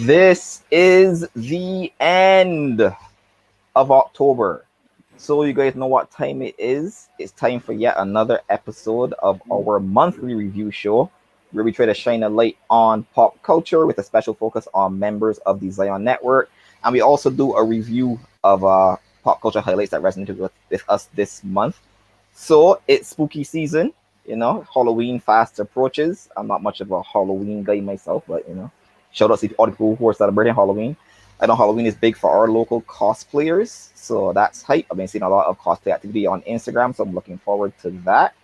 This is the end of October. So you guys know what time it is. It's time for yet another episode of our monthly review show where we try to shine a light on pop culture with a special focus on members of the Zion Network. And we also do a review of pop culture highlights that resonated with us this month. So it's spooky season, Halloween fast approaches. I'm not much of a Halloween guy myself, but shout out to all the people who are celebrating Halloween. I know Halloween is big for our local cosplayers, so that's hype. I've been seeing a lot of cosplay activity on Instagram, so I'm looking forward to that.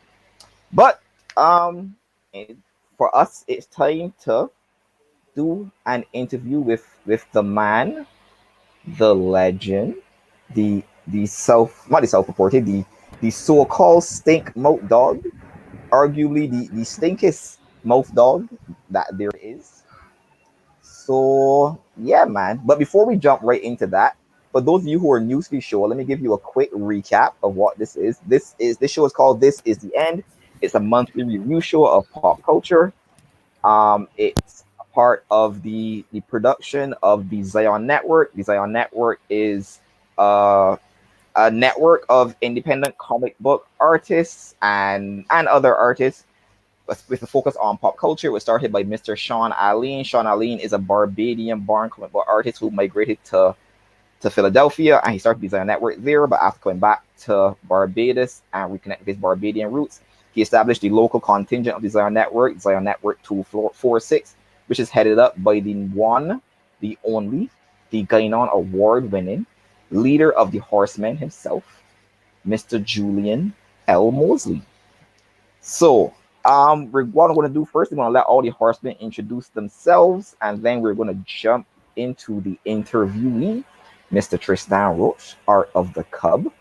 But um, it- for us, it's time to do an interview with the man, the legend, the self not the self-purported, the so-called stink mouth dog, arguably the stinkest mouth dog that there is. So yeah, man. But before we jump right into that, for those of you who are new to the show, let me give you a quick recap of what this is. This show is called This Is the End. It's a monthly review show of pop culture. It's a part of the production of the Zion Network. The Zion Network is uh, a network of independent comic book artists and other artists with a focus on pop culture. It was started by Mr. Sean Allen. Sean Allen is a Barbadian-born comic book artist who migrated to Philadelphia, and he started the Zion Network there. But after coming back to Barbados and reconnect with his Barbadian roots, he established the local contingent of the Zion Network 246, which is headed up by the one, the only, the Guinan Award-winning leader of the Horsemen himself, Mr. Julian L. Mosley. So, what I'm going to do first, we're going to let all the horsemen introduce themselves, and then we're going to jump into the interviewee, Mr. Tristan Roach, Art of the Cub,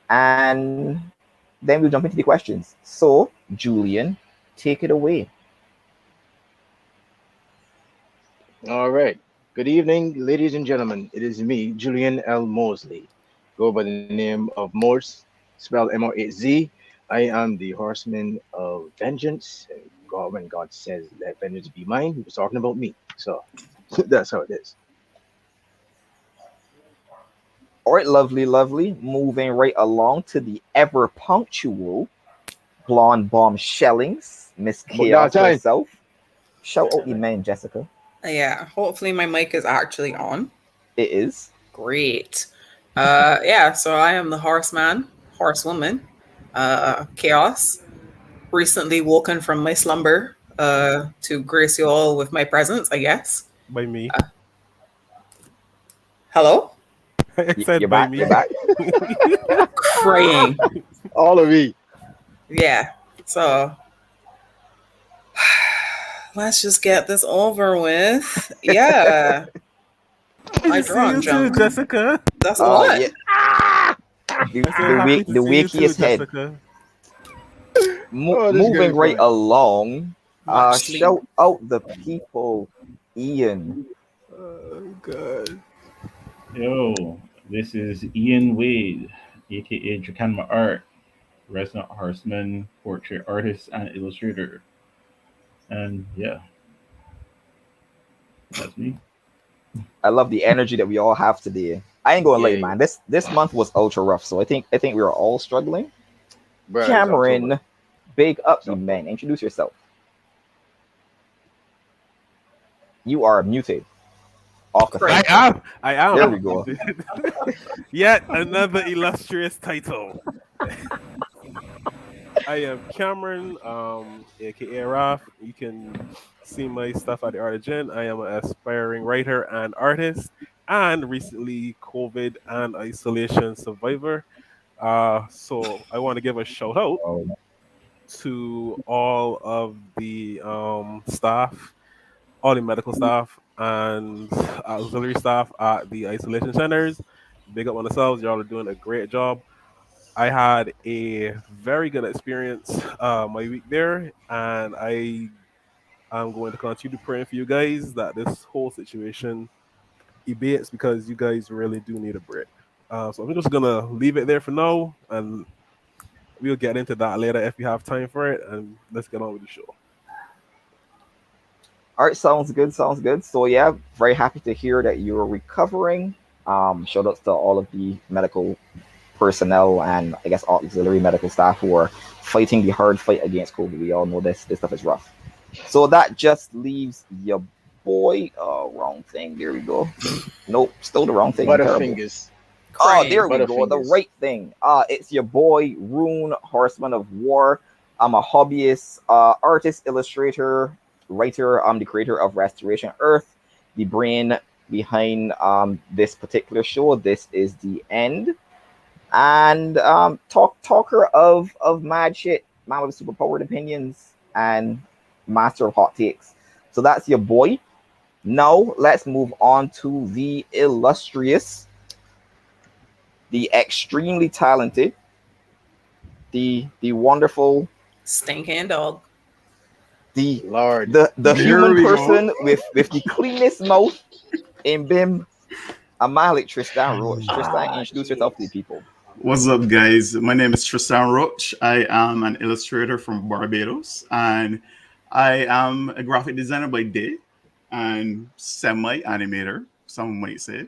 and then we'll jump into the questions. So, Julian, take it away. All right. Good evening, ladies and gentlemen. It is me, Julian L. Mosley. Go by the name of Mohz, spelled M-O-H-Z. I am the horseman of vengeance. And God, when God says, let vengeance be mine, he was talking about me. So that's how it is. All right, lovely, lovely. Moving right along to the ever punctual blonde bomb shellings, Miss About that Chaos time. herself. Shout out the man, Jessica. Yeah, hopefully my mic is actually on. It is. Great. Yeah, so I am the horseman, horsewoman, chaos. Recently woken from my slumber to grace you all with my presence, I guess. By me. Hello? I You're said by back. me. You're back. Crying. All of me. Yeah. So let's just get this over with. Yeah. I You draw see on you too, jump. Jessica. That's Oh what? yeah. The, I said the happy wake to the see you too, wakiest head. Jessica. Oh, this is going to Moving be right funny. along. Much sleep. Shout out the people. Ian. Oh god. Yo, this is Ian Wade, aka Jacanma Art, resident horseman, portrait artist, and illustrator. And yeah, that's me. I love the energy that we all have today. I ain't gonna lie, Yeah. man. This month was ultra rough, so I think we are all struggling. Bruh, it's October. Cameron, big up It's you, October. man. Introduce yourself. You are muted. Off the Great. phone. I am. There we go. Yet another illustrious title. I am Cameron, aka Raf. You can see my stuff at the Art of Gen. I am an aspiring writer and artist, and recently COVID and isolation survivor. So I want to give a shout out to all of the staff, all the medical staff and auxiliary staff at the isolation centers. Big up on yourselves. Y'all are doing a great job. I had a very good experience my week there, and I am going to continue praying for you guys that this whole situation abates because you guys really do need a break. So I'm just gonna leave it there for now, and we'll get into that later if we have time for it. And let's get on with the show. All right, sounds good. Sounds good. So yeah, very happy to hear that you're recovering. Shout outs to all of the medical personnel and I guess auxiliary medical staff who are fighting the hard fight against COVID. We all know this stuff is rough. So that just leaves your boy. Wrong thing. There we go. Nope, still the wrong thing. I'm terrible. Butterfingers. Oh, Crying. there we go. The Butterfingers. right thing. It's your boy Roun, Horseman of War. I'm a hobbyist, artist, illustrator, writer. I'm the creator of Restoration Earth, the brain behind this particular show. This is the end, and talker of mad shit, man with superpowered opinions, and master of hot takes. So that's your boy. Now let's move on to the illustrious, the extremely talented, the wonderful, Stinking dog. the Lord. the There human we go. person with the cleanest mouth in BIM, a man like Tristan Roach. Tristan, introduce yourself to the Jeez. people. What's up, guys? My name is Tristan Roach. I am an illustrator from Barbados, and I am a graphic designer by day and semi-animator, some might say.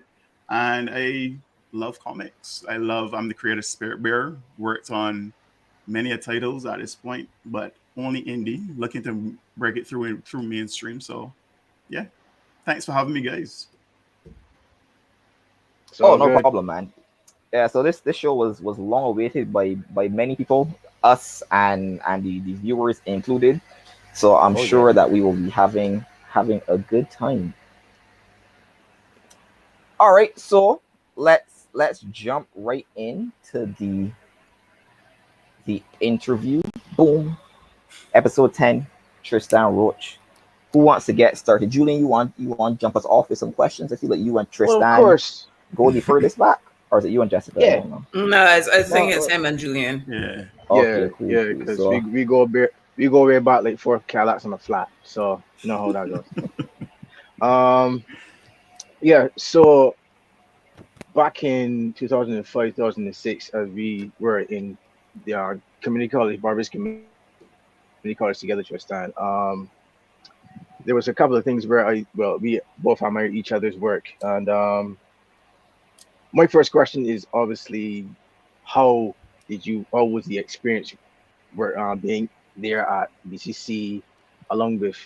And I love comics. I'm the creative spirit bearer. Worked on many a titles at this point, but only indie. Looking to break it through mainstream. So, yeah. Thanks for having me, guys. It's Oh, all no good. problem, man. Yeah, so this show was long awaited by many people, us and the viewers included. So I'm Oh yeah. sure that we will be having a good time. All right, so let's jump right into the interview. Boom. Episode 10, Tristan Roach. Who wants to get started? Julian, you want to jump us off with some questions? I feel like you and Well, of Tristan course. go the furthest back. Or is it you and Jessica? I Yeah. don't know. No, I think it's Well, him and Julian. Yeah. Okay, yeah, cool, yeah, cool. because So we go way back like 4 Cadillacs on the flat. So you know how that goes. Um yeah, so back in 2005, 2006, as we were in the community college, Barbados Community College together, Tristan. There was a couple of things where we both admired each other's work, and my first question is obviously, how how was the experience where being there at BCC, along with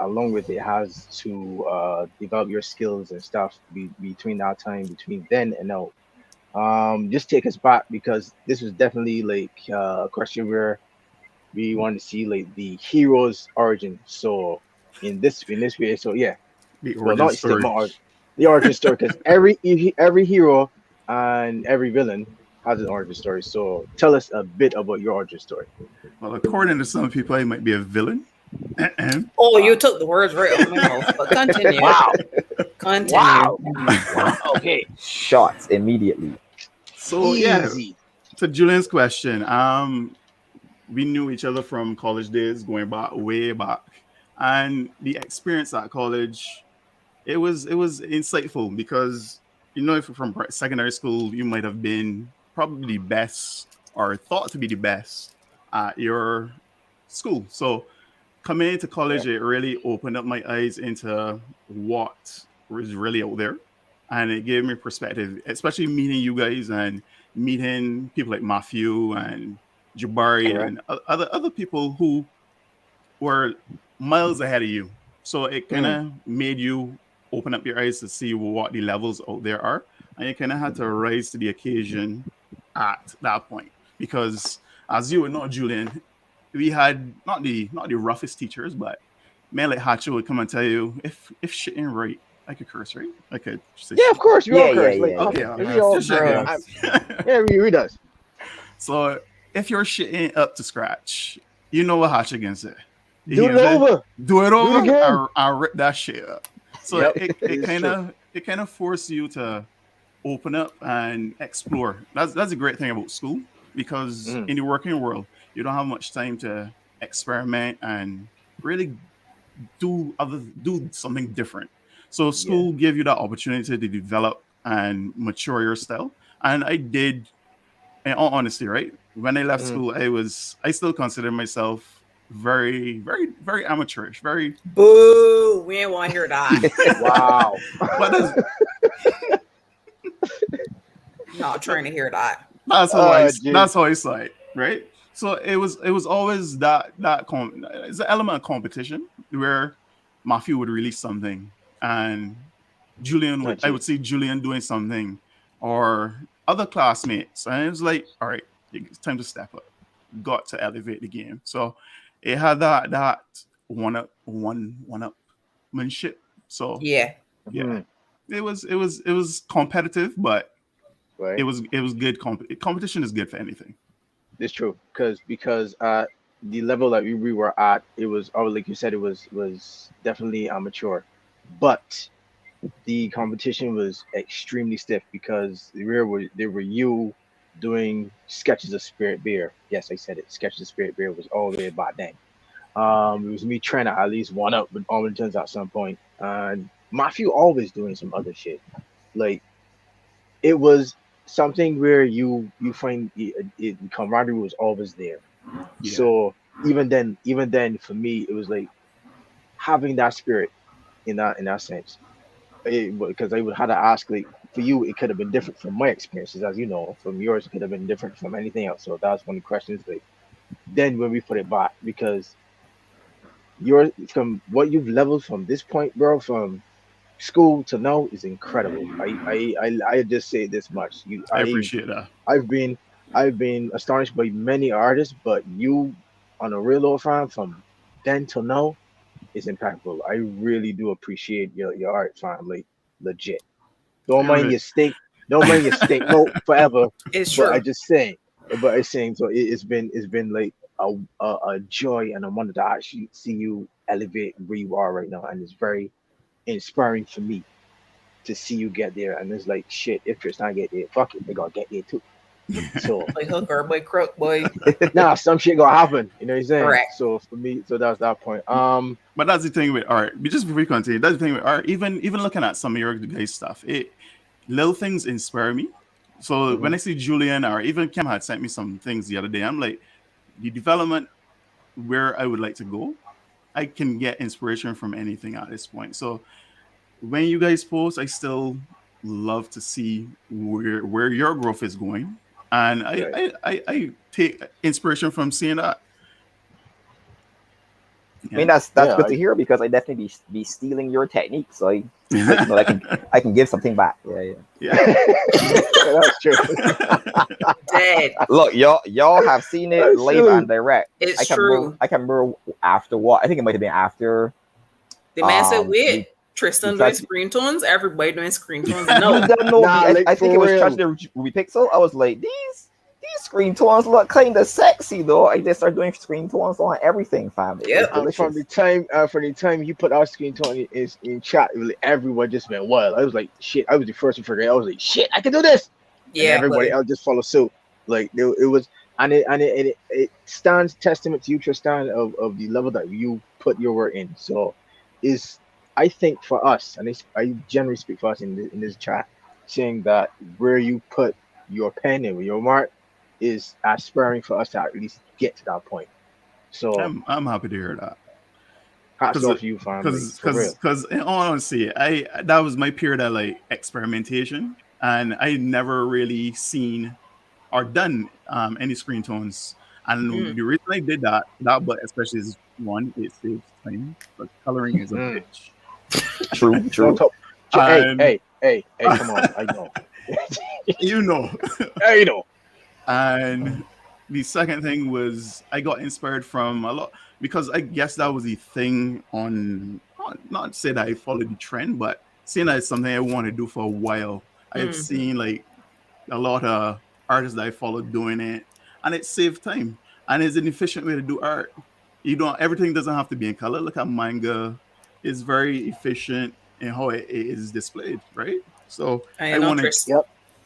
along with it has to develop your skills and stuff between that time, between then and now. Just take us back, because this was definitely like a question where we want to see like the hero's origin. So in this way, so yeah, The well, origin not still story. not the origin story, because every hero and every villain has an origin story. So tell us a bit about your origin story. Well, according to some people, he might be a villain. Oh, you Wow. took the words right out of my mouth. But continue. Wow. Continue. Wow. Wow. Okay. shots immediately. So yeah, Easy. to Julian's question, we knew each other from college days, going back way back, and the experience at college, it was insightful because if you're from secondary school, you might have been probably the best or thought to be the best at your school. So coming into Yeah. college, it really opened up my eyes into what was really out there. And it gave me perspective, especially meeting you guys and meeting people like Matthew and Jabari Correct. and other people who were miles ahead of you. So it kind Mm. of made you open up your eyes to see what the levels out there are. And you kind of had to rise to the occasion at that point. Because as you would know, Julian, we had not the roughest teachers, but man like Hacho would come and tell you if shit ain't right. I could curse, right? I could say Yeah, of shit. course, we Yeah, all yeah, curse. Like, yeah, Okay, yeah. if okay. we all, Just checking. bro. Yeah, we does. So if your shit ain't up to scratch, you know what Hatch against it. He Do can it say, over. do it Do it over, again. I'll rip that shit up. So Yep, it it's kind true. of forces you to open up and explore. That's a great thing about school, because Mm. in the working world, you don't have much time to experiment and really do something different. So Yeah. school gave you that opportunity to develop and mature your style. And I did, in all honesty, right? When I left Mm. school, I still consider myself very, very, very amateurish. Very, Boo! We ain't want to hear that. Wow. but Not trying to hear that. that's how I Jeez. saw it, right? So it was always it's an element of competition where Matthew would release something and I would see Julian doing something or other classmates, and it was like, all right, it's time to step up, got to elevate the game. So it had that one upmanship. So Yeah. yeah, it was competitive, but Right. it was good. Competition is good for anything. It's true because the level that we were at, it was, oh, like you said, it was definitely amateur, but the competition was extremely stiff because there were you doing sketches of Spirit Beer. Yes, I said it. Sketches of Spirit Beer was all the way back then. It was me trying to at least one up with Almonds at some point, and Matthew always doing some other shit. Like, it was something where you find it camaraderie was always there. Yeah. So even then for me it was like having that spirit in that sense. Because I would have to ask, like, for you it could have been different from my experiences, as you know, from yours it could have been different from anything else. So that's one of the questions, like, then when we put it back, because you're from what you've leveled from this point, bro, from school to now is incredible. I just say this much. I appreciate that. I've been astonished by many artists, but you, on a real old fan, from then till now, is impeccable. I really do appreciate your art, fam. Like, legit. Don't mind your stink. Don't mind your stink. No, forever. It's true. But I just saying. But I saying, so it's been like a joy and a wonder to actually see you elevate where you are right now, and it's very inspiring for me to see you get there. And it's like, shit, if Tristan get there, fuck it, they gotta get there too. So Like hooker, boy, crook, boy. nah, some shit gonna happen. You know what I'm saying? Correct. So for me, so that's that point. But that's the thing with art. Just before we continue, that's the thing with art. Even looking at some of your guys' stuff, little things inspire me. So when I see Julian or even Kim had sent me some things the other day, I'm like, the development where I would like to go, I can get inspiration from anything at this point. So when you guys post, I still love to see where your growth is going, and I take inspiration from seeing that. I mean, that's good to hear, because I definitely be stealing your techniques. So I can give something back. Yeah. That's true. Dead. Look, y'all have seen it That's live true. and direct. It's true. I can remember after what, I think it might have been after. The man said, we "Wait, Tristan we doing tried to- screen tones. Everybody doing screen tones." You No, don't know. Nah, like, I think for it was real. Touch the Ruby Pixel. I was like, these screen tones look kind of sexy, though. I just started doing screen tones on everything, fam. It's Yep. delicious. From the time you put our screen tone in chat, it was like everyone just went wild. I was like, shit. I was the first to figure it out. I was like, shit, I can do this. And yeah, everybody but else just follow suit. Like, it was, and it stands testament to you, Tristan, of the level that you put your work in. So, I think for us, and I generally speak for us in this chat, saying that where you put your pen in, with your mark, is aspiring for us to at least get to that point. So I'm happy to hear that. hats off to you, fam. Because in all honesty, that was my period of like experimentation, and I never really seen or done any screen tones. And the reason I did that, but especially is one, it saves time, but coloring is a bitch. True. Hey, come on, I know. You know. Hey, you know. And the second thing was I got inspired from a lot, because I guess that was the thing on, not to say that I followed the trend, but seeing that it's something I want to do for a while. I've seen like a lot of artists that I followed doing it, and it saved time, and it's an efficient way to do art. Everything doesn't have to be in color. Look at manga. It's very efficient in how it is displayed, right? So I know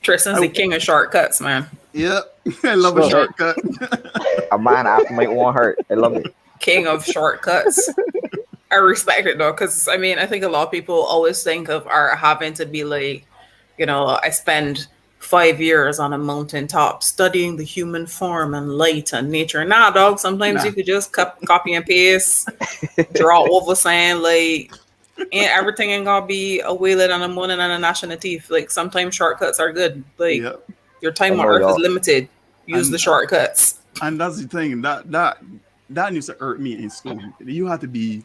Tristan's the king of shortcuts, man. Yep. I love a shortcut. A man after my own heart. I love it. King of shortcuts. I respect it though, because I mean, I think a lot of people always think of art having to be like, I spend 5 years on a mountaintop studying the human form and light and nature. Nah, dog. Sometimes Nah. you could just copy and paste, draw over saying like, and everything ain't gonna be a whaling and a morning and a gnashing of teeth. Like sometimes shortcuts are good. Like Yeah. your I time on know Earth is y'all. limited. Use the And shortcuts. that's the thing that used to hurt me in school. You have to be.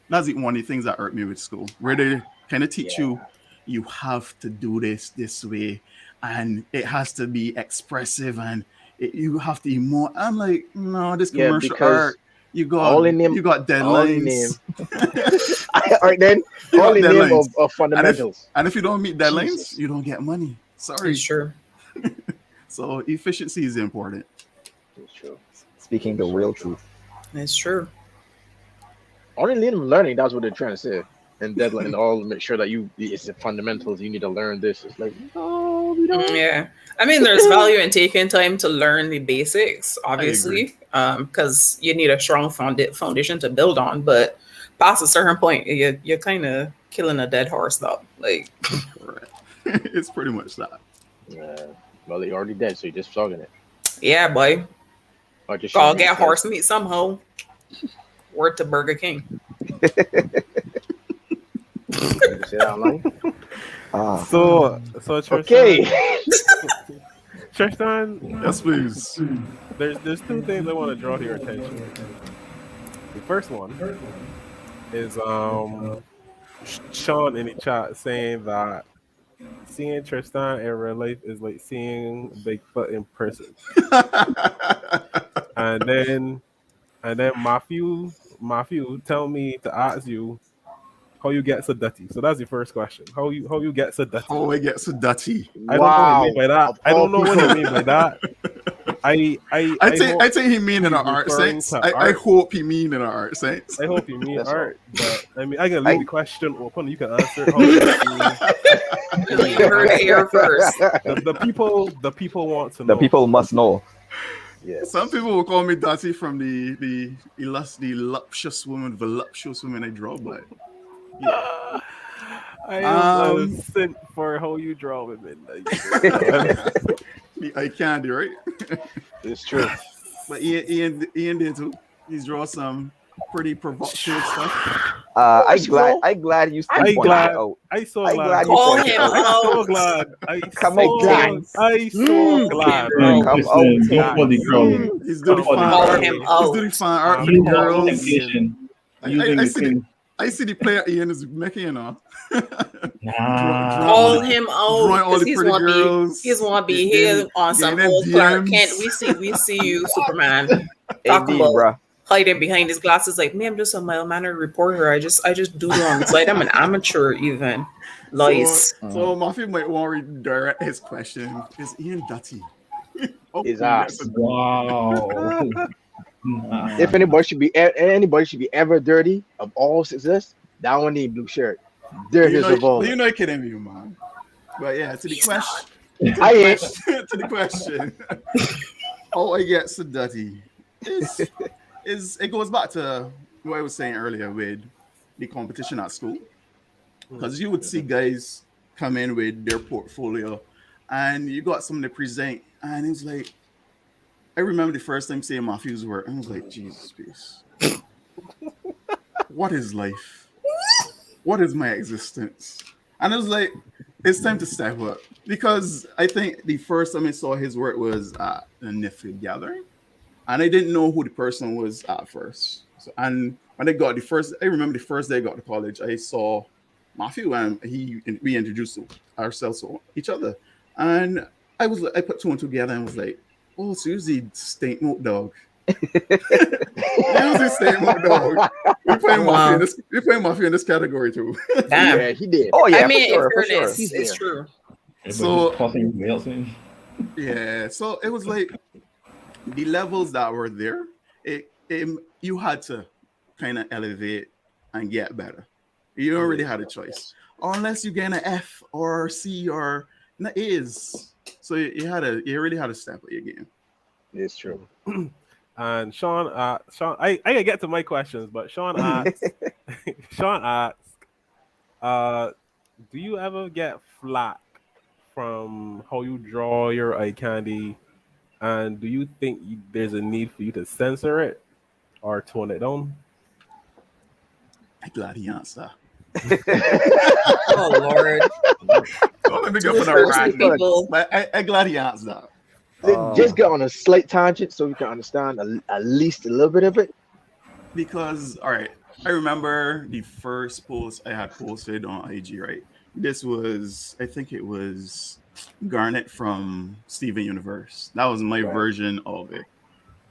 That's one of the things that hurt me with school, where they kind of teach you, you have to do this way, and it has to be expressive, and you have to emote. I'm like, no, this Yeah, commercial art. because You got all in name, you got all in name. deadlines. All right then, You all got in name deadlines, of and if fundamentals. and if you don't meet deadlines, Jesus, you don't get money. It's Sorry. true. So efficiency is important. it's true. Speaking the It's so real true. truth. It's true. All in name of learning. That's what they're trying to say. And deadline, and all make sure that it's the fundamentals. You need to learn this. It's like, no, we don't. Yeah. I mean, there's value in taking time to learn the basics, I agree. obviously, because you need a strong foundation to build on. But past a certain point, you're kind of killing a dead horse, though. Like, Correct. It's pretty much that. Well, you're already dead, so you're just flogging it. yeah, boy, Or just gotta showing get yourself. horse meat somehow. Word to Burger King. Can you say that online? Ah, So Tristan, Okay. Tristan, Yes, please. there's two things I want to draw to your attention. The first one is Sean in the chat saying that seeing Tristan in real life is like seeing Bigfoot in person. And then Matthew tell me to ask you how you get so dirty. So that's the first question. How you get so dirty? How I get so dirty. I don't know what you mean Wow. by that. Of I all don't know what you people. mean by that. I think he mean in he's an art referring sense. to I art. hope he mean in an art sense. I hope you mean That's all. art, but I mean I can I leave the question open. You can answer it how you You heard it here first. the people want to the know. people must know. Yes. Some people will call me dirty from the voluptuous woman I draw, but yeah. I am a Um, simp for how you draw women. I can't do right. It's true. But Ian did too. He's draw some pretty provocative stuff. I course, bro. glad you still I pointed glad it out. I so I glad. glad you Call pointed him out. I'm so out. glad. Come out, Kings. I so glad. Bro. Come Listen, out, don't for the Kings. crowd. He's Don't doing for the fan Call art. crowd. him He's doing out. fan art for You the call girls. temptation I using I the see the thing. I see the player Ian is making, Nah. Call him out drawing all because the pretty girls. he's want to be getting, here on getting some them old Clark Kent. DMs. We see you, Superman. Talking Indeed, about bruh. hiding behind his glasses, like me. I'm just a mild mannered reporter. I just doodle on the side. I'm an amateur, even. Lies. So Mafia might want to redirect his question. Is Ian dirty? Oh, His he ass. gets a- Wow. Nah. If anybody should be ever dirty of all success, that one need blue shirt. Dirtiest of all. you know, kidding me, man. But yeah, to the He's question. I ain't. To the question. How I get so dirty is it goes back to what I was saying earlier with the competition at school. Because you would see guys come in with their portfolio and you got something to present, and it's like, I remember the first time seeing Matthew's work, and I was like, Jesus, peace. What is life? What is my existence? And I was like, it's time to step up. Because I think the first time I saw his work was at a nephew gathering. And I didn't know who the person was at first. So, and when I remember the first day I got to college, I saw Matthew, and we introduced ourselves to each other. And I put two and two together and was like, oh, so you're the Stink Note Dog. You're the Stink Note Dog. We're playing Matthew in this category too. Damn. Yeah, he did. Oh yeah, I mean, for in sure. fairness, He's it's there. true. So- Tossing belts in. Yeah, so it was like the levels that were there, you had to kind of elevate and get better. You don't really had a choice, unless you get an F or C or an A's. So you really had to step up your game. It's true. And Sean, I can get to my questions, but Sean asks, do you ever get flack from how you draw your eye candy, and do you think there's a need for you to censor it or tone it down? I'm glad he answered. Oh Lord, Don't let me go two for the thirsty rant. people. But I'm glad he answered that. Just get on a slight tangent so we can understand at least a little bit of it. Because, all right, I remember the first post I had posted on IG, right? This was, I think it was Garnet from Steven Universe. That was my Right. version of it.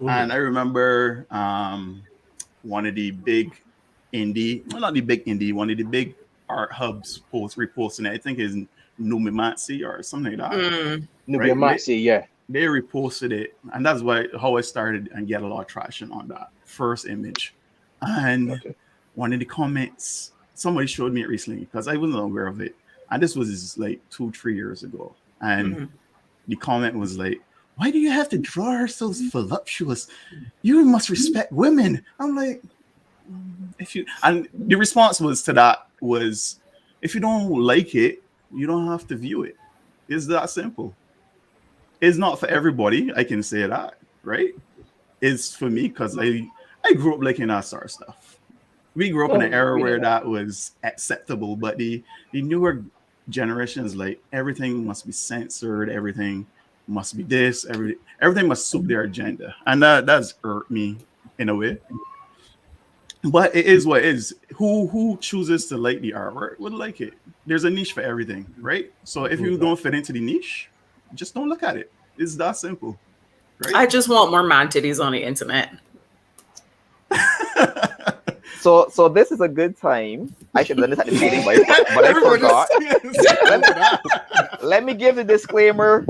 Mhm. And I remember one of the big indie, well, not the big indie, one of the big art hubs reposting it. I think is Numimatsi or something like that. Mm. Nubia Right. Maxi, yeah. They reposted it, and that's how I started and get a lot of traction on that first image. And Okay. one of the comments, somebody showed me it recently because I wasn't aware of it, and this was like 2-3 years ago. And Mhm. the comment was like, "Why do you have to draw her so voluptuous? You must respect women." I'm like, if you, and the response was to that was, if you don't like it, you don't have to view it. It's that simple. It's not for everybody. I can say that, right? It's for me because I grew up liking that sort of stuff. We grew up in Oh, an era we know where that. that was acceptable, but the newer generation is like everything must be censored, everything must be this, everything must suit their agenda, and that's hurt me in a way. But it is what it is. Who chooses to like the artwork would like it. There's a niche for everything, right? So if you don't fit into the niche, just don't look at it. It's that simple, I right? just want more man titties on the internet. So this is a good time. I should have done this at the beginning, but I forgot. Let me give the disclaimer.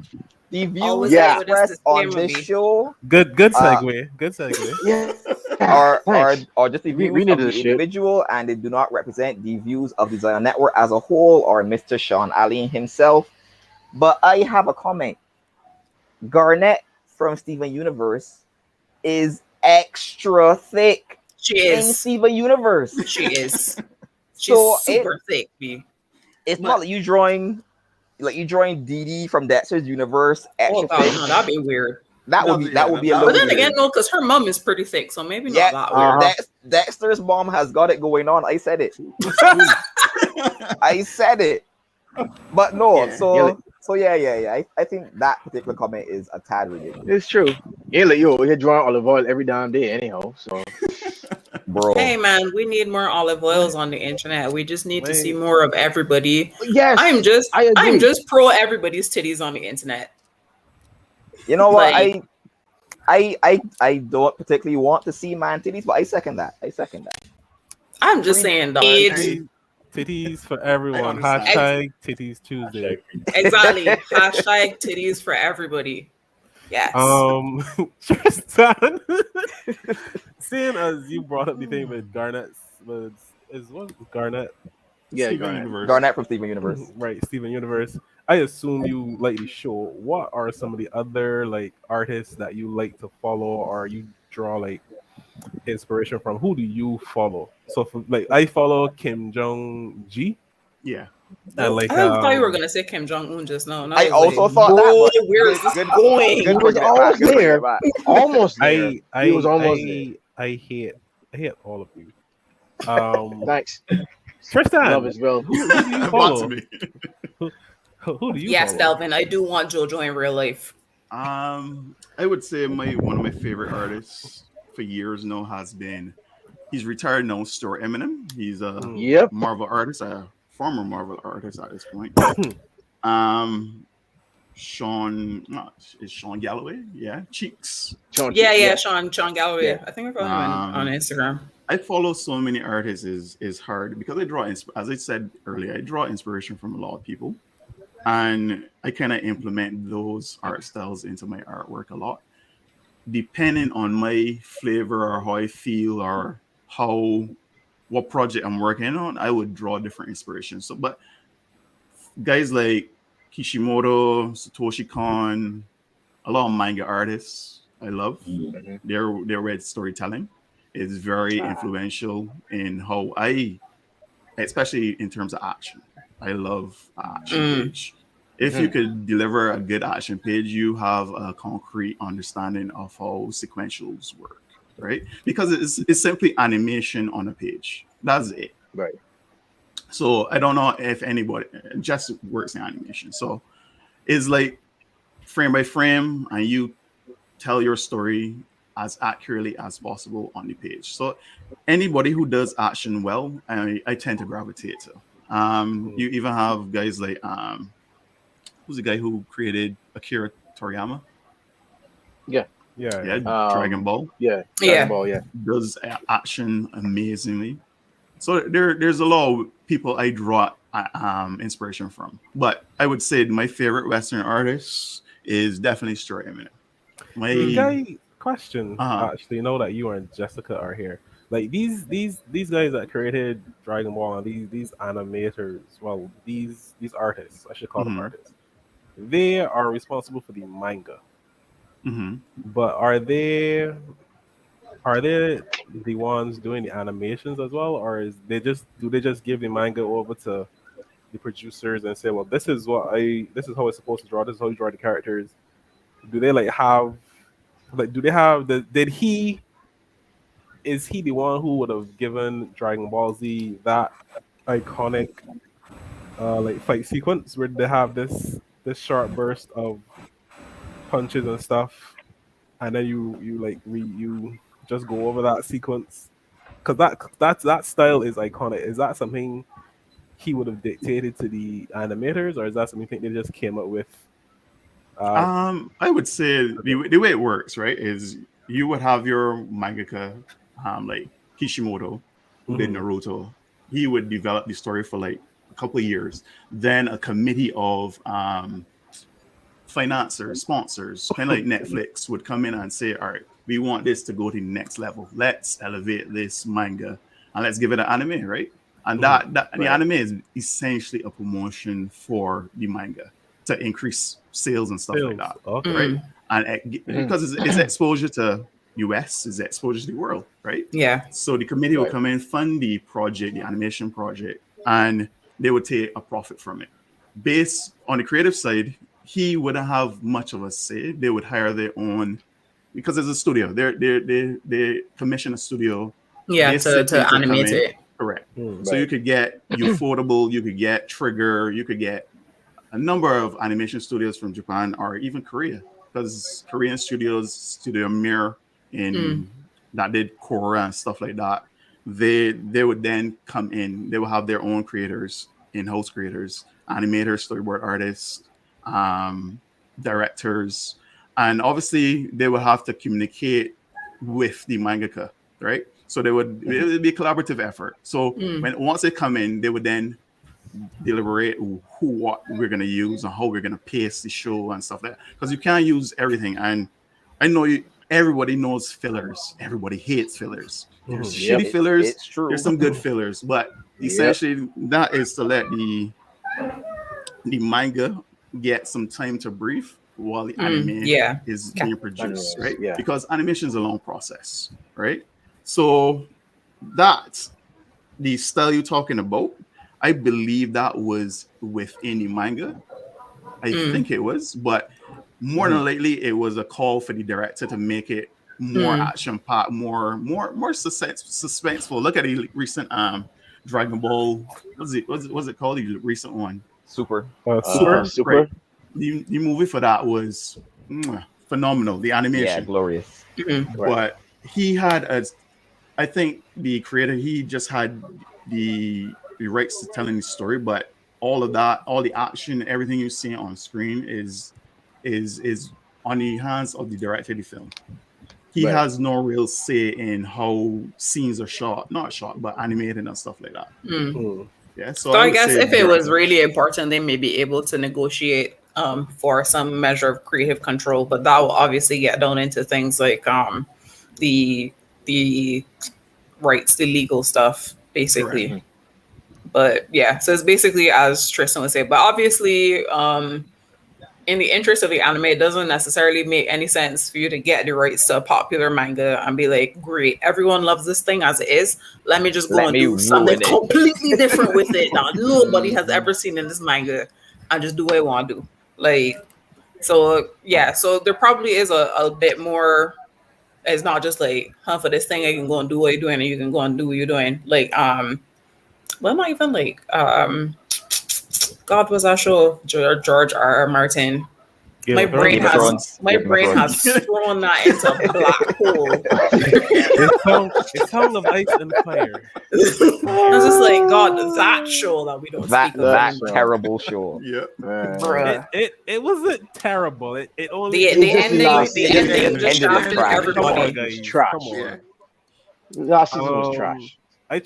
The views Always say what this expressed on disclaimer this be. show Good Uh, segue. Good segue. Yeah. are Thanks. just the We views of needed the this shit. individual, and they do not represent the views of the Zion Network as a whole or Mr. Sean Allen himself. But I have a comment. Garnet from Steven Universe is extra thick She in is. Steven Universe. She is. She's So super thick, B. it's But- not like you drawing Dee Dee from Dexter's Universe Oh extra god, thick. no, that'd be weird. That would be a But little then again, weird. no, because her mom is pretty thick, so maybe Yeah, not that weird. Dexter's mom has got it going on. I said it. I said it. But no, Yeah, so yeah. I think that particular comment is a tad ridiculous, it's true. Yeah, like, you're drawing olive oil every damn day, anyhow. So bro. Hey man, we need more olive oils on the internet. We just need to see Wait. more of everybody. yes, I'm agree. just pro everybody's titties on the internet. You know what? Like- I don't particularly want to see man titties, but I second that. I'm just saying, dog. Titties for everyone. understand. Hashtag Titties Tuesday. Exactly. Hashtag titties for everybody. Yes. Tristan, seeing as you brought up the thing with Garnet, is what Garnet? Yeah, Steven Garnet. Universe. Garnet from Steven Universe. Right, Steven Universe. I assume you like the show. What are some of the other like artists that you like to follow, or you draw like inspiration from? Who do you follow? So, for, like, I follow Kim Jong Ji, Yeah. and like I thought you were gonna say Kim Jong Un just now. And I was also like, thought that, bro, but where is this good- going? He good was bringing it almost back, good bringing there. it back. Almost there. I He was almost there. I hate all of you. Thanks. Tristan, Love as well. who do you Brought follow? to me. Who do you Yes, follow? Delvin, I do want JoJo in real life. I would say one of my favorite artists for years now has been, he's retired now, Store Eminem. He's a Yep. Marvel artist, a former Marvel artist at this point. Sean, no, is Sean Galloway? Yeah, Cheeks. Yeah, Sean Galloway. Yeah. I think I follow him on Instagram. I follow so many artists is hard because I draw, as I said earlier, I draw inspiration from a lot of people, and I kind of implement those art styles into my artwork a lot, depending on my flavor or how I feel or what project I'm working on. I would draw different inspirations. So, but guys like Kishimoto, Satoshi Kon, a lot of manga artists I love. Their red storytelling is very influential in how I, especially in terms of action. I love action page. if you could deliver a good action page, you have a concrete understanding of how sequentials work, right? Because it's simply animation on a page. That's it. Right. So I don't know if anybody just works in animation. So it's like frame by frame, and you tell your story as accurately as possible on the page. So anybody who does action well, I tend to gravitate to. You even have guys like who's the guy who created Akira Toriyama? Yeah. Yeah. Dragon Ball. Yeah. Yeah. Dragon Ball. Yeah. Does action amazingly. So there's a lot of people I draw inspiration from. But I would say my favorite Western artist is definitely Stuart Eminem. Guy, question. Actually, know that you and Jessica are here. Like these guys that created Dragon Ball and these animators, well, these artists, I should call them artists. They are responsible for the manga. But are they the ones doing the animations as well, or do they just give the manga over to the producers and say, well, this is how it's supposed to draw, this is how you draw the characters? Do they is he the one who would have given Dragon Ball Z that iconic like fight sequence where they have this sharp burst of punches and stuff, and then you just go over that sequence? Because that style is iconic. Is that something he would have dictated to the animators, or is that something they just came up with? I would say the way it works, right, is you would have your mangaka, like Kishimoto, who did Naruto. He would develop the story for like a couple of years. Then a committee of financiers, sponsors, kind of like Netflix, would come in and say, all right, we want this to go to the next level. Let's elevate this manga and let's give it an anime, right? And the anime is essentially a promotion for the manga to increase sales and stuff like that, right? And because it's exposure to US, it's exposure to the world, right? Yeah. So the committee will come in, fund the project, the animation project, and they would take a profit from it. Based on the creative side, he wouldn't have much of a say. They would hire their own, because it's a studio. They commission a studio. Yeah, to animate it. Correct. So you could get Ufotable, you could get Trigger, you could get a number of animation studios from Japan or even Korea, because Korean studios, Studio Mir that did Korra and stuff like that, they would then come in. They will have their own creators, in-house creators, animators, storyboard artists, directors, and obviously they would have to communicate with the mangaka, right? So it would be a collaborative effort. So once they come in, they would then deliberate what we're going to use and how we're going to pace the show and stuff like that, because you can't use everything. And I know everybody knows fillers. Everybody hates fillers. There's shitty fillers. It's true. There's some good fillers, but essentially that is to let the manga get some time to breathe while the anime is being produced, right? Yeah. Because animation is a long process, right? So that's the style you're talking about. I believe that was within the manga. I think it was, but more than likely, it was a call for the director to make it more action-packed, more suspenseful. Look at the recent Dragon Ball. What's it called? The recent one, Super. Super. Right. The movie for that was phenomenal. The animation, Yeah, glorious. but he had I think the creator, he just had the rights to telling the story, but all of that, all the action, everything you see on screen is on the hands of the director of the film. He has no real say in how scenes are not shot, but animated and stuff like that. Yeah. So I guess if it was really important, they may be able to negotiate for some measure of creative control, but that will obviously get down into things like the rights, the legal stuff, basically. Correct. But yeah, so it's basically as Tristan would say. But obviously, in the interest of the anime, it doesn't necessarily make any sense for you to get the rights to a popular manga and be like, great, everyone loves this thing as it is. Let me just go and do something completely different with it that nobody has ever seen in this manga. and just do what I want to do. Like, so yeah, so there probably is a bit more. It's not just like, for this thing I can go and do what you're doing, and you can go and do what you're doing. Like, well, not even like, God, was that show George R. R. Martin? Game My of Thrones. brain Game of has Thrones. my Game of brain Thrones. has thrown that into a black hole. It's Song of Ice and Fire. I was just like, God, that show that we don't That speak of that anymore. terrible show. Yep. Bruh. It wasn't terrible. It only The It just ending, lost- the it ending ended just in shafted trash. Come on, everybody. guys. Trash. Come on. Yeah. Last season was trash. I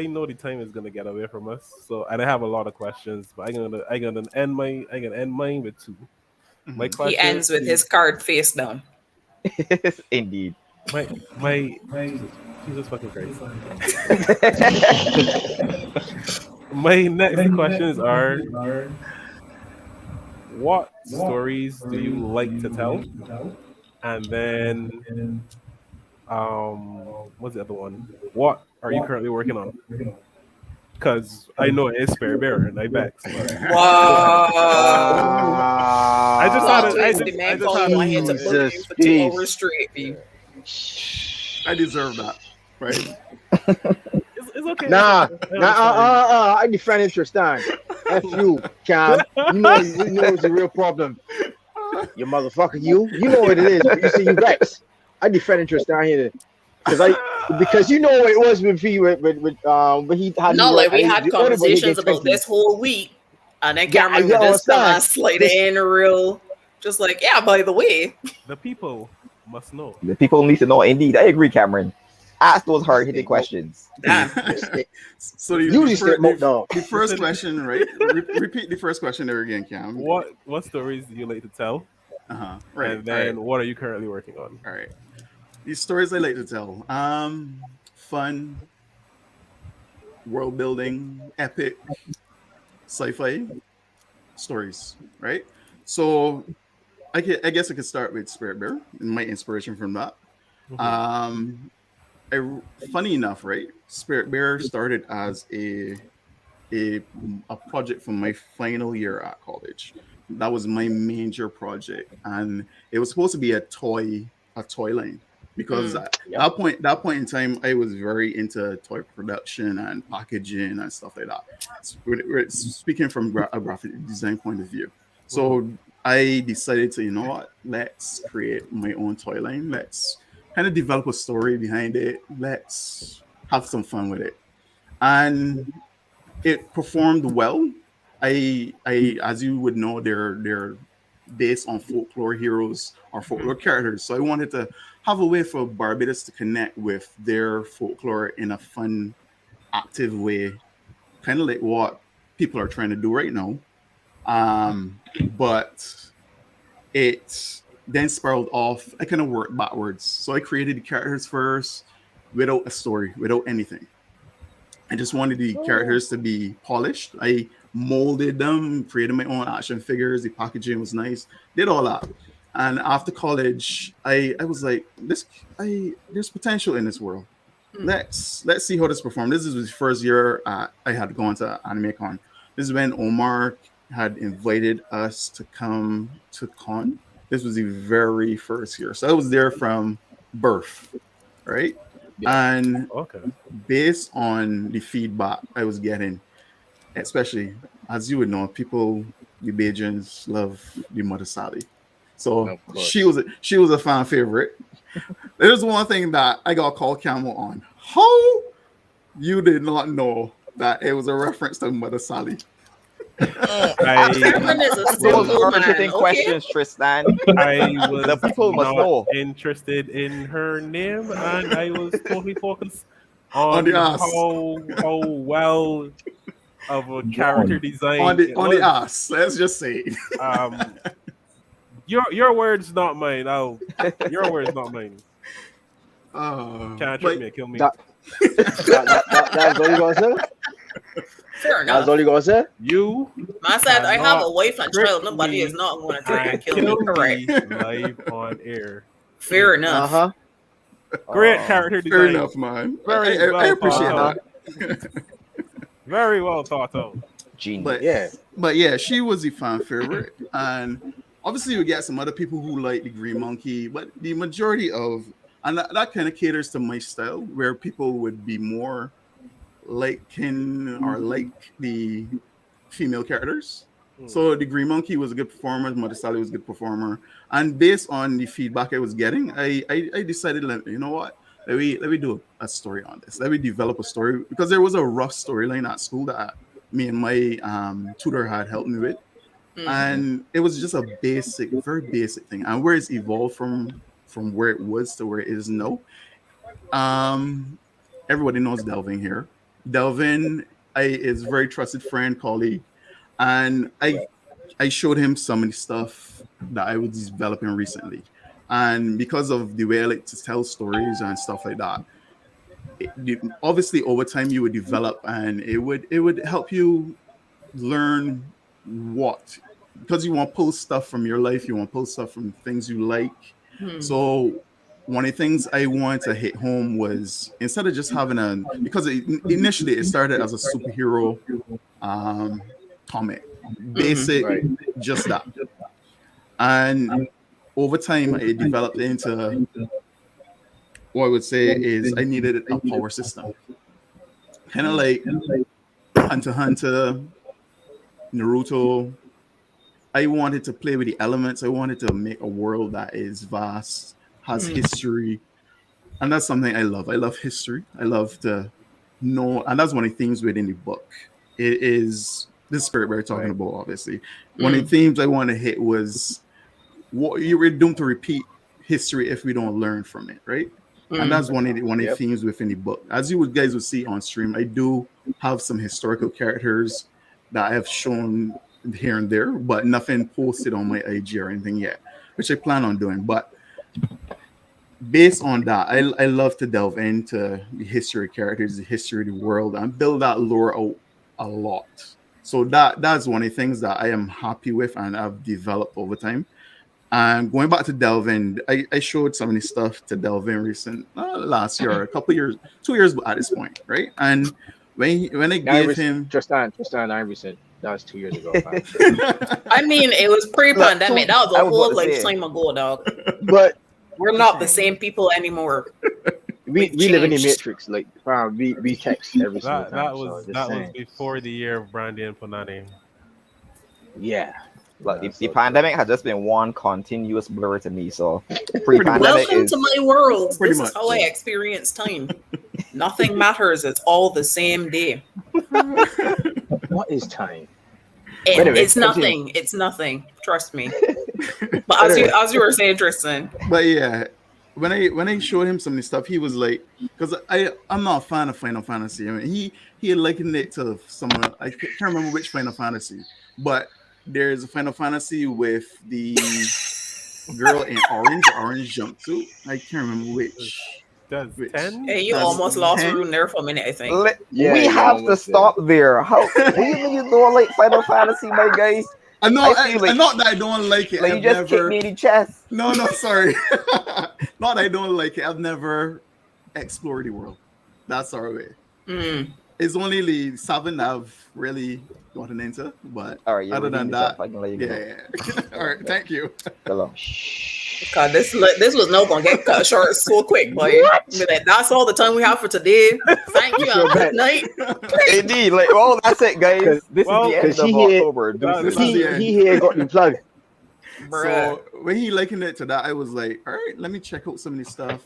know the time is gonna get away from us. So, and I have a lot of questions, but I'm gonna end mine with two. My Mhm. question He ends with his card face down. Indeed. my Jesus fucking Christ. My next questions are: what stories do you like to tell? And then, what's the other one? What are you currently working on? Because I know it is Spare Bear, and I vex. But Wow. I just Plot had to. twist, the man calling my head to Jesus, bully you for 2 please. hours straight. B. I deserve that, right? It's okay. Nah, it's okay. I understand. I defend Tristan. F you, Cam. You know it's a real problem. You motherfucker, you know what it is. You see, you vex. I defend Tristan here because you know what it was with he when he had No, like we had the other boy, he conversations get about 20. this whole week, and then Yeah, Cameron you would just come understand. and slide This- in real, just like, yeah, by the way. The people must know. The people need to know. Indeed, I agree, Cameron. Ask those hard-hitting questions. Damn. So You just said dog. the first question, right? Repeat the first question there again, Cam. What stories do you like to tell? Right. And then what are you currently working on? All right. These stories I like to tell. Fun, world building, epic, sci-fi stories, right? So I guess I could start with Spirit Bear and my inspiration from that. Funny enough, right? Spirit Bear started as a project from my final year at college. That was my major project, and it was supposed to be a toy line, because at that point in time, I was very into toy production and packaging and stuff like that. We're speaking from a graphic design point of view. So I decided to, you know what, let's create my own toy line. Let's kind of develop a story behind it. Let's have some fun with it. And it performed well. I as you would know, they're based on folklore heroes or folklore characters. So I wanted to have a way for Barbados to connect with their folklore in a fun, active way, kind of like what people are trying to do right now. But it then spiraled off. I kind of worked backwards. So I created the characters first without a story, without anything. I just wanted the characters to be polished. I molded them, created my own action figures. The packaging was nice. Did all that. And after college, I was like, there's potential in this world. Let's see how this performs. This is the first year I had gone to AnimeCon. This is when Omar had invited us to come to con. This was the very first year. So I was there from birth, right? And based on the feedback I was getting, especially as you would know, people, the Bajans love the Mother Sally. So she was a fan favorite. There's one thing that I got called Camel on. How you did not know that it was a reference to Mother Sally? Cameron is a Those simple hard-hitting man. Okay. questions, Tristan. I was The people must not know. interested in her name, and I was totally focused on the ass. how well of a character design on it was. the ass. Let's just say. Your words, not mine. Your words, not mine. Can't trick me, kill me. That's all you gonna say? Fair enough. That's all you gonna say? You I said I have a cannot wife and trick child. Nobody me is not going to try and and kill me. Correct. me live on air. Fair enough. Great character design. Fair enough, man. Very I well appreciate thought that. Very well thought out. Yeah. Genius. but yeah, she was a fan favorite, and obviously you get some other people who like the Green Monkey, but the majority of and that kind of caters to my style, where people would be more liking or like the female characters. Hmm. So the Green Monkey was a good performer, Mother Sally was a good performer, and based on the feedback I was getting, I decided, you know what, let me do a story on this. Let me develop a story because there was a rough storyline at school that me and my tutor had helped me with, Mm. and it was just a basic, very basic thing, and where it's evolved from where it was to where it is now. Um, Everybody knows Delvin here. Delvin is a very trusted friend, colleague, and I showed him some of the stuff that I was developing recently, and because of the way I like to tell stories and stuff like that, obviously over time you would develop, and it would help you learn what, because you want to post stuff from your life, you want to post stuff from things you like. Hmm. So one of the things I wanted to hit home was, instead of just having because initially it started as a superhero um comic, Hmm. basic, Right. just that, and over time it developed into what I would say is I needed a power system, kind of like Hunter x Hunter, Naruto. I wanted to play with the elements. I wanted to make a world that is vast, has Hmm. history, and that's something I love. I love history. I love to know, and that's one of the themes within the book. It is the spirit we're talking Right. about. Obviously, one of the Hmm. themes I want to hit was what you were doomed to repeat history if we don't learn from it, right? And Hmm. that's one of the Yep. themes within the book. As you guys will see on stream, I do have some historical characters that I have shown here and there, but nothing posted on my IG or anything yet, which I plan on doing. But based on that, I love to delve into the history of characters, the history of the world, and build that lore out a lot. So that's one of the things that I am happy with and I've developed over time. And going back to Delvin, I showed some of the stuff to Delvin recent last year, a couple years, 2 years at this point, right? And when I Nine gave recent. him, Tristan 9%. That was 2 years ago, fam. I mean, it was Look, pre-pandemic. That was I a was about whole to say, lifetime ago, dog. But We're I'm not the saying, same people anymore. we We've we live in the changed. matrix. Like, fam, we text every single That time. that So was just that was saying. before the year of Brandy and Punani. Yeah. like the So true. pandemic has just been one continuous blur to me. So pretty much, pre-pandemic Welcome to is my world. pretty This is how I much. yeah. experience time. Nothing matters. It's all the same day. What is time? It, But anyway, it's continue. nothing. It's nothing. Trust me. But But anyway, as you were saying, Tristan. But yeah, when I showed him some of the stuff, he was like, because I'm not a fan of Final Fantasy. I mean, he had likened it to some I can't remember which Final Fantasy, but there's a Final Fantasy with the girl in orange jumpsuit. I can't remember which That's which 10? Hey, you that's almost lost 10. Rune there for a minute, I think. yeah, We yeah, have to almost there. stop there. How? What do you mean you don't like Final Fantasy, my guy? I know, I feel I like not that I don't like it. you I've just kicked never. me in the chest. No, no, sorry. Not that I don't like it. I've never explored the world. That's our way. Mm. It's only the seven I've really gotten into, but All right, you other than redeem yourself. that, I can let you go. yeah, yeah. All right, thank you. Hello. God, this was not gonna get cut short so quick, boy. Be like, that's all the time we have for today. Thank you Sure and good bet. night. Indeed, like, well, that's it, guys. This is Well, the end Because of October. that- This Deuces. is he the end. he here got the plug. Bruh. So when he likened it to that, I was like, all right, let me check out some of the stuff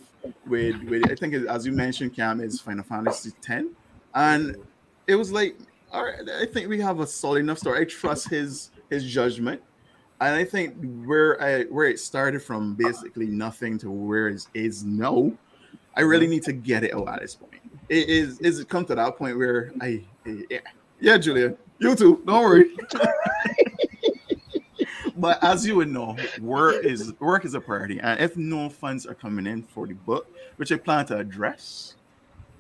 with I think as you mentioned, Cam, is Final Fantasy X, and it was like, all right, I think we have a solid enough story. I trust his judgment, and I think where it started from basically nothing to where it is now, I really need to get it out at this point. It is it come to that point where yeah, Julia, you too, don't worry. But as you would know, work is a priority, and if no funds are coming in for the book, which I plan to address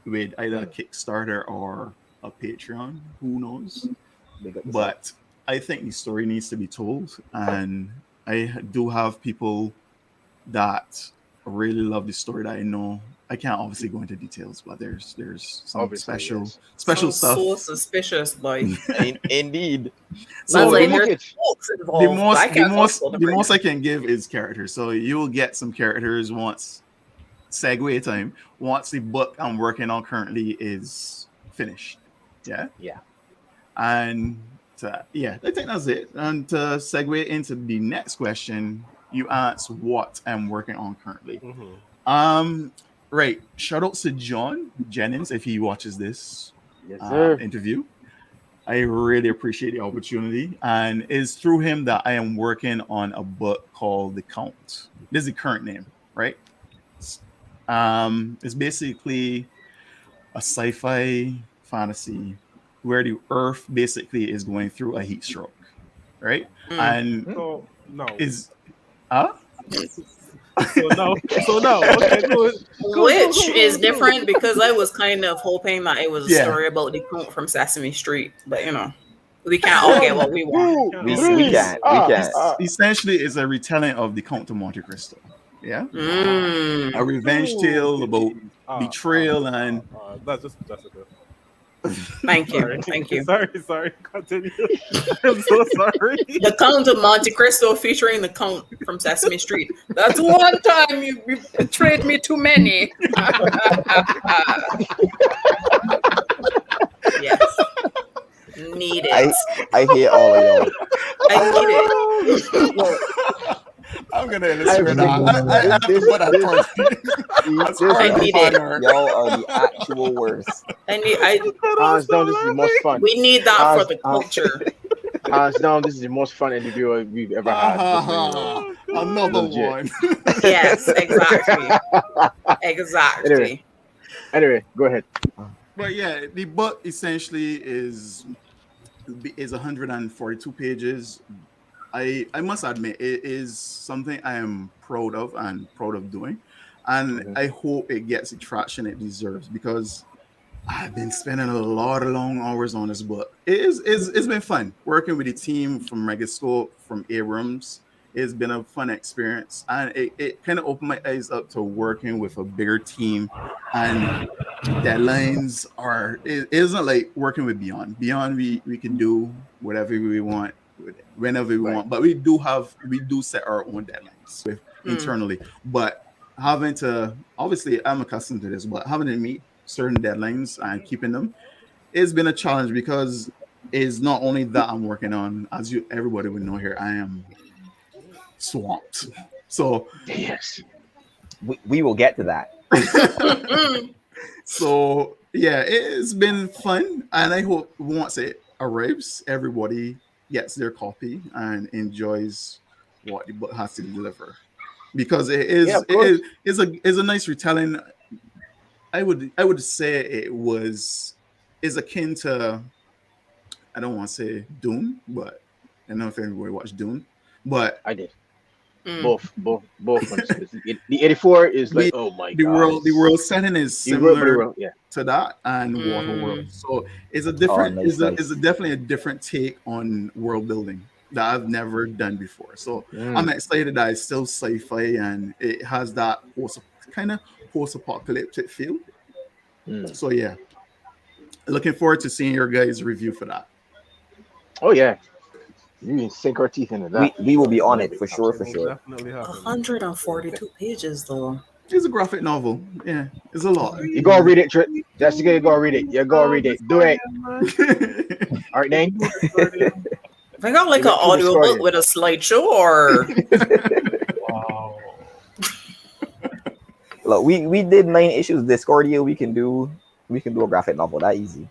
with either a Kickstarter or a Patreon, who knows? Big up yourself. But I think the story needs to be told, and I do have people that really love the story that I know I can't obviously go into details, but there's some Obviously, yes. special Sounds stuff. so suspicious, boy. Indeed. Man's So like, look there's it. folks the involved. but I most can't talk about them the right most now. I can give is characters. So you will get some characters once segue time. Once the book I'm working on currently is finished. Yeah. Yeah. And yeah, I think that's it. And to segue into the next question, you asked what I'm working on currently. Right. Shout out to John Jennings if he watches this Yes, sir. interview. I really appreciate the opportunity, and it's through him that I am working on a book called The Count. This is the current name, right? It's basically a sci-fi fantasy where the Earth basically is going through a heat stroke, right? And So no. is So no. Okay, good. Which is different because I was kind of hoping that it was a Yeah. story about the count from Sesame Street, but you know, we can't all get what we want. We can't. essentially is a retelling of the Count of Monte Cristo. Yeah, Mm. a revenge tale about betrayal and That's just Jessica. Thank you, thank you. Sorry. Continue. I'm so sorry. The Count of Monte Cristo featuring the Count from Sesame Street. That's one time you betrayed me too many. Yes. Need it. I hear all of y'all. I need it. I'm gonna illustrate that. I have to This- put that part. That's this- part of I need the it. honor. Y'all are the actual worst. Hands down, this is the most fun. We need that for the culture. Hands down, this is the most fun interview we've ever had. Another Legit. one. Yes, exactly. Exactly. Anyway, go ahead. But yeah, the book essentially is 142 pages. I must admit it is something I am proud of doing, and I hope it gets the traction it deserves because I've been spending a lot of long hours on this book. It's been fun working with the team from Megascope, from Abrams. It's been a fun experience, and it kind of opened my eyes up to working with a bigger team, and deadlines it isn't like working with Beyond we can do whatever we want whenever we want, but we do set our own deadlines internally. But having to, obviously I'm accustomed to this, but having to meet certain deadlines and keeping them, it's been a challenge because it's not only that I'm working on, as everybody would know here, I am swamped. So Yes. We will get to that. So yeah, it's been fun, and I hope once it arrives, everybody gets their copy and enjoys what the book has to deliver, because it is a nice retelling. I would say is akin to, I don't want to say Dune, but I don't know if everybody watched Dune, but I did. Both ones. The 84 is like, oh my god. The world setting is similar to that and Waterworld. So it's a different, nice. It's definitely a different take on world building that I've never done before. So I'm excited that it's still sci-fi and it has that kind of post-apocalyptic feel. So yeah, looking forward to seeing your guys' review for that. Oh yeah. You can sink our teeth into that. We will be on it for sure. Definitely happen. 142 pages though. It's a graphic novel. Yeah, it's a lot. You go read it, Jessica. You go read it. You go read it. Do it. All right, Nate. I got like an audio book with a slideshow, or Wow. Look, we did 9 issues Discordia. We can do a graphic novel that easy.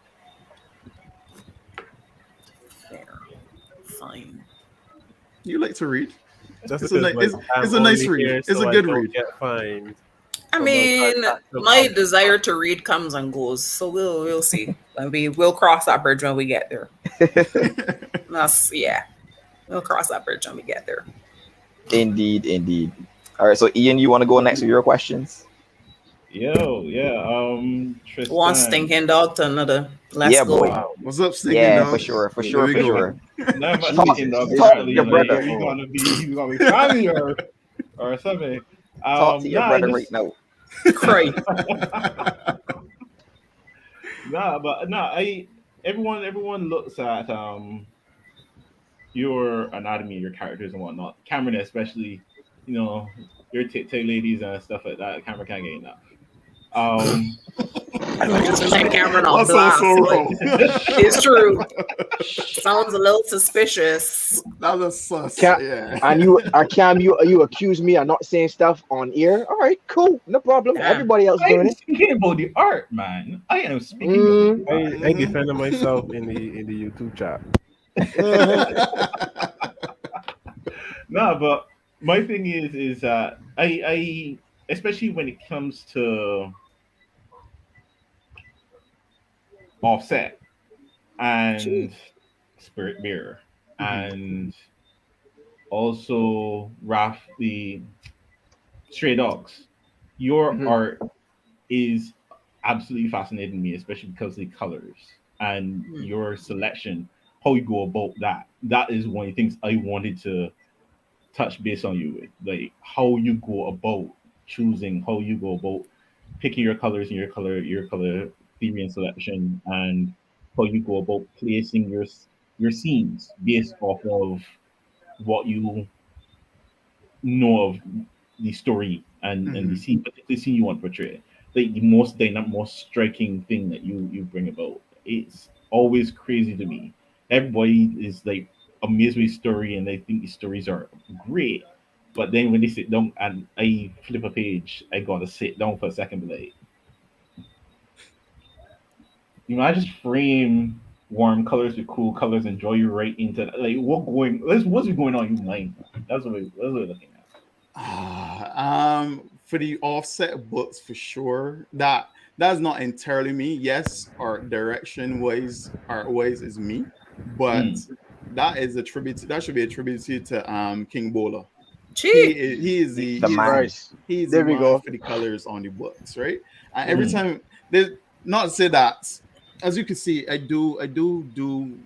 fine. You like to read? Just It's a nice read. It's a good read. Get fined. I mean, my desire to read comes and goes, so we'll see. We'll cross that bridge when we get there. We'll cross that bridge when we get there. Indeed. All right, so Ian, you want to go next with your questions? Yo, yeah. Tristan. One stinking dog to another. Let's Yeah, go. boy. Wow. What's up, Stinky Yeah, Dog? for sure. There we go. Not much Talk- stinking dog. talk Apparently, to your brother. he's gonna be family or something. Talk to your brother just, right now. Cray. Nah, but nah, I everyone looks at your anatomy, your characters and whatnot. Cameron especially, you know, your tic ladies and stuff like that. Cameron can't get enough. Um, I was just putting Cameron on That's also blast, but wrong. it's true. Sounds a little suspicious. That's a sus. Cam, Yeah. and you accuse me of not saying stuff on air. All right, cool, no problem. Damn. Everybody else I am doing it. speaking about the art, man. I am speaking Mm. about the art. I defended myself in the YouTube chat. No, but my thing is that I especially when it comes to Offset and Spirit Mirror and also Raph the Stray Dogs, your Mhm. art is absolutely fascinating me, especially because of the colors and Mm. your selection, how you go about that. That is one of the things I wanted to touch base on you with, like how you go about choosing, how you go about picking your colors and your color theory and selection, and how you go about placing your scenes based off of what you know of the story and the scene, particularly scene you want to portray. Like the most dynamic, most striking thing that you bring about. It's always crazy to me. Everybody is like amazed with the story and they think the stories are great. But then when they sit down and I flip a page, I gotta sit down for a second, be like, I just frame warm colors with cool colors and draw you right into that. Like what's going on in your mind? That's what we're looking at. For the offset books for sure. That's not entirely me. Yes, art direction wise, art wise is me, but Mm. that is a tribute. That should be attributed to King Bola. Gee. The man. He's the There we man go. for the colors on the books, right? And every Mm. time there's not to say that, as you can see, I do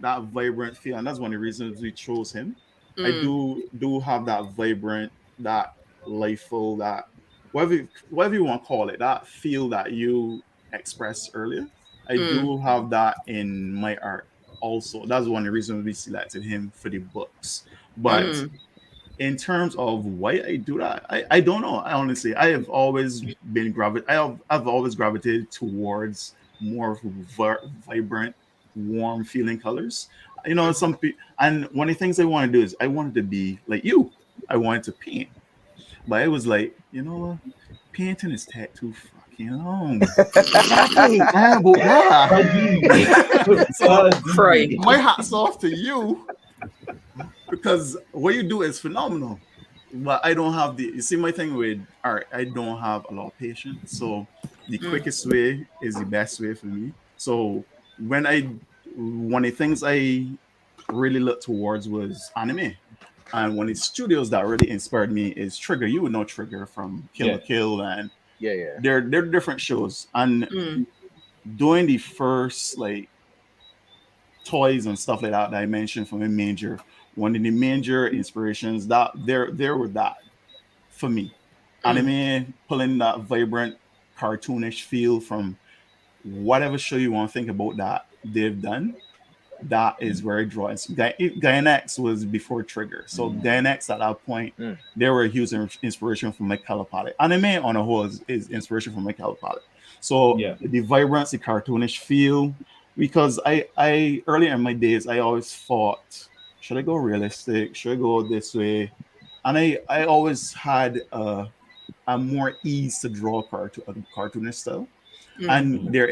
that vibrant feel, and that's one of the reasons we chose him. I Mm. do have that vibrant, that lighful, that whatever you want to call it, that feel that you expressed earlier. I Mm. do have that in my art also. That's one of the reasons we selected him for the books. But Mm. in terms of why I do that, I don't know. I honestly, I have always I've always gravitated towards more vibrant, warm feeling colors. And one of the things I want to do is I wanted to be like you. I wanted to paint, but I was like, painting is too fucking long. Exactly. Yeah, but so Cray. my hat's off to you because what you do is phenomenal. But I don't have you see my thing with art, I don't have a lot of patience. So the Mm. quickest way is the best way for me. So when I one of the things I really looked towards was anime. And one of the studios that really inspired me is Trigger. You would know Trigger from Kill Yeah. la Kill, and Yeah. they're different shows. And Mm. doing the first like toys and stuff like that I mentioned from a major, one of the major inspirations that there were that for me. Mm. Anime pulling that vibrant cartoonish feel from whatever show you want to think about that they've done. That is where I draw. Gainax was before Trigger, so Gainax at that point Mm. they were a huge inspiration from my color palette. Anime on a whole is inspiration from my color palette. So Yeah. the vibrance, the cartoonish feel, because I earlier in my days I always thought, should I go realistic? Should I go this way? And I always had a more ease to draw a cartoonish style, Mm. and there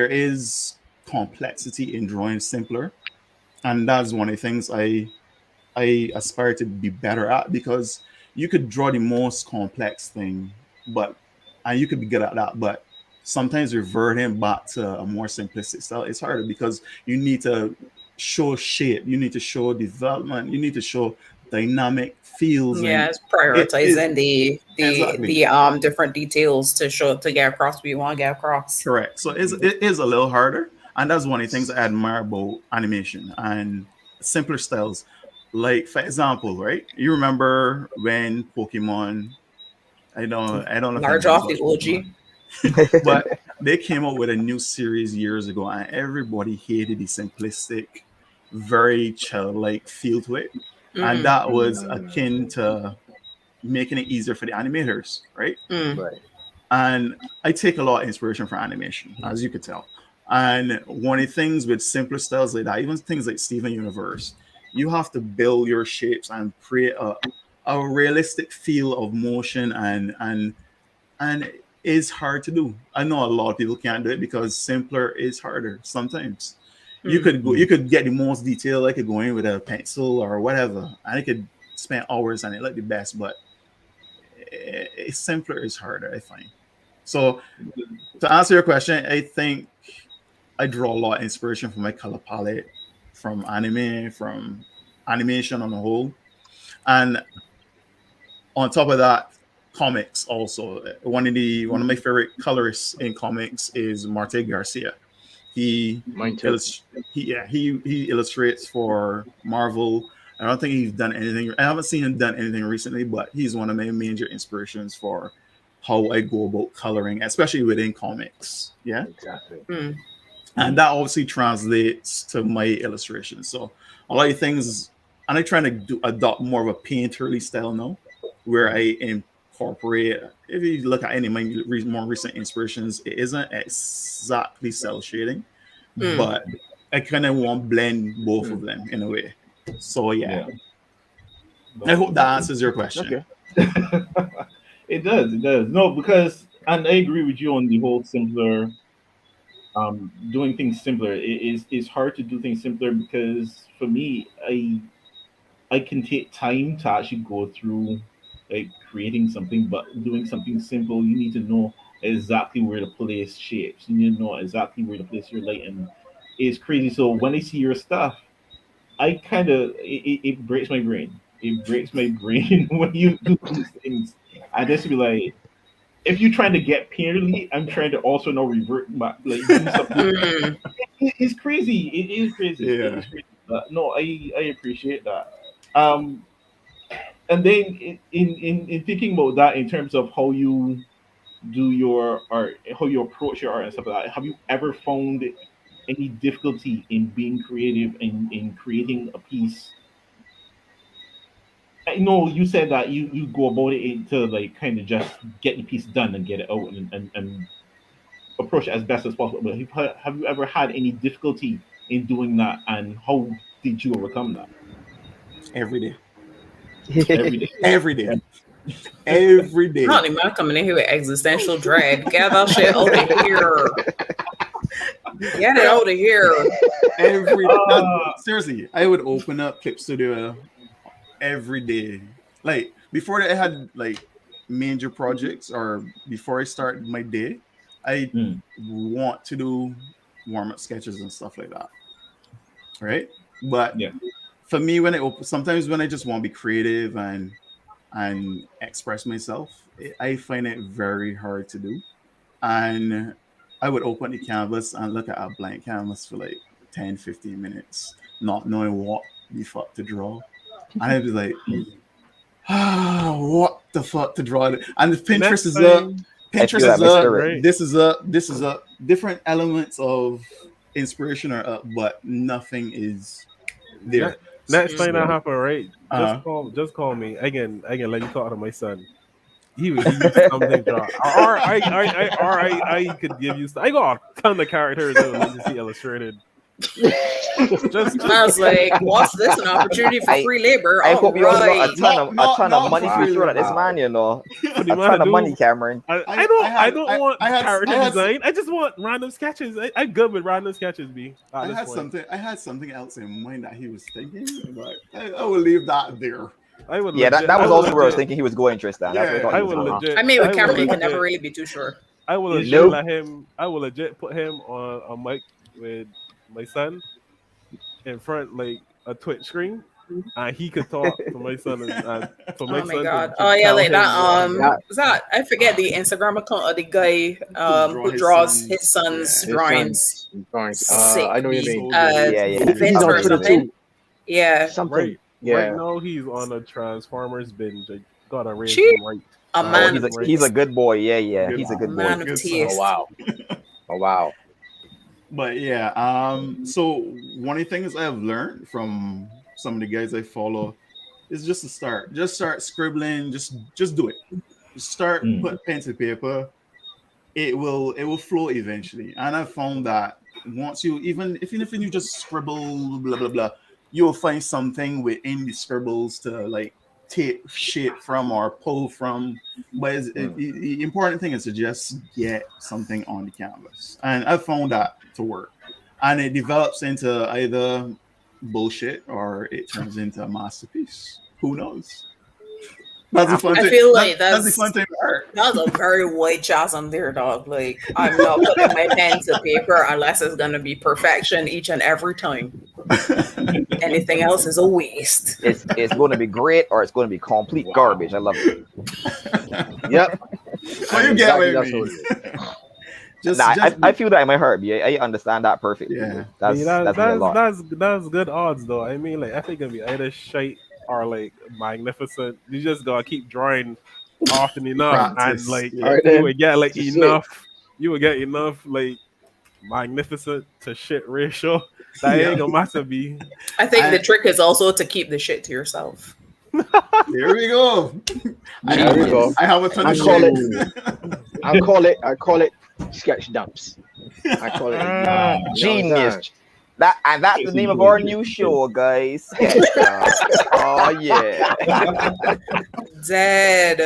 is complexity in drawing simpler, and that's one of the things I aspire to be better at, because you could draw the most complex thing, but and you could be good at that, but sometimes reverting back to a more simplistic style is harder because you need to show shape, you need to show development, you need to show dynamic feels, Yeah, and it's it is prioritizing the exactly the different details to show to get across what you want to get across. correct. So it is a little harder, and that's one of the things I admire about animation and simpler styles. Like for example, right? You remember when Pokemon? I don't know if Large anybody's off the watched Pokemon. OG. But they came out with a new series years ago, and everybody hated the simplistic, very childlike feel to it, and Mm, that was akin to making it easier for the animators, right? mm, Right. And I take a lot of inspiration from animation, as you could tell. And one of the things with simpler styles like that, even things like Steven Universe, you have to build your shapes and create a realistic feel of motion, and it's hard to do. I know a lot of people can't do it because simpler is harder sometimes. mm, You could get the most detail, I could go in with a pencil or whatever, and I could spend hours on it like the best, but simpler is harder, I find. So to answer your question, I think I draw a lot of inspiration from my color palette, from anime, from animation on the whole, and on top of that, comics also. One of my favorite colorists in comics is Marte Garcia. He Mine too. illust- he illustrates for Marvel. I don't think he's done anything. I haven't seen him done anything recently, but he's one of my major inspirations for how I go about coloring, especially within comics. Yeah, Exactly. mm. and that obviously translates to my illustrations. So a lot of things, and I trying to adopt more of a painterly style now, where I incorporate. If you look at any of my more recent inspirations, it isn't exactly cell shading, Mm. but I kind of want to blend both of them in a way. So yeah, I hope that answers your question. Okay. It does. It does. No, because and I agree with you on the whole simpler. Doing things simpler. It's hard to do things simpler because for me, I can take time to actually go through like creating something, but doing something simple, you need to know exactly where to place shapes. You need to know exactly where to place your light, and it's crazy. So when I see your stuff, I kind of it breaks my brain. It breaks my brain when you do these things. I just be like, if you're trying to get painterly, I'm trying to also now revert back, like do something. Mm. It's crazy. It is crazy. It Yeah. is crazy. No, I appreciate that. Um, and then in thinking about that in terms of how you do your art, how you approach your art and stuff like that, have you ever found any difficulty in being creative and in creating a piece? I know you said that you go about it to like kind of just get the piece done and get it out and approach it as best as possible. But have you ever had any difficulty in doing that, and how did you overcome that? Every day, Every day. every day, every day. Not even coming in here with existential dread. Get that shit out of here. Get it out of here. Seriously, I would open up Clip Studio every day. Like before I had like major projects or before I started my day, I Mm. want to do warm-up sketches and stuff like that. Right? But Yeah. for me, when I open, sometimes when I just want to be creative and express myself, I find it very hard to do. And I would open the canvas and look at a blank canvas for like 10, 15 minutes, not knowing what the fuck to draw. And I'd be like, what the fuck to draw? And the Pinterest Next is up. time, I Pinterest feel that, is my up. spirit. This is up. This is up. Different elements of inspiration are up, but nothing is there. next time that So, happen, right? uh, Just call me again. Let me talk to my son. He used something draw. I could give you. I got a ton of characters I would like to see illustrated. Just I was like, what's this? An opportunity for I- free labor? I All hope you also got right. a ton of not money to be thrown at this wow. man, you know. for A the man ton to of do. money, Cameron. I don't want character I had- design. I just want random sketches. I'm good with random sketches, B. I had something else in mind that he was thinking, but I will leave that there. I would. Yeah, legit, that was I would also where I was legit- thinking he was going, Tristan. That's where I thought I he was would going. legit. I mean, with I Cameron, would you can never legit- really be too sure. I will legit Nope. let him. I will legit put him on a mic with my son in front, like a Twitch screen, and he could talk to my son and for my Oh my son god. to Oh yeah, tell like him that. what he That- Was that? I forget the Instagram account of the guy who his draws son's- his son's yeah. drawings. Sick. I know what you Sick. mean. Yeah. He's Vince on or Twitter something. too. Yeah. Something. Right. Yeah. Right now he's on a Transformers binge. I gotta raise Cheap. him right. A Oh, man he's of he's a taste. good boy. Yeah, yeah, Good he's a A good man boy. of Good stuff. Oh taste. wow. Oh wow. But yeah, so one of the things I've learned from some of the guys I follow is just to start. Just start scribbling. Just do it. Just start Mm. put pen to paper. It will flow eventually. And I found that once you even if you just scribble blah blah blah, you'll find something within the scribbles to like take shit from or pull from. But the important thing is to just get something on the canvas, and I found that to work, and it develops into either bullshit or it turns into a masterpiece. Who knows? That's the fun I thing. feel like That's the fun thing. that's a very white chasm there, dog. Like I'm not putting my pen to paper unless it's gonna be perfection each and every time. Anything else is a waste. It's going to be great or it's going to be complete garbage. I love it. Yep. So you get what I mean. just, Nah, just I feel that in my heart. Yeah, I understand that perfectly. Yeah. That's Yeah, that's me a lot. that's good odds though. I mean, like I think it'll be either shite or like magnificent. You just gotta keep drawing often enough, and practice. like Yeah. All right, you then. would get like This is enough. You would get enough like magnificent to shit ratio. That Yeah. ain't gonna matter. Be I think the trick is also to keep the shit to yourself. Here we go. There we go. I have a ton I of call shit. I call it sketch dumps. I call it Genius. That's the name of our new show, guys. Oh yeah. Dead.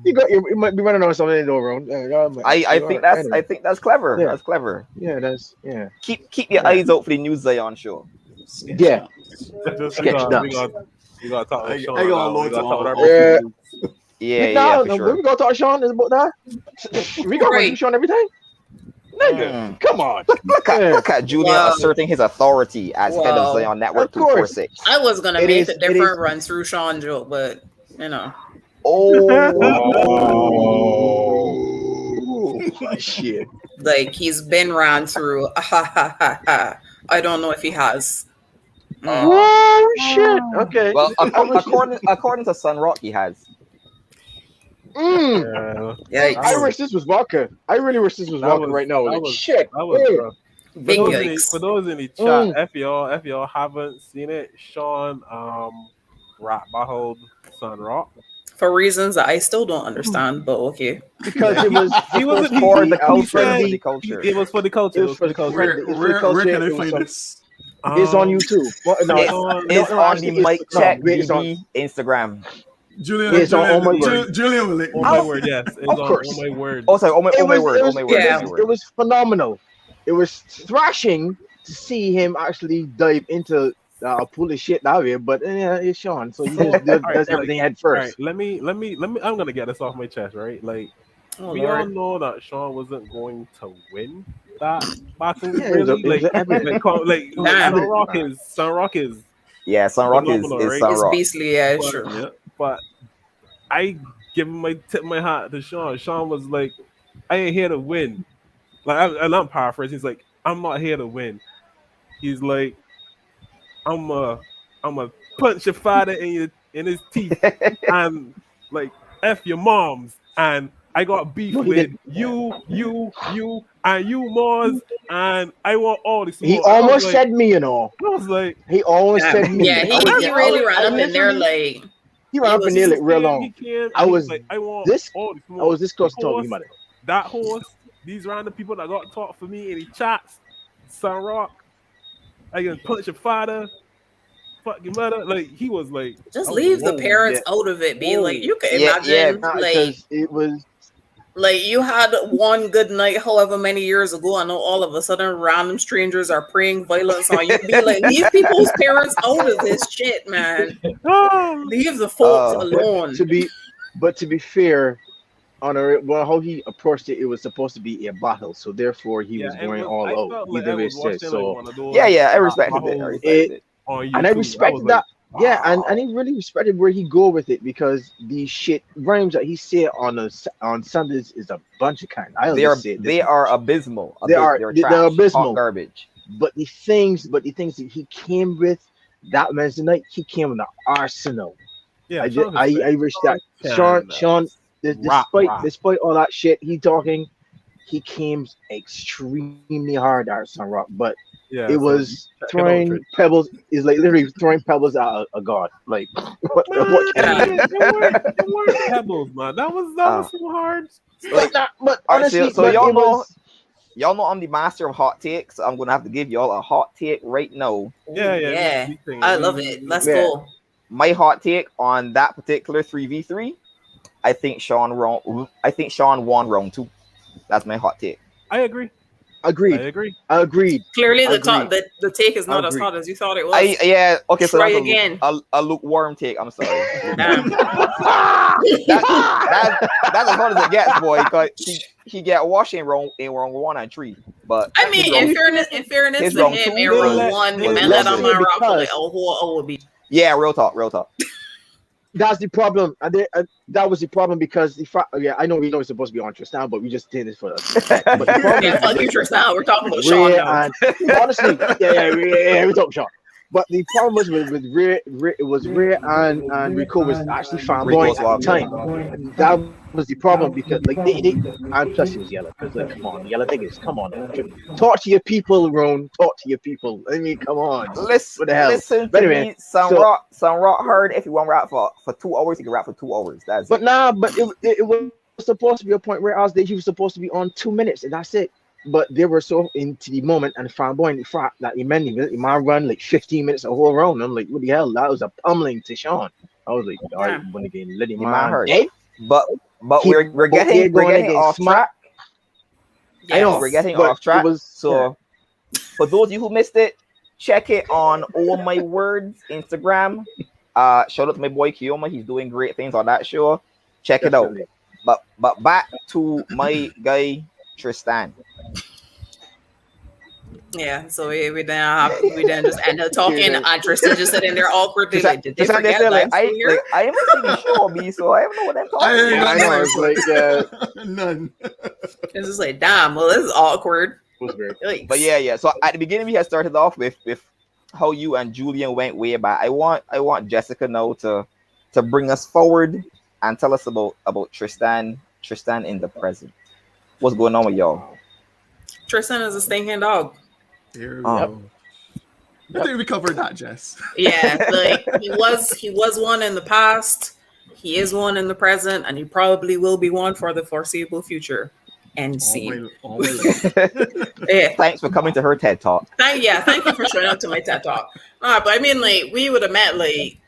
You might be running on something though, Roun. I think that's clever. Yeah. That's clever. Yeah. Keep your eyes out for the new Zion show. Yeah. just Sketch dumps. we gotta talk I with Sean. got a now. lot We gotta to talk with our Yeah. people. Yeah, for When sure. we go talk to Sean, is about that. We got Right. to Sean every time. Nigga, come on. Look at Julian Wow. asserting his authority as head of Wow. Zion Network Of course. 246. I was gonna It make is- a it different is- run through Sean joke, but you know. Oh, Shit. Like he's been ran through. I don't know if he has. Oh shit. Okay. well, according to Sun Rock, he has. Mm. Yeah, Yikes. I wish this was vodka. I really wish this was That vodka was- right now. that Like was- shit. that was Hey. rough. Big For yikes. those in the chat, if y'all haven't seen it, Sean rap battled Sun Rock. For reasons that I still don't understand, but okay. Because it was He wasn't For the he culture, said- for the culture. It was for the culture. It was for the culture. Where, It's for where, culture, where can I it was find some- this? It's on YouTube. Well, no, It's, on- it's no, on actually, the Mic it's- no, Check wait, it's on- BB Instagram. Julian, It's on Julian, my Julian, word. Julian will link Oh me. my word, yes. It's Of on course. Oh my word. Oh, sorry. Oh my It word. was, Oh my word. yeah. Oh my word. it was phenomenal. It was thrashing to see him actually dive into a pool of shit that way. But it's Sean, so he just does Alright, everything head All right, first. let me. I'm gonna get this off my chest, right? Like Oh, we all Lord. know that Sean wasn't going to win that battle. Yeah, it was really, it was evident. like Yeah. Sun Rock is Yeah, Sun Rock is phenomenal, right? Sun It's Rock. beastly, yeah, But- sure. Yeah. But I give him my tip my hat to Sean. Sean was like, I ain't here to win. And I'm paraphrasing. He's like, I'm not here to win. He's like, I'm a punch your father in his teeth and like F your moms. And I got beef No, he with didn't. you, and you, Mohz, and I want all this. He smoke. I was almost like- said me, you know. I was like, He almost said me. Yeah, I he was- really I ran up in there literally- like He ran up was in there like real He long. came, I and he was like, I want this- all this I smoke. was this close to talking Horse, about it. that horse, these random people that got talk for me in the chats, Sun Rock, I can punch your father, fuck your mother. Like he was like, just oh, leave the whoa, parents yeah. out of it. Be Whoa. like, you can Yeah, imagine Nah, like 'cause it was like you had one good night however many years ago, and now all of a sudden random strangers are praying violence on you. Be like, leave people's parents out of this shit, man. Oh, Leave the folks Oh. alone. to be fair, how he approached it, it was supposed to be a battle, so therefore he was going all I out. felt like I Either way, was it says watching, so. like, one of those, Yeah, I respected it. I battles respected it. on And I YouTube. respected was that. like, Yeah, wow. and he really respected where he go with it because the shit rhymes that he said on Sundays is a bunch of kind. I'll They are just say it this they much. are abysmal. They are- They're they're trash, abysmal. hot garbage. But the things that he came with that Wednesday night, he came with an arsenal. Yeah, I did. Sean can I wish that can Sean, rock. despite all that shit he talking, he came extremely hard at Sun Rock, but it Yeah, so was check it out, throwing Tristan. pebbles is like literally throwing pebbles at a god. Like what can Man, you Yeah. do? they weren't pebbles, man. That was some hard But stuff. not, but All right, so, honestly, so but y'all it know was y'all know I'm the master of hot takes. So I'm gonna have to give y'all a hot take right now. Yeah, Ooh, yeah, yeah. we think I love it. Let's yeah. go. My hot take on that particular 3v3, I think Sean won round 2. That's my hot take. I agree. I Agreed. agree. Agreed. Clearly, Agreed. the take is not as Agreed. hot as you thought it I was. yeah, okay, so Try that's again. a lukewarm take. I'm sorry. Damn. That's as hard as it gets, boy. Cause he get washed in round 1 and 3, but I mean, his round in fairness his to round him, 2 in They round let- one, the they man let let on him my rock for like because- a whole hour. yeah, real talk. That's the problem. That was the problem because I know we know it's supposed to be on Tristan, but we just did it for us. But the problem Yeah, is fuck you, Tristan. We're talking about Sean Rhea now. and honestly, we talk Sean. But the problem was with Rhea, it was Rhea and Rico was actually fanboy Rico's at the wild. time. And that was the problem because like they and plus he was yellow because like come on, the yellow thing is come on, talk to your people, Roun. Talk to your people. I mean, come on. Listen, What the hell? listen But to anyway, me, Sun so- Rock heard if you want to rap for 2 hours, you can rap for 2 hours. That's But it. nah, but it was supposed to be a point where he was supposed to be on 2 minutes and that's it. But they were so into the moment and fanboy and the fact that he might run like 15 minutes a whole round. I'm like, what the hell? That was a pummeling to Sean. I was like, all right, when again, let him You might man heard. dead. But He- we're getting off track. I know We're getting but off track. It was, So for those of you who missed it, check it on All My Words Instagram. Shout out to my boy Kemono. He's doing great things on that show. Check it out. definitely. But back to my guy Tristan. Yeah, so we then just end up talking. And Tristan just sitting there awkwardly, like, did they Tristan forget said, that I'm still here? I haven't seen the show, B, so I don't know what I'm talking I about. Yeah, I know. It's like None. It's just like, damn, well, this is awkward. it was very Like, But yeah. So at the beginning, we had started off with how you and Julian went way back. I want Jessica now to bring us forward and tell us about Tristan in the present. What's going on with y'all? Tristan is a stinking dog. Here we Oh. go. I think we covered that, Jess. Yeah, like he was one in the past, he is one in the present, and he probably will be one for the foreseeable future. End scene. All my life. Yeah. Thanks for coming to her TED Talk. Thank you for showing up to my TED Talk. But I mean, like, we would have met like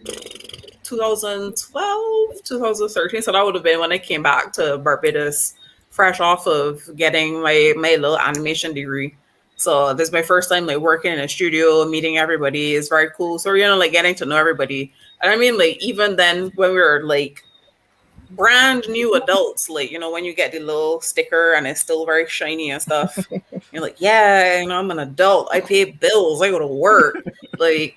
2012, 2013. So that would have been when I came back to Barbados, fresh off of getting my little animation degree. So this is my first time like working in a studio, meeting everybody. Is very cool. So like getting to know everybody. And I mean, like, even then when we were like brand new adults, like, when you get the little sticker and it's still very shiny and stuff, you're like, yeah, I'm an adult, I pay bills, I go to work. Like,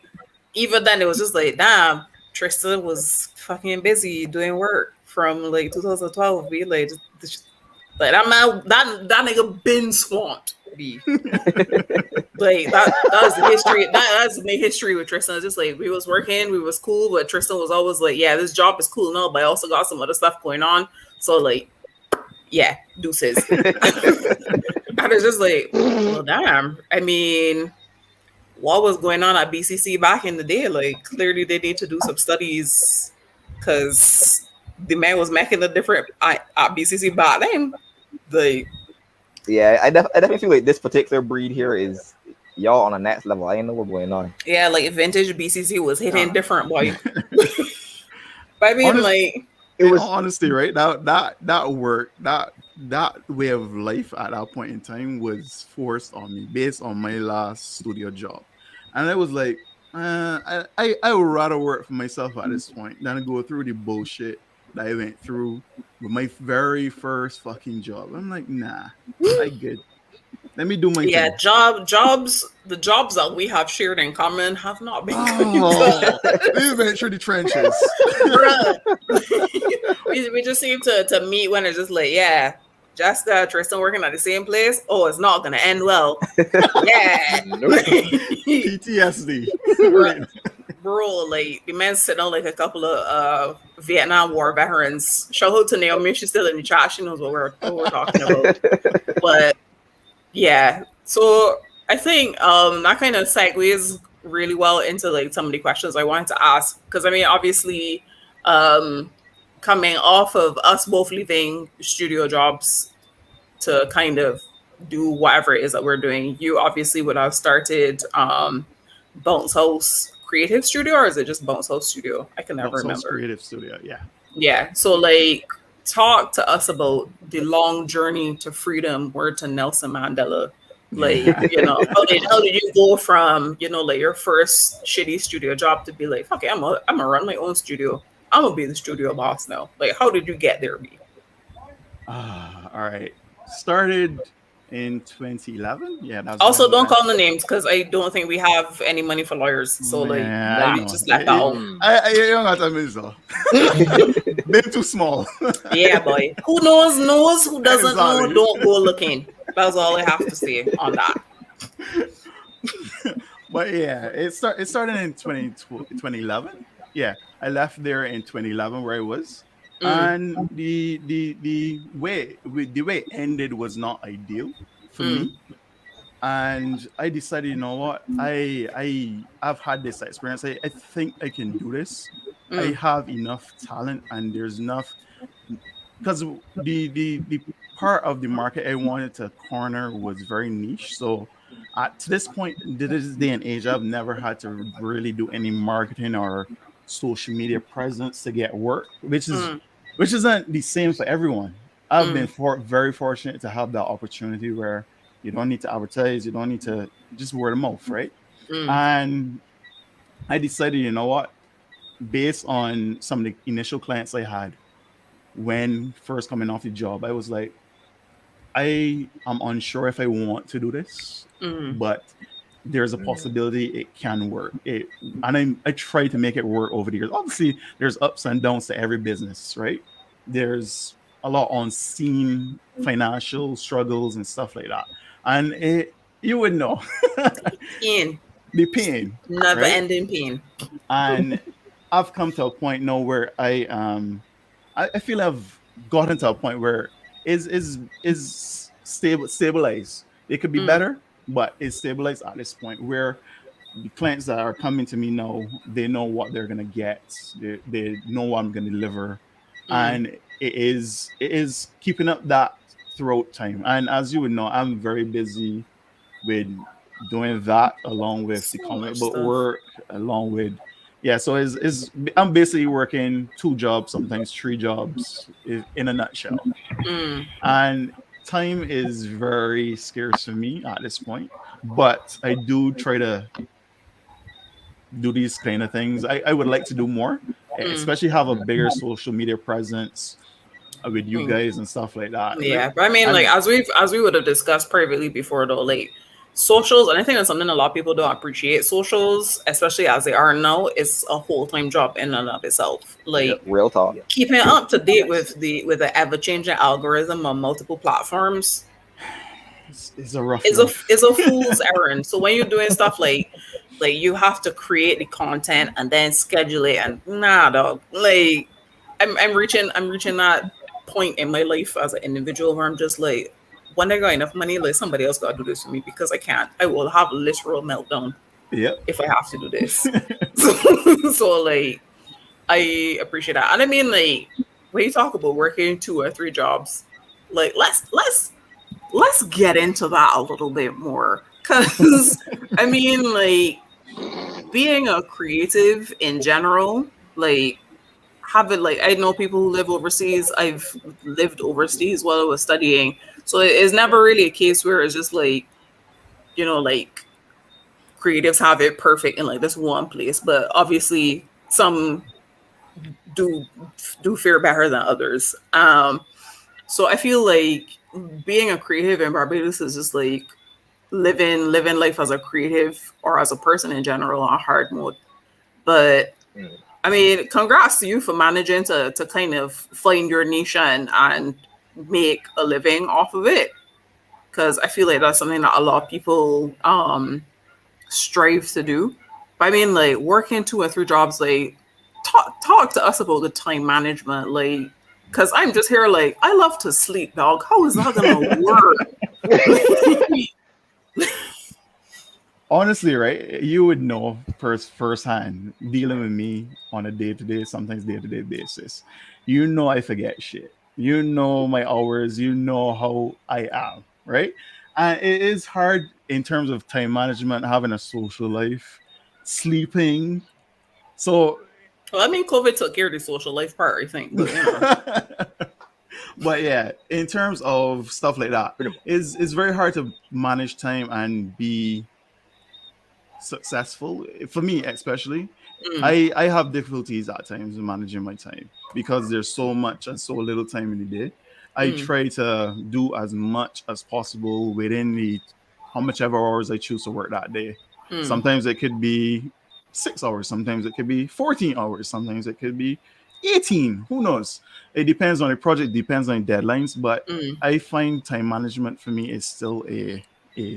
even then it was just like, damn, Tristan was fucking busy doing work from like 2012. Be like, like that nigga been swamped. Be like that's the history. That's my history with Tristan. It's just like we was working, we was cool, but Tristan was always like, yeah, this job is cool now, but I also got some other stuff going on. So like, yeah, deuces. And it's just like, well, damn. I mean, what was going on at BCC back in the day? Like, clearly they need to do some studies because the man was making a different at BCC back then. Like, Yeah, I definitely feel like this particular breed here is y'all on a next level. I ain't know what's going on. yeah, like vintage BCC was hitting different, boy. But I mean, Honestly, it was Honestly, right? That work, that way of life at that point in time was forced on me based on my last studio job. And I was like, I would rather work for myself at this point than go through the bullshit that I went through with my very first fucking job. I'm like, nah, I good. Let me do my yeah, thing. the jobs that we have shared in common have not been Oh, we went through the trenches. we just seem to meet when it's just like, yeah, just Tristan working at the same place. Oh, it's not gonna end well. Yeah. PTSD. Right. bro, like the man sitting on like a couple of Vietnam War veterans. Shout out to Naomi, she's still in the chat. She knows what we're talking about. But yeah, so I think that kind of segues really well into like some of the questions I wanted to ask, because I mean, obviously, coming off of us both leaving studio jobs to kind of do whatever it is that we're doing, you obviously would have started Bounce House Creative Studio, or is it just Bounce House Studio? I can never Sounds remember. Creative Studio, yeah. Yeah. So like talk to us about the long journey to freedom, word to Nelson Mandela. Like, you know, how did you go from, you know, like your first shitty studio job to be like, okay, I'm gonna run my own studio. I'm gonna be the studio boss now. Like, how did you get there, B? All right. Started in 2011. Yeah, that's Also, when don't I- call the names because I don't think we have any money for lawyers. So like, Yeah, I maybe know. just let that out. You don't have to miss though. They're too small. Yeah, boy. Who knows. Who doesn't know, Exactly. don't go looking. That's all I have to say on that. But yeah, it started in 2011. Yeah, I left there in 2011 where I was. And the way it ended was not ideal for me. And I decided, you know what, I've had this experience. I think I can do this. I have enough talent, and there's enough, because the part of the market I wanted to corner was very niche. So to this point, this day and age, I've never had to really do any marketing or social media presence to get work, which isn't the same for everyone. I've been very fortunate to have that opportunity where you don't need to advertise, you don't need to, just word of mouth, right? And I decided, you know what, based on some of the initial clients I had when first coming off the job, I was like, I am unsure if I want to do this, but there's a possibility it can work. I try to make it work over the years. Obviously, there's ups and downs to every business, right? There's a lot on scene financial struggles and stuff like that, and you would know Pain. the pain, Never right? ending pain. And I've come to a point now where I feel I've gotten to a point where is stabilized. It could be better, but it's stabilized at this point where the clients that are coming to me now, they know what they're gonna get. They know what I'm gonna deliver, and it is keeping up that throughout time. And as you would know, I'm very busy with doing that along with the So comic much book stuff. work, along with so is I'm basically working 2 jobs, sometimes 3 jobs in a nutshell. And time is very scarce for me at this point, but I do try to do these kind of things. I would like to do more, especially have a bigger social media presence with you guys and stuff like that. Yeah, but I mean, like And as we would have discussed privately before, though, like socials, and I think that's something a lot of people don't appreciate. Socials, especially as they are now, is a whole time job in and of itself. Like Real talk. keeping up to date with the ever changing algorithm on multiple platforms it's a rough is life. a fool's errand. So when you're doing stuff like you have to create the content and then schedule it, and nah, dog, like I'm reaching that point in my life as an individual where I'm just like, when I got enough money, like somebody else got to do this for me because I can't. I will have a literal meltdown Yep. if I have to do this. so like, I appreciate that, and I mean, like when you talk about working 2 or 3 jobs, like let's get into that a little bit more, because I mean, like being a creative in general, like having, like, I know people who live overseas. I've lived overseas while I was studying, so it's never really a case where it's just like, you know, like creatives have it perfect in like this one place, but obviously some do fare better than others. So I feel like being a creative in Barbados is just like living life as a creative or as a person in general on hard mode. But I mean, congrats to you for managing to kind of find your niche and make a living off of it. Because I feel like that's something that a lot of people strive to do. I mean, like working 2 and 3 jobs, like talk to us about the time management, like, because I'm just here, like, I love to sleep, dog. How is that gonna work? Honestly, right? You would know firsthand dealing with me on a day-to-day, sometimes day-to-day basis. You know I forget shit. You know my hours. You know how I am, right? And it is hard in terms of time management, having a social life, sleeping. So, Well, I mean, COVID took care of the social life part, I think, but you know. but yeah, in terms of stuff like that, Pretty much. it's very hard to manage time and be successful for me especially. Mm, I have difficulties at times in managing my time because there's so much and so little time in the day. I mm, try to do as much as possible within the how much ever hours I choose to work that day. mm, Sometimes it could be 6 hours, sometimes it could be 14 hours, sometimes it could be 18. Who knows? It depends on the project, depends on the deadlines, but mm, I find time management for me is still a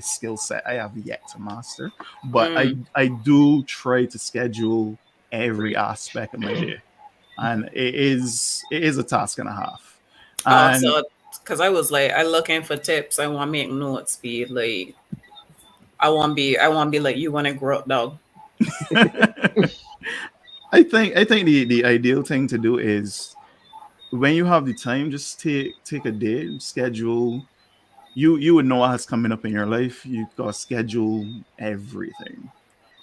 skill set I have yet to master. But mm. I do try to schedule every aspect of my day, and it is a task and a half. And So, because I was like, I looking for tips. I want to make notes. Be like, I want to be like you when I grow up, dog. I think the ideal thing to do is when you have the time, just take a day, schedule. You would know what's coming up in your life. You gotta schedule everything.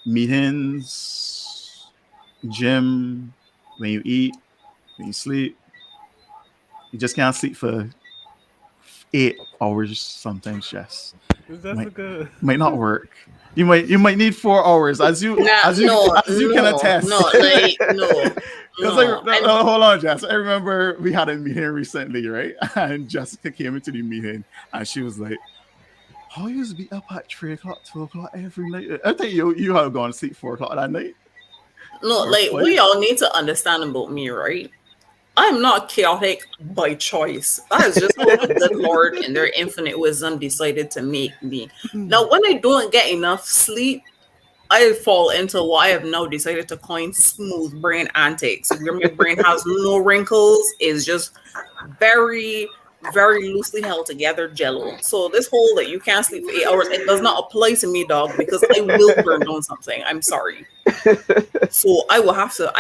Meetings, gym, when you eat, when you sleep. You just can't sleep for 8 hours sometimes, Jess. That's Might a good. might not work. You might need 4 hours as you Nah, as you no, as you can no, attest. no, like no, Because no. And hold on, Jess. I remember we had a meeting recently, right? And Jessica came into the meeting and she was like, "How you used to be up at 3 o'clock, 2 o'clock every night? I think you have gone to sleep 4 o'clock that night no, or like five." we all need to understand about me, right? I'm not chaotic by choice. That is just how the good Lord in their infinite wisdom decided to make me. Now, when I don't get enough sleep, I fall into what I have now decided to coin smooth brain antics, where my brain has no wrinkles, is just very, very loosely held together jello. So this whole that you can't sleep for 8 hours, it does not apply to me, dog, because I will burn down something. I'm sorry. So I will have to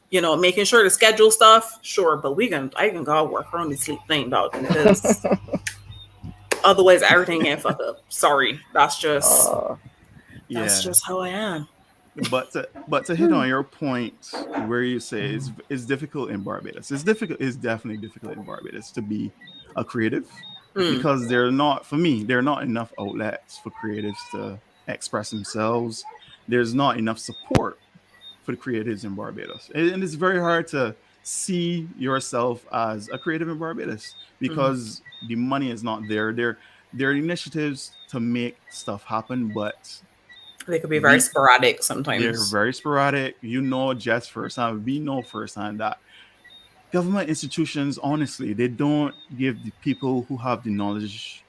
you know, making sure to schedule stuff, sure, but I can go work around the sleep thing, dog, because otherwise everything can fuck up. Sorry. Uh, That's yeah. just how I am. But to hit on your point where you say it's difficult in Barbados. It's definitely difficult in Barbados to be a creative Mm, because there are not enough outlets for creatives to express themselves. There's not enough support for the creatives in Barbados. And it's very hard to see yourself as a creative in Barbados mm. because the money is not there. There are initiatives to make stuff happen, but They could be very we sporadic they're sometimes. very sporadic. You know, just firsthand. We know firsthand that government institutions, honestly, they don't give the people who have the knowledge.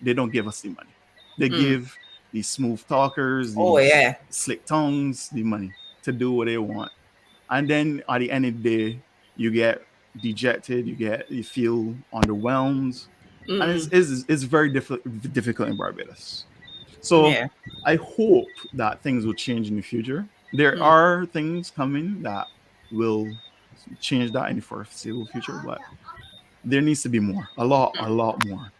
They don't give us the money. They Mm. give these smooth talkers, Oh these yeah. slick tongues, the money to do what they want. And then at the end of the day, you get dejected. You feel underwhelmed, and Mm. it's very difficult in Barbados. So Yeah. I hope that things will change in the future. There Mm. are things coming that will change that in the foreseeable future, but there needs to be more, a lot more.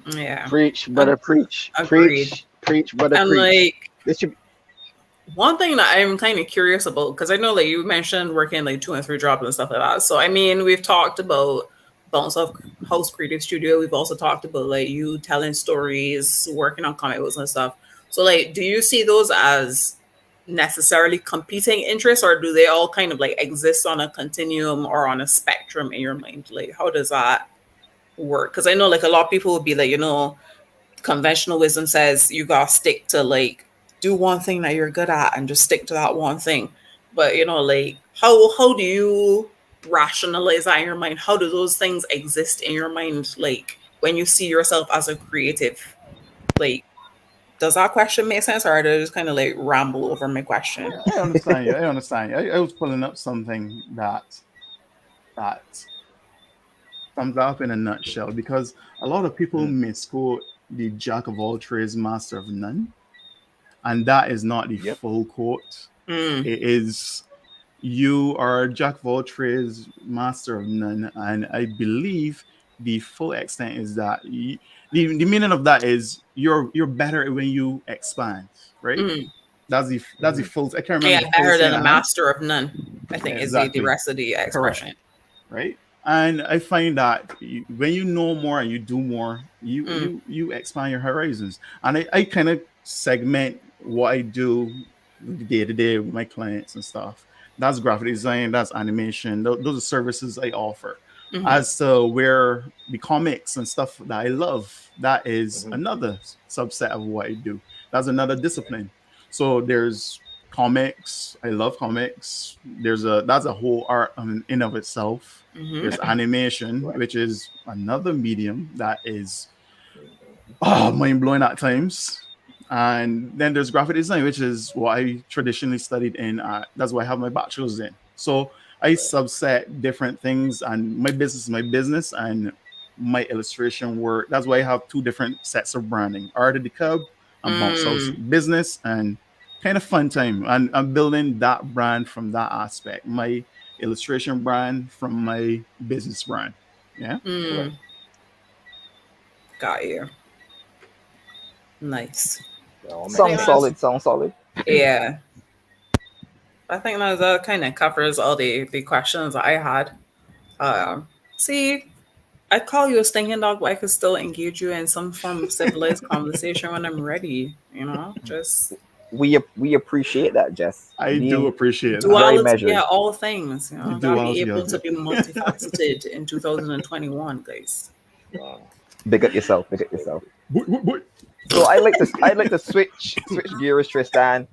Yeah. Preach, brother, Ag- preach. Agreed. Preach, brother, And preach. like This should one thing that I'm kind of curious about, because I know like you mentioned working like 2 and 3 jobs and stuff like that. So I mean, we've talked about Bounce of House Creative Studio. We've also talked about like you telling stories, working on comic books and stuff. So like, do you see those as necessarily competing interests, or do they all kind of like exist on a continuum or on a spectrum in your mind? Like, how does that work? Because I know like a lot of people would be like, conventional wisdom says you gotta stick to like do one thing that you're good at and just stick to that one thing. But like how do you rationalize that in your mind? How do those things exist in your mind? Like when you see yourself as a creative, like Does that question make sense, or did I just kind of like ramble over my question? I understand you. I understand you. I was pulling up something that sums up in a nutshell because a lot of people misquote the jack of all trades, master of none, and that is not the Yep. full quote. Mm, It is you are jack of all trades, master of none, and I believe the full extent is that the meaning of that is you're better when you expand, right? mm. That's the full. I can't Yeah, remember the full better than saying a at hand. master of none, I think is the Exactly. rest of the Correct. expression. Right. And I find that when you know more and you do more, you Mm, you expand your horizons. And I kind of segment what I do day to day with my clients and stuff. That's graphic design, that's animation. Those are services I offer. mm-hmm, As to where the comics and stuff that I love, that is Mhm. another subset of what I do. That's another discipline. So there's comics. I love comics. That's a whole art in of itself. mm-hmm. There's animation, Right. which is another medium that is mind blowing at times. And then there's graphic design, which is what I traditionally studied in. That's what I have my bachelor's in. So I subset different things, and my business is my business, and my illustration work. That's why I have two different sets of branding: Art of the Cub and Bounce House Mm, Business, and kind of fun time. And I'm building that brand from that aspect. My illustration brand from my business brand. Yeah. mm. Right. Got you. Nice. It all I makes think Sounds sense. that's solid. Sounds solid. yeah. I think that kind of covers all the questions I had. See, I call you a stinking dog, but I could still engage you in some form of civilized conversation when I'm ready. You know, just We appreciate that, Jess. I do Being appreciate that. very duality. measured. Yeah, all things. You know, gotta be Duality able of to it. be multifaceted in 2021, guys. Wow. Big up yourself. Big up yourself. Boy. So I like to switch gears, Tristan.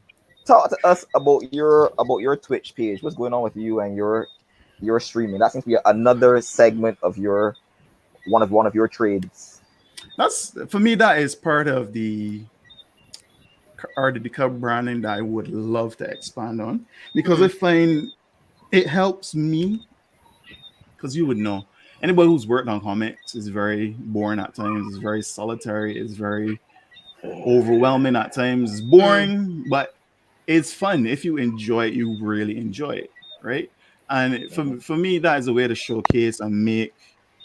Talk to us about your Twitch page. What's going on with you and your streaming? That seems to be another segment of your one of your trades. That's for me. That is part of the Art of the Cub branding that I would love to expand on because I Mm, find it helps me because you would know anybody who's worked on comics is very boring at times. It's very solitary. It's very overwhelming at times. It's mm, boring, but it's fun. If you enjoy it, you really enjoy it, right? And Mhm. for me, that is a way to showcase and make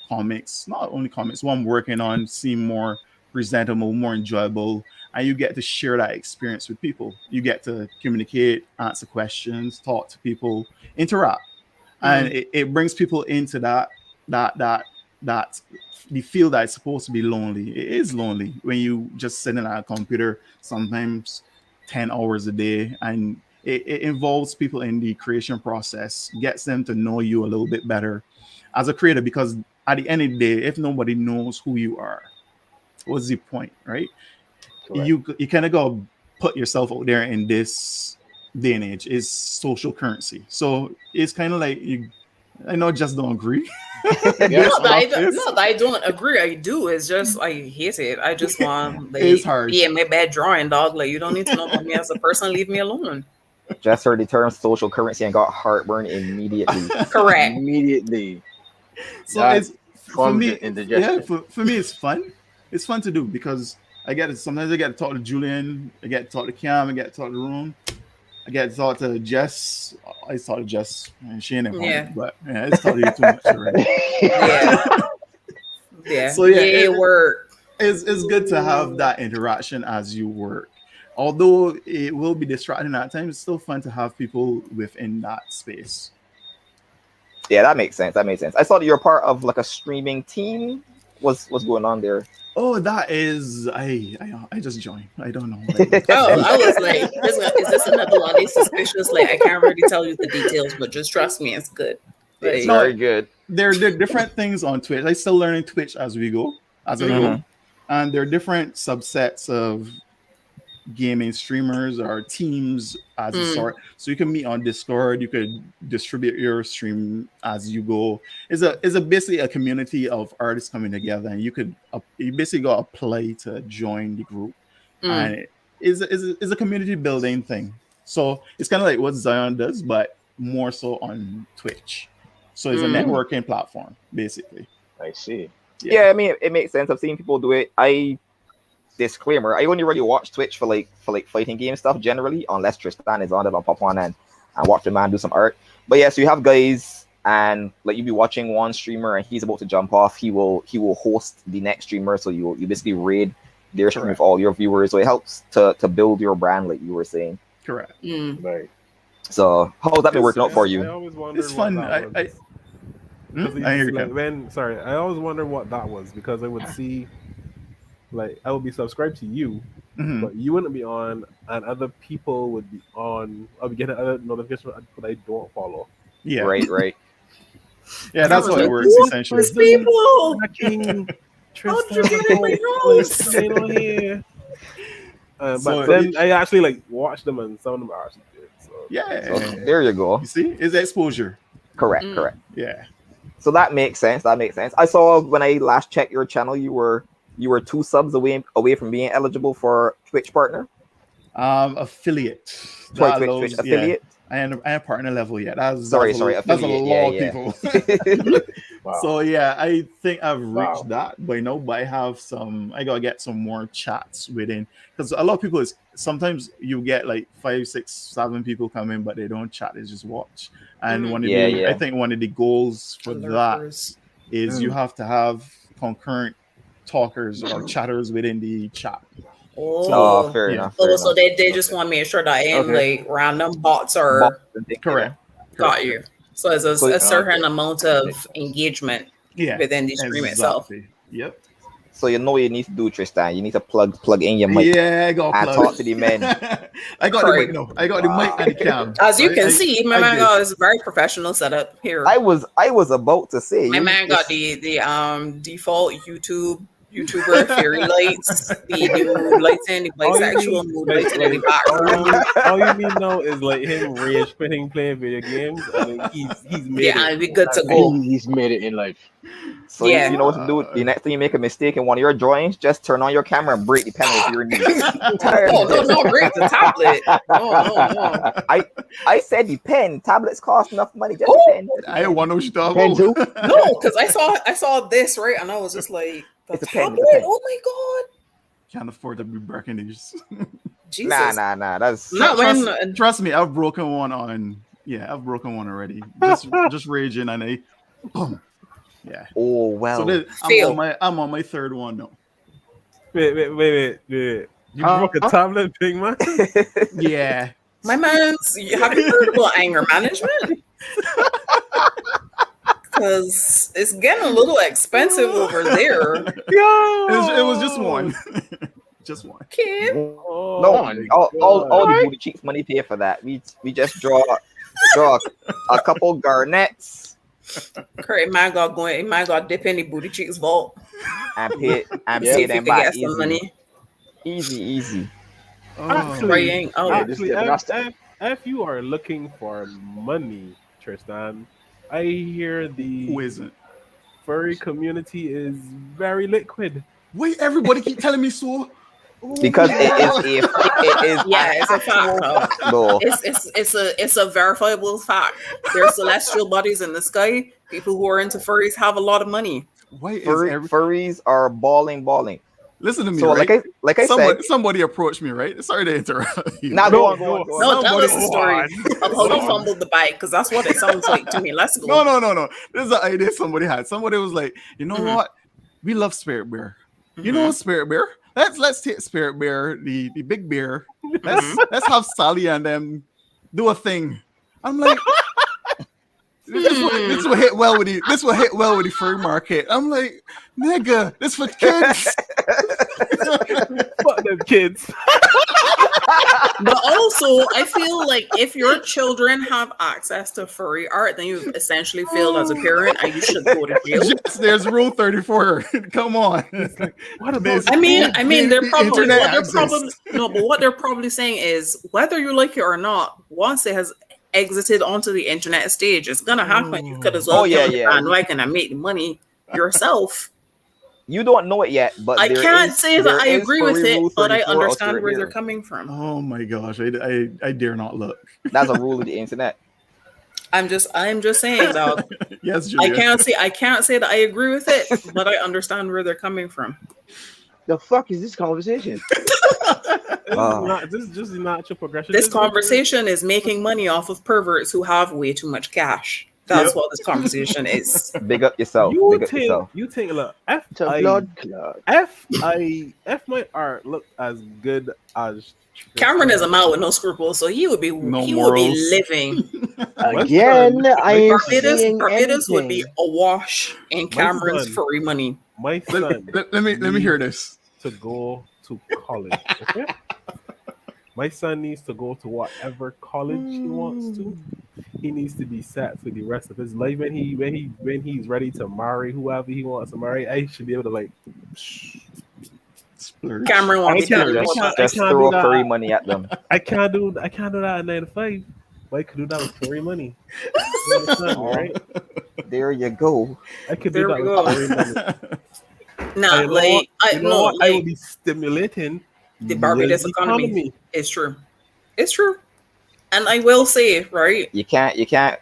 comics, not only comics, what I'm working on, seem more presentable, more enjoyable, and you get to share that experience with people. You get to communicate, answer questions, talk to people, interact, and mm, it brings people into that that that the field that is supposed to be lonely. It is lonely when you just sitting at a computer sometimes 10 hours a day, and it involves people in the creation process, gets them to know you a little bit better as a creator, because at the end of the day, if nobody knows who you are, what's the point, right? Correct. You kind of go put yourself out there in this day and age is social currency. So it's kind of like you, I know, just don't agree. Yep. Based on my face, not that I don't agree. I do. It's just I hate it. I just want it's like be harsh. in my bed drawing, dog. Like you don't need to know about me as a person. Leave me alone. Jess heard the term social currency and got heartburn immediately. Correct. Immediately, So that it's for forms me, the yeah, indigestion. for me it's fun. It's fun to do because sometimes I get to talk to Julian, I get to talk to Cam, I get to talk to Roun, I get to talk to Jess. I talk to Jess, and she ain't important, Yeah. but yeah, it's talking to you too much already. Yeah. Yeah. So yeah, Yeah. Work. it's good to have that interaction as you work. Although it will be distracting at times, it's still fun to have people within that space. Yeah, that makes sense. That makes sense. I saw that you're part of like a streaming team. What's going on there? Oh, that is I just joined. I don't know. Like, Oh, I was like, is this another one of these suspicious? Like, I can't really tell you the details, but just trust me, it's good. It's Like, very no, good. there are different things on Twitch. I still learning Twitch as we go, mm-hmm, and there are different subsets of gaming streamers or teams as a mm, sort. So you can meet on Discord. You could distribute your stream as you go. It's a basically a community of artists coming together, and you basically go apply to join the group. Mm. and is a community building thing. So it's kind of like what Zion does, but more so on Twitch. So it's a networking platform, basically. I see. Yeah, I mean, it makes sense. I've seen people do it. Disclaimer: I only really watch Twitch for fighting game stuff generally, unless Tristan is on it. I'll pop on and watch the man do some art. But yeah, so you have guys, and like you be watching one streamer, and he's about to jump off. He will host the next streamer, so you basically raid their stream with all your viewers. So it helps to build your brand, like you were saying. Correct. Right. So how's that been working out for you? I always wondered It's fun. I hear you. I always wondered what that was because I would see, like, I would be subscribed to you, but you wouldn't be on, and other people would be on. I'll be getting other notifications that I don't follow. Yeah. Right. Yeah, that's how it works essentially. People. How did you get in my house? But then I actually like watch them, and some of them are actually good. So. Yeah. So there you go. You see, it's exposure. Correct. Yeah. So that makes sense. I saw when I last checked your channel, you were 2 subs away from being eligible for Twitch partner. Affiliate. Twitch affiliate. I am partner level yet. Sorry, That's a lot of people. Wow. So yeah, I think I've reached that by now. But I gotta get some more chats within, because a lot of people is sometimes you get like 5, 6, 7 people come in, but they don't chat; they just watch. And I think one of the goals for that is you have to have concurrent talkers or chatters within the chat. Oh, fair enough. So they just want to make sure that ain't like random bots or correct. Got you. So there's a certain amount of engagement within the stream itself. Yep. So you know what you need to do, Tristan. You need to plug in your mic. Yeah, I got and talk to the men. I got the mic. No, I got the mic and the cam. As you can see, my man got a very professional setup here. I was about to say my man got the default YouTuber fairy lights, the new lighting, the bisexual mood lighting in the background. All you need now is like him rage quitting playing video games, and he's made it. And we good to go. He's made it in life. So you know what to do. The next time you make a mistake in one of your drawings, just turn on your camera and break the pen with your knee. No, break the tablet. No. I said the pen. Tablets cost enough money. Just pen. I want to know what you're talking about. No, because I saw this right, and I was just like, it's a tablet? pen. Oh my god! Can't afford to be breaking these. Jesus. Nah. That's not trust me. I've broken one already. Just raging and boom. Yeah. Oh well. So I'm on my 3rd one now. Wait. You broke a tablet, big man? Yeah. My man's. Have you heard about anger management? Because it's getting a little expensive over there. It was just one. Just one. Kid. All the booty cheeks money pay for that. We just draw a couple garnets. Curry man got dip in the booty cheeks vault and pay them back easy. Some money. Easy. Actually, if you are looking for money, Tristan, I hear the furry community is very liquid. Wait, everybody keep telling me so. Because it is it's a fact. No. It's a verifiable fact. There's celestial bodies in the sky. People who are into furries have a lot of money. Furries are balling. Listen to me. So right? like I said, somebody approached me, right? Sorry to interrupt you. Now go on. No, tell us the story of how you fumbled the bike, because that's what it sounds like to me. Let's go. No. This is an idea somebody had. Somebody was like, you know what? We love Spirit Bear. You know Spirit Bear? Let's take Spirit Bear, the big bear. Let's have Sally and them do a thing. I'm like, this will hit well with the furry market. I'm like, nigga, this for kids. Fuck them kids. But also, I feel like if your children have access to furry art, then you've essentially failed as a parent, and you should go to jail. Yes, there's Rule 34. Come on. What about? I mean, they're probably what they're probably saying is whether you like it or not, once it has exited onto the internet stage, it's gonna happen. You could as well get on the bandwagon and make the money yourself. You don't know it yet, but I can't say that there I is agree with furry it, rule but I 34 out understand there where they're here. coming from. Oh my gosh, I dare not look. That's a rule of the internet. I'm just saying, dog. Yes, Julia. I can't say that I agree with it, but I understand where they're coming from. The fuck is this conversation? This is just natural progression. This conversation is making money off of perverts who have way too much cash. That's Yep. what this conversation is. Big up yourself. You Big up yourself. think look, It's a blood clot. if my art looked as good as Cameron is a man with no scruples, so he would be No he would be morals. living. Again, I ain't seeing Barbados would be anything. awash in Cameron's son. furry money. my son Let me hear this. to go to college. Okay? My son needs to go to whatever college he wants to. He needs to be set for the rest of his life. When he's ready to marry whoever he wants to marry, I should be able to like. Splurge. Cameron won't be telling Just, us can't- just can't throw do that. furry money at them. I can't do that at 9 to 5. But I could do that with free money. You understand, right? There you go. I could There do we that go. with free money. Nah, You know like what? I You know no, what? I will like be stimulating the Barbados economy. It's true. It's true. And I will say, right, You can't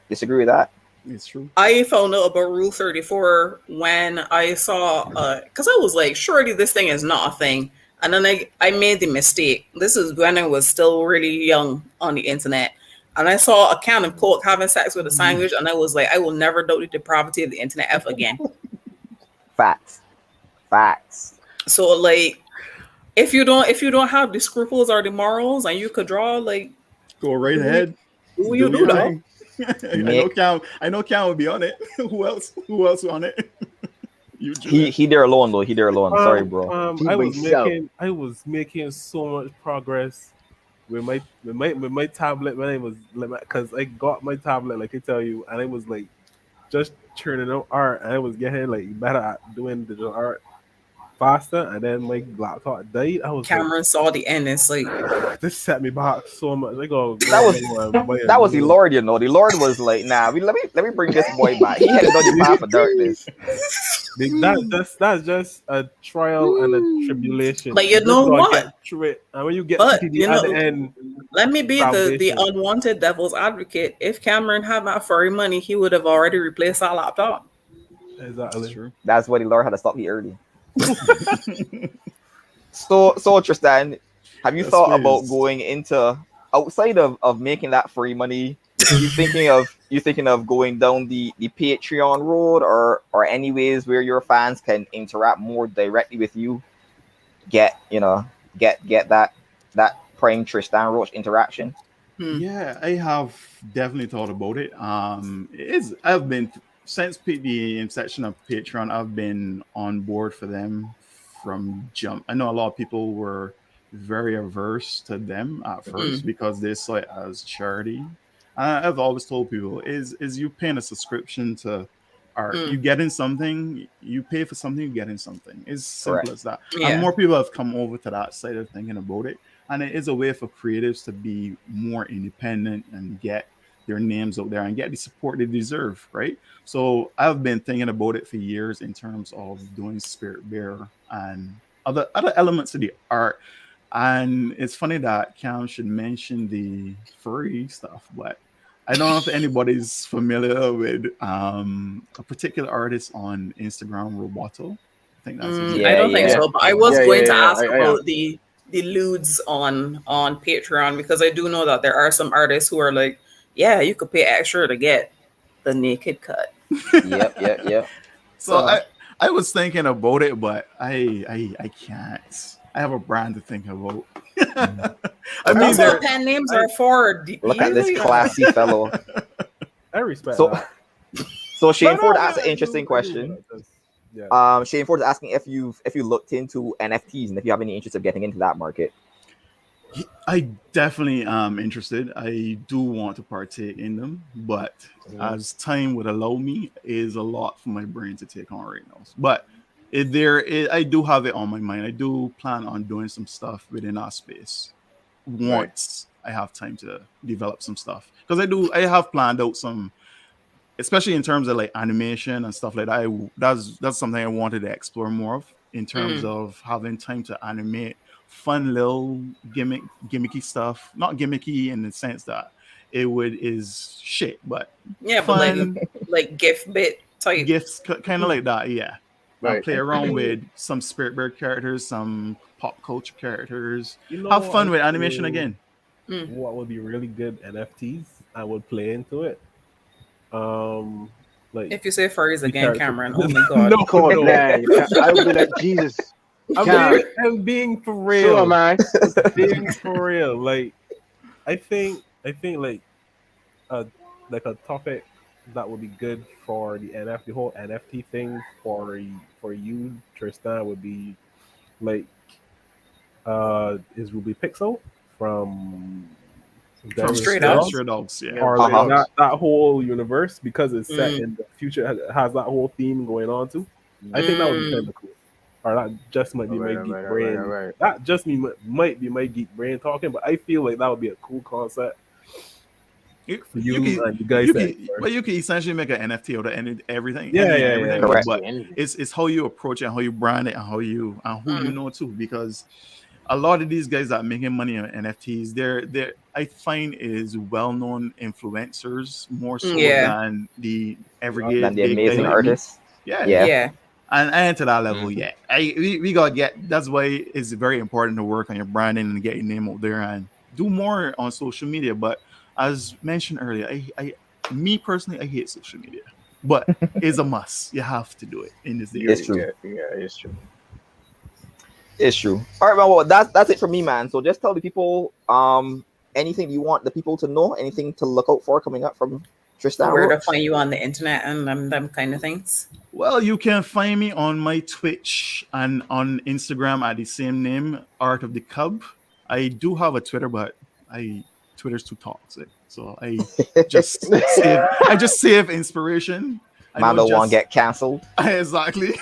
disagree with that. It's true. I found out about Rule 34 when I saw because I was like, surely this thing is not a thing. And then I made the mistake. This is when I was still really young on the internet. And I saw a can of Coke having sex with a sandwich, and I was like, I will never doubt the depravity of the internet ever again. Facts. So like if you don't have the scruples or the morals and you could draw, like Go right ahead. who you do your though? thing. I know Cam will be on it. Who else on it? You, Julia. He there alone though. He there alone. Sorry, bro. He I was myself. making so much progress with my tablet when I was because I got my tablet like I tell you, and I was like just churning out art, and I was getting like better at doing digital art faster, and then my laptop died. I was Cameron saw the end. It's like like, this set me back so much. I go, That was the Lord, you know. The Lord was like, nah, let me bring this boy back. He had done the path of darkness. That's just a trial and a tribulation. But you just know gotta what? get through it, and when you get But, to the you know, other end, let me be the Salvation. unwanted devil's advocate. If Cameron had that furry money, he would have already replaced our laptop. exactly. true. That's why the Lord had to stop me early. So Tristan, have you Yes, thought please. about going into outside of making that free money? You thinking of going down the Patreon road or any ways where your fans can interact more directly with you? Get that prime Tristan Roach interaction. Yeah, I have definitely thought about it. I've been since the inception of Patreon. I've been on board for them from jump. I know a lot of people were very averse to them at first because they saw it as charity. I've always told people is you paying a subscription to art. You getting something, you pay for something, you getting something. It's simple Correct. as that. Yeah. And more people have come over to that side of thinking about it. And it is a way for creatives to be more independent and get their names out there and get the support they deserve, right? So I've been thinking about it for years in terms of doing Spirit Bearer and other elements of the art. And it's funny that Cam should mention the furry stuff, but I don't know if anybody's familiar with a particular artist on Instagram, Roboto. I think that's his name. I don't think Yeah. so, but I was going to ask I about the lewds on Patreon, because I do know that there are some artists who are like, yeah, you could pay extra to get the naked cut. Yep. So I was thinking about it, but I can't. I have a brand to think about. I mean, That's what pen names are for. Look at this classy fellow. I respect So that. so Shane No, Ford no, asked an yeah, interesting I do question. that. Yeah. Shane Ford is asking if you looked into NFTs and if you have any interest of getting into that market. I definitely am interested. I do want to partake in them, but as time would allow me, is a lot for my brain to take on right now. But I do have it on my mind. I do plan on doing some stuff within our space once I have time to develop some stuff, because I have planned out some especially in terms of like animation and stuff like that. That's something I wanted to explore more of in terms of having time to animate fun little gimmicky stuff. Not gimmicky in the sense that it would is shit, but Yeah, but fun like gift bit type. gifts, kind of like that. Yeah. Right. Play around with some Spirit Bird characters, some pop culture characters. You know, Have fun I with animation feel again. what would be really good NFTs. I would play into it. Like If you say furries the again, character- Cameron, oh my god. no, Come on, no. man. I would be like, Jesus. I'm can't. being for So real. am I. Being for real. Like I think like a topic that would be good for the whole NFT thing for you, Tristan, would be like is Ruby Pixel from From Stray Dogs? Stray Dogs, yeah. or like Uh-huh. that whole universe because it's set in the future, it has that whole theme going on too. I think that would be kind of cool. Or that just might be my geek brain. Right. That just might be my geek brain talking, but I feel like that would be a cool concept. You and you guys can essentially make an NFT out of everything. Yeah, everything. Correct. But it's how you approach it, and how you brand it, and who you know too. Because a lot of these guys that are making money on NFTs, they're I find is well-known influencers more so than the everyday Than the amazing like me. artists. Yeah. And I ain't to that level yet. We gotta get. That's why it's very important to work on your branding and get your name out there and do more on social media. But as mentioned earlier, me personally, I hate social media, but it's a must. You have to do it in this day. It's true. Yeah, it's true. It's true. All right, man. Well, that's it for me, man. So just tell the people anything you want the people to know, anything to look out for coming up from Tristan. Where to Roach. find you on the internet and them kind of things. Well, you can find me on my Twitch and on Instagram at the same name, Art of the Cub. I do have a Twitter, but Twitter's too toxic, so I just save inspiration. Man don't want to get cancelled. Exactly.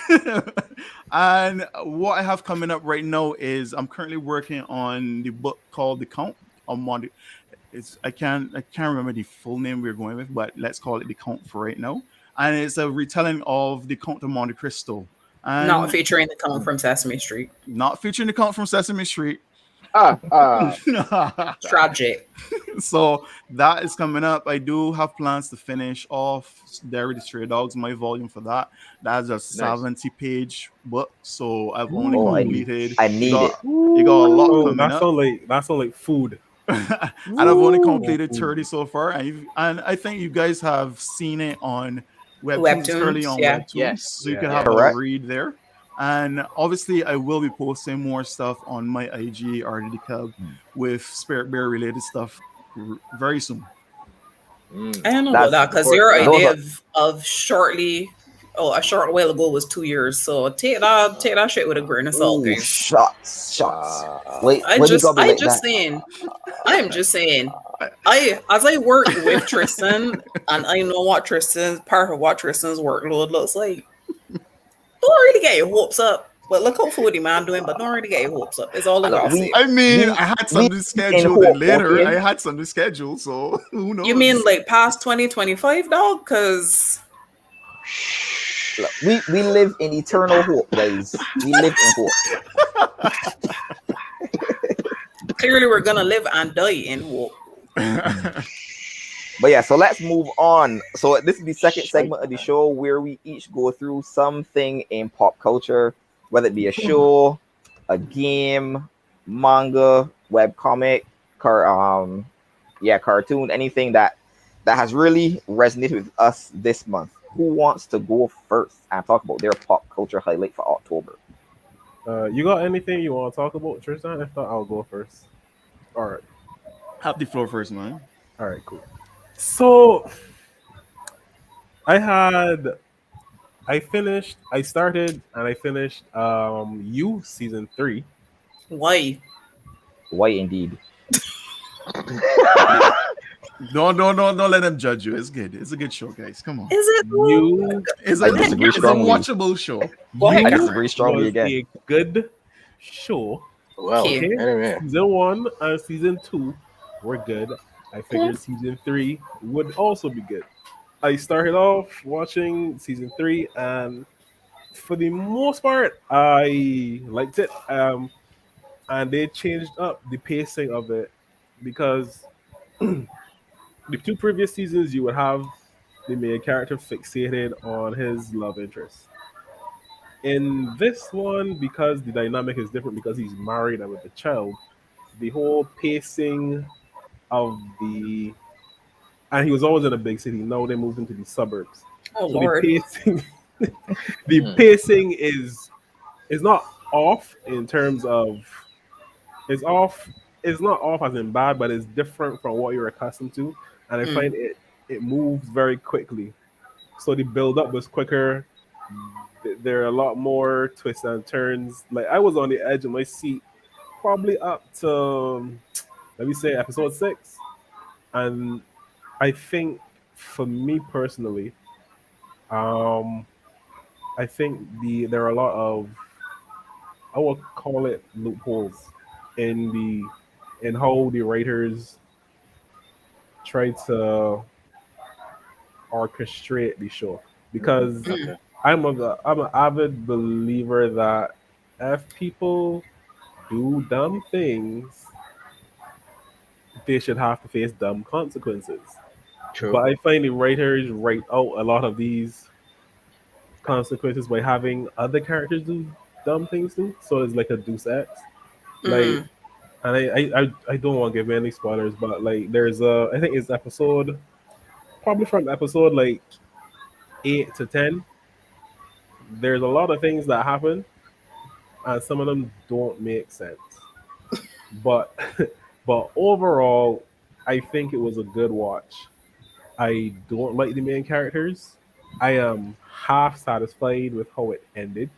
And what I have coming up right now is I'm currently working on the book called The Count of Monte. I can't remember the full name we're going with, but let's call it The Count for right now. And it's a retelling of the Count of Monte Cristo. And Not featuring the Count from Sesame Street. Not featuring the Count from Sesame Street. Tragic. So that is coming up. I do have plans to finish off Diary of the Stray Dogs, my volume for that. That's a 70-page book. So I've only completed. I need it. You got a lot coming that's up. That's all like food. And I've only completed 30 so far. And I think you guys have seen it on Webtoons, early on yeah. Webtoons. Yes. So you can have Correct. a read there. And obviously, I will be posting more stuff on my IG, RDD Cub, with Spirit Bear related stuff very soon. I don't know about that because your idea of shortly, a short while ago was 2 years. So take that shit with a grain of salt, Ooh, guys. shots. Wait, I'm just saying. As I work with Tristan, and I know what part of what Tristan's workload looks like. Don't really get your hopes up. But look how foodie man doing, but don't really get your hopes up. It's all I gotta say. I mean, I had something scheduled later. I had something scheduled, so who knows? You mean like past 2025, dog? Because we live in eternal hope, guys. We live in hope. clearly we're gonna live and die in hope. But yeah, so let's move on. So this is the second segment of the show where we each go through something in pop culture, whether it be a show, a game, manga, webcomic, cartoon, anything that has really resonated with us this month. Who wants to go first and talk about their pop culture highlight for October? You got anything you want to talk about, Tristan? If not, I'll go first. All right. Have the floor first, man. All right, cool. So I started and I finished You season 3. Why? Why indeed? Don't let them judge you. It's good. It's a good show, guys. Come on. Is it? It's I a disagree strongly. watchable show. I disagree strongly was again. a good show. Well, Okay. anyway. Season 1 and season 2 were good. I figured season 3 would also be good. I started off watching season 3, and for the most part, I liked it. And they changed up the pacing of it because the two previous seasons you would have the main character fixated on his love interest. In this one, because the dynamic is different, because he's married and with a child, the whole pacing of the and he was always in a big city. Now they moved into the suburbs, Oh so the Lord. pacing, the Mm. pacing is not off in terms of it's off. It's not off as in bad, but it's different from what you're accustomed to, and I Mm. find it moves very quickly. So the build up was quicker. There are a lot more twists and turns. Like I was on the edge of my seat, probably up to let me say episode 6, and I think for me personally, um, I think there are a lot of I will call it loopholes in how the writers try to orchestrate the show because Okay. I'm an avid believer that if people do dumb things, they should have to face dumb consequences. True. But I find the writers write out a lot of these consequences by having other characters do dumb things too. So it's like a Deuce Ex. Like, Mm. and I don't want to give any spoilers, but like there's a I think it's episode probably from episode like 8 to 10. There's a lot of things that happen, and some of them don't make sense. But but overall, I think it was a good watch. I don't like the main characters. I am half satisfied with how it ended,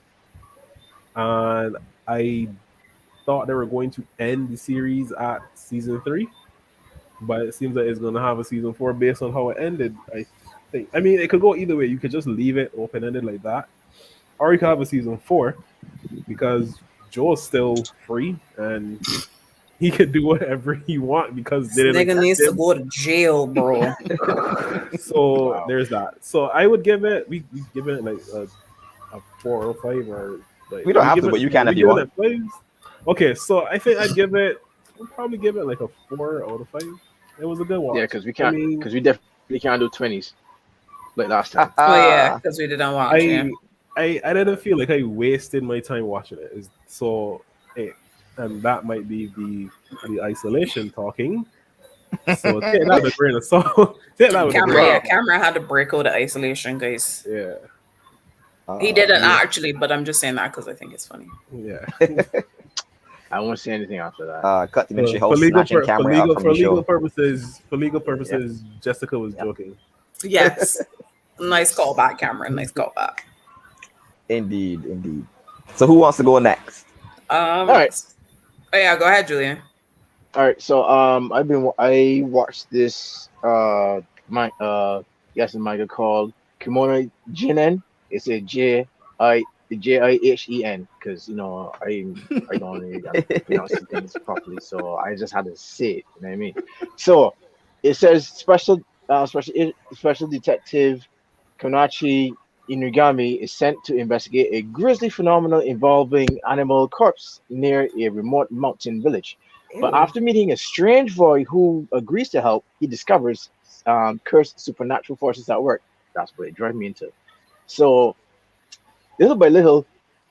and I thought they were going to end the series at season 3, but it seems like it's going to have a season 4 based on how it ended. I think. I mean, it could go either way. You could just leave it open ended like that, or you could have a season 4 because Joel's still free and he could do whatever he want because This they didn't nigga catch needs to him. go to jail, bro. So Wow. there's that. So I would give it. We give it like a 4 or 5 or like We don't have to, but you can we if you give it want. a 5s. Okay, so I think I'd probably give it like a 4 out of 5. It was a good Yeah, watch. because we I can't, mean, because we definitely can't do 20s like last time. Oh yeah, Ah, because we didn't watch. Yeah. I I didn't feel like I wasted my time watching it. So it, and that might be the isolation talking. So take that with a grain of salt. Take that with a Camera, grain of yeah, Well, salt. camera had to break out of isolation, guys. Yeah, He didn't yeah. actually, but I'm just saying that because I think it's funny. yeah. I won't say anything after that. Cut the ministry For house snatching camera out from for the legal show. purposes, Yep. Jessica was Yep. joking. Yes. Nice Yes. callback, Cameron. Nice callback. Indeed, indeed. So who wants to go next? All right. Oh yeah, go ahead, Julian. All right. So I watched this yes, manga called Kemono Jihen. It's a Jihen because I don't really pronounce things properly, so I just had to say it. You know what I mean? So it says special detective Konachi Inugami is sent to investigate a grisly phenomenon involving animal corpse near a remote mountain village. But Ew. after meeting a strange boy who agrees to help, he discovers cursed supernatural forces at work. That's what it drives me into. So, little by little,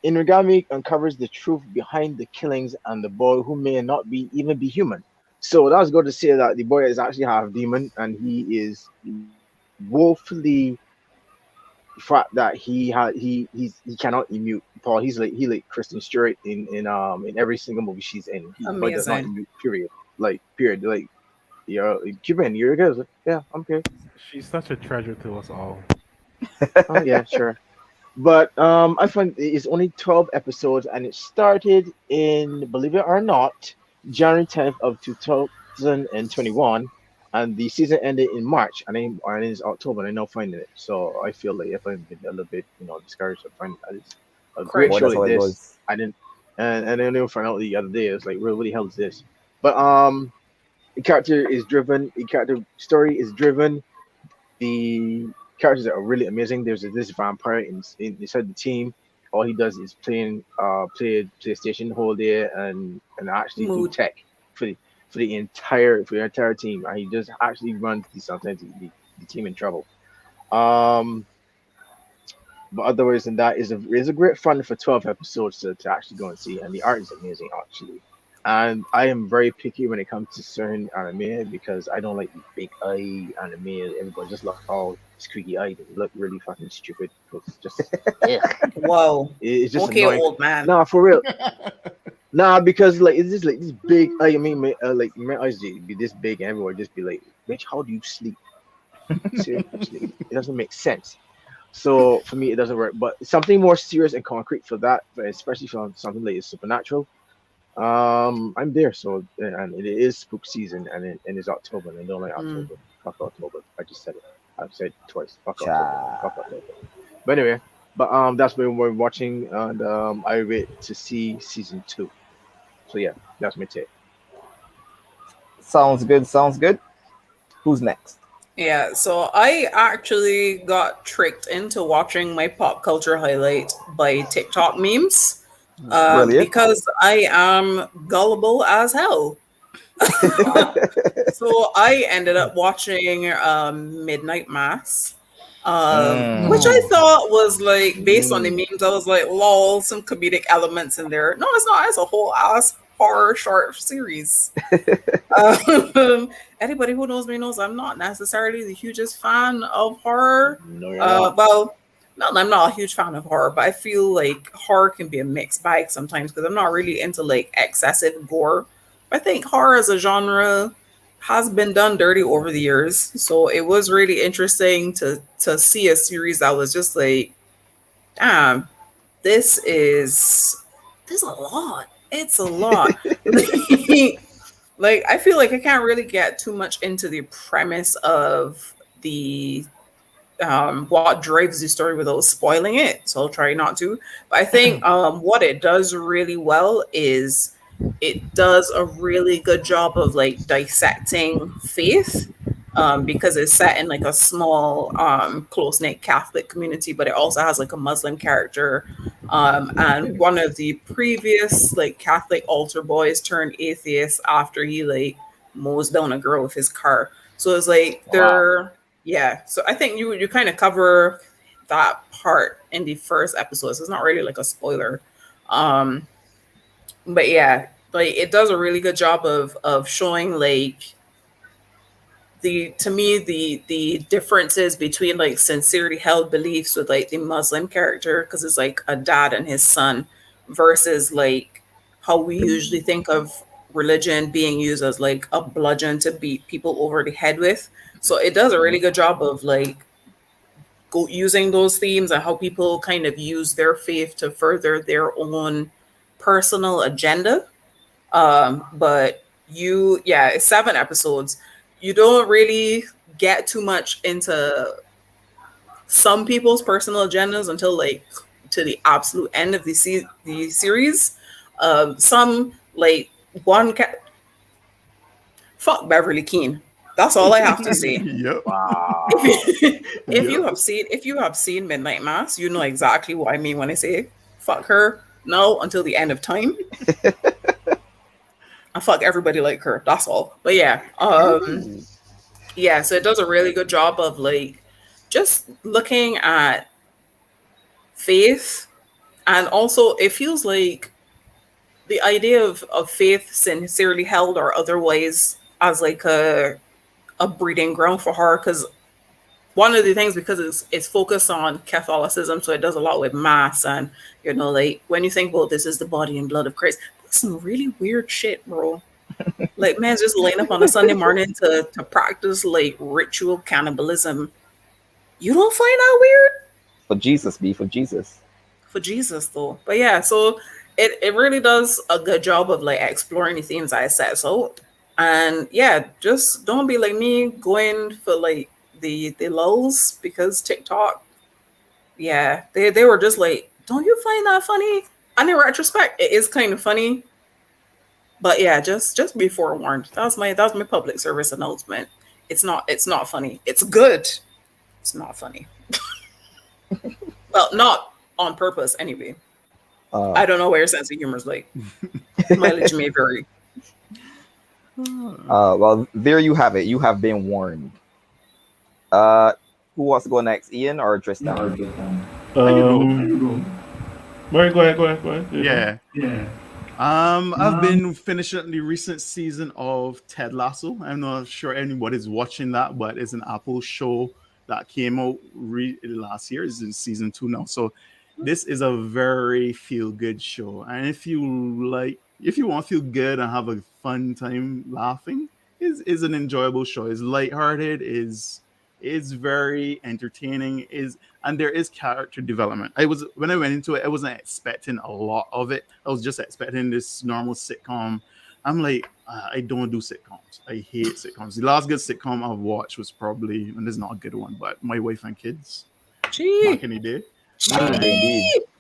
Inugami uncovers the truth behind the killings and the boy who may not be even be human. So that's good to say that the boy is actually half demon and he is woefully fact that he cannot immute Paul. He like Kristen Stewart in every single movie she's in. The boy does not Amazing. immute. Period. Like period. Like Cuban. You're good. Like, yeah, I'm good. She's such a treasure to us all. Oh yeah, sure. But I find it's only 12 episodes and it started in, believe it or not, January 10th of 2021, and the season ended in March, and it's October, and I'm now finding it. So I feel like if I've been a little bit, discouraged, I find that it's a great Boy, Correct. show that's like how it this. goes. I didn't, and then I found out the other day. It's like, what the hell is this? But the character is driven. The character story is driven. the characters are really amazing. There's this vampire inside the team. All he does is play PlayStation the whole day and actually do Mood. tech for for the entire team. And he just actually runs sometimes the team in trouble. Um, but otherwise than that, is a great fun for 12 episodes to actually go and see, and the art is amazing actually. And I am very picky when it comes to certain anime because I don't like the fake eye anime. Everybody just look all squeaky eyed and look really fucking stupid. It's just ugh. Whoa. It's just Okay, annoying. old man. Nah, for real. Nah, because like it's just like this big. I mean, like my eyes be this big, and everyone just be like, "Bitch, how do you sleep?" Seriously, it doesn't make sense. So for me, it doesn't work. But something more serious and concrete for that, especially for something like supernatural. I'm there. So and it is spook season, and it's October, and I don't like Mm. October. Fuck October. I just said it. I've said it twice. Fuck October. Cha. Fuck October. But anyway, that's what we're watching, and I wait to see season 2. So yeah, that's my take. Sounds good. Sounds good. Who's next? Yeah, so I actually got tricked into watching my pop culture highlight by TikTok memes Brilliant. because I am gullible as hell. So I ended up watching Midnight Mass, which I Mm. thought was like based on the Mm. memes. I was like, lol, some comedic elements in there. No, it's not. It's a whole ass horror short series. Anybody who knows me knows I'm not necessarily the hugest fan of horror. No, you're not. Well, not that I'm not a huge fan of horror, but I feel like horror can be a mixed bag sometimes because I'm not really into like excessive gore. I think horror as a genre has been done dirty over the years, so it was really interesting to see a series that was just like, damn, this is a lot. It's a lot. Like I feel like I can't really get too much into the premise of the what drives the story without spoiling it. So I'll try not to. But I think what it does really well is it does a really good job of like dissecting faith. Because it's set in like a small, close knit Catholic community, but it also has like a Muslim character. And one of the previous like Catholic altar boys turned atheist after he like mows down a girl with his car. So it's like Wow. yeah. So I think you kind of cover that part in the first episode. So it's not really like a spoiler. Um, but yeah, like it does a really good job of showing like the to me the differences between like sincerely held beliefs with like the Muslim character because it's like a dad and his son versus like how we usually think of religion being used as like a bludgeon to beat people over the head with. So it does a really good job of like using those themes and how people kind of use their faith to further their own personal agenda. But it's 7 episodes. You don't really get too much into some people's personal agendas until like to the absolute end of the series. Some like one fuck Beverly Keane. That's all I have to say. Yep. Wow. If you have seen Midnight Mass, you know exactly what I mean when I say fuck her. No, until the end of time. I fuck everybody like her. That's all. But yeah, yeah. So it does a really good job of like just looking at faith, and also it feels like the idea of faith, sincerely held or otherwise, as like a breeding ground for horror. Because one of the things, because it's focused on Catholicism, so it does a lot with mass and like when you think, well, this is the body and blood of Christ. That's some really weird shit, bro. Like man's just laying up on a Sunday morning to practice like ritual cannibalism. You don't find that weird? For Jesus, be for Jesus. For Jesus though. But yeah, so it really does a good job of like exploring the themes I said. So and yeah, just don't be like me going for like the lulls because TikTok, yeah, they were just like, don't you find that funny? And in retrospect, it is kind of funny. But yeah, just be forewarned. That's my public service announcement. It's not funny. It's good. It's not funny. Well, not on purpose anyway. I don't know where your sense of humor is like. Mileage may vary. Well, there you have it. You have been warned. Uh, who wants to go next, Ian or Tristan? I can go. Murray, go ahead, go ahead. Yeah. Yeah. I've been finishing the recent season of Ted Lasso. I'm not sure anybody's watching that, but it's an Apple show that came out last year. It's in season 2 now. So this is a very feel-good show. And if you want to feel good and have a fun time laughing, is an enjoyable show. It's lighthearted, is very entertaining, and there is character development. When I went into it, I wasn't expecting a lot of it. I was just expecting this normal sitcom. I'm like, I don't do sitcoms. I hate sitcoms. The last good sitcom I've watched was probably, and this is not a good one, but My Wife and Kids back in the day.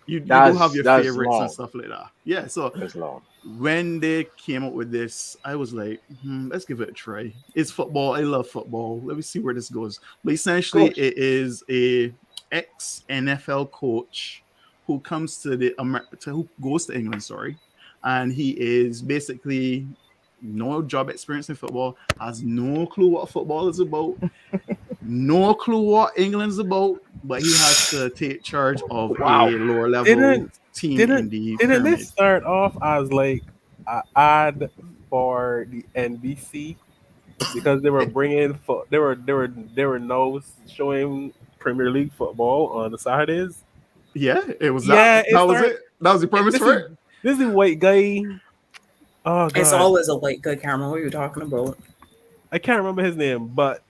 You do have your favorites long. and stuff like that. Yeah, so That's long. when they came up with this, I was like, let's give it a try. It's football. I love football. Let me see where this goes. But essentially, it is a ex-NFL coach who comes to who goes to England, and he is basically no job experience in football, has no clue what football is about, no clue what England's about, but he has to take charge of a lower level team in the Didn't pyramid. this start off as like an ad for the NBC because they were bringing they were now showing Premier League football on the Saturdays? Yeah, it was that. Yeah, That was it. That was the premise for it. This is a white guy. Oh god, It's always a white good camera. What are you talking about? I can't remember his name, but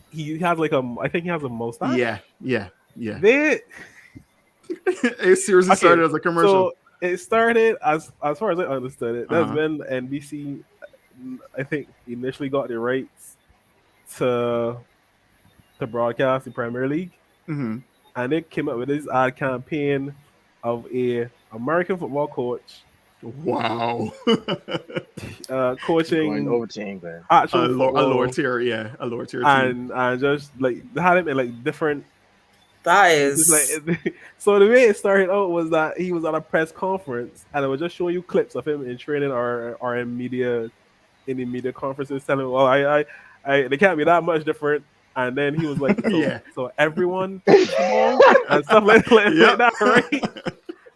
he has like I think he has a mustache. Yeah. It seriously started as a commercial. So it started as far as I understood it. That's when NBC, I think, initially got the rights to broadcast the Premier League, and it came up with this ad campaign of a American football coach. Wow. Coaching Going over to England. A lower tier team. And just like they had him in like different. That is like, so the way it started out was that he was at a press conference and it was just showing you clips of him in training or in the media conferences telling, well, I they can't be that much different. And then he was like, so everyone and stuff like that, right?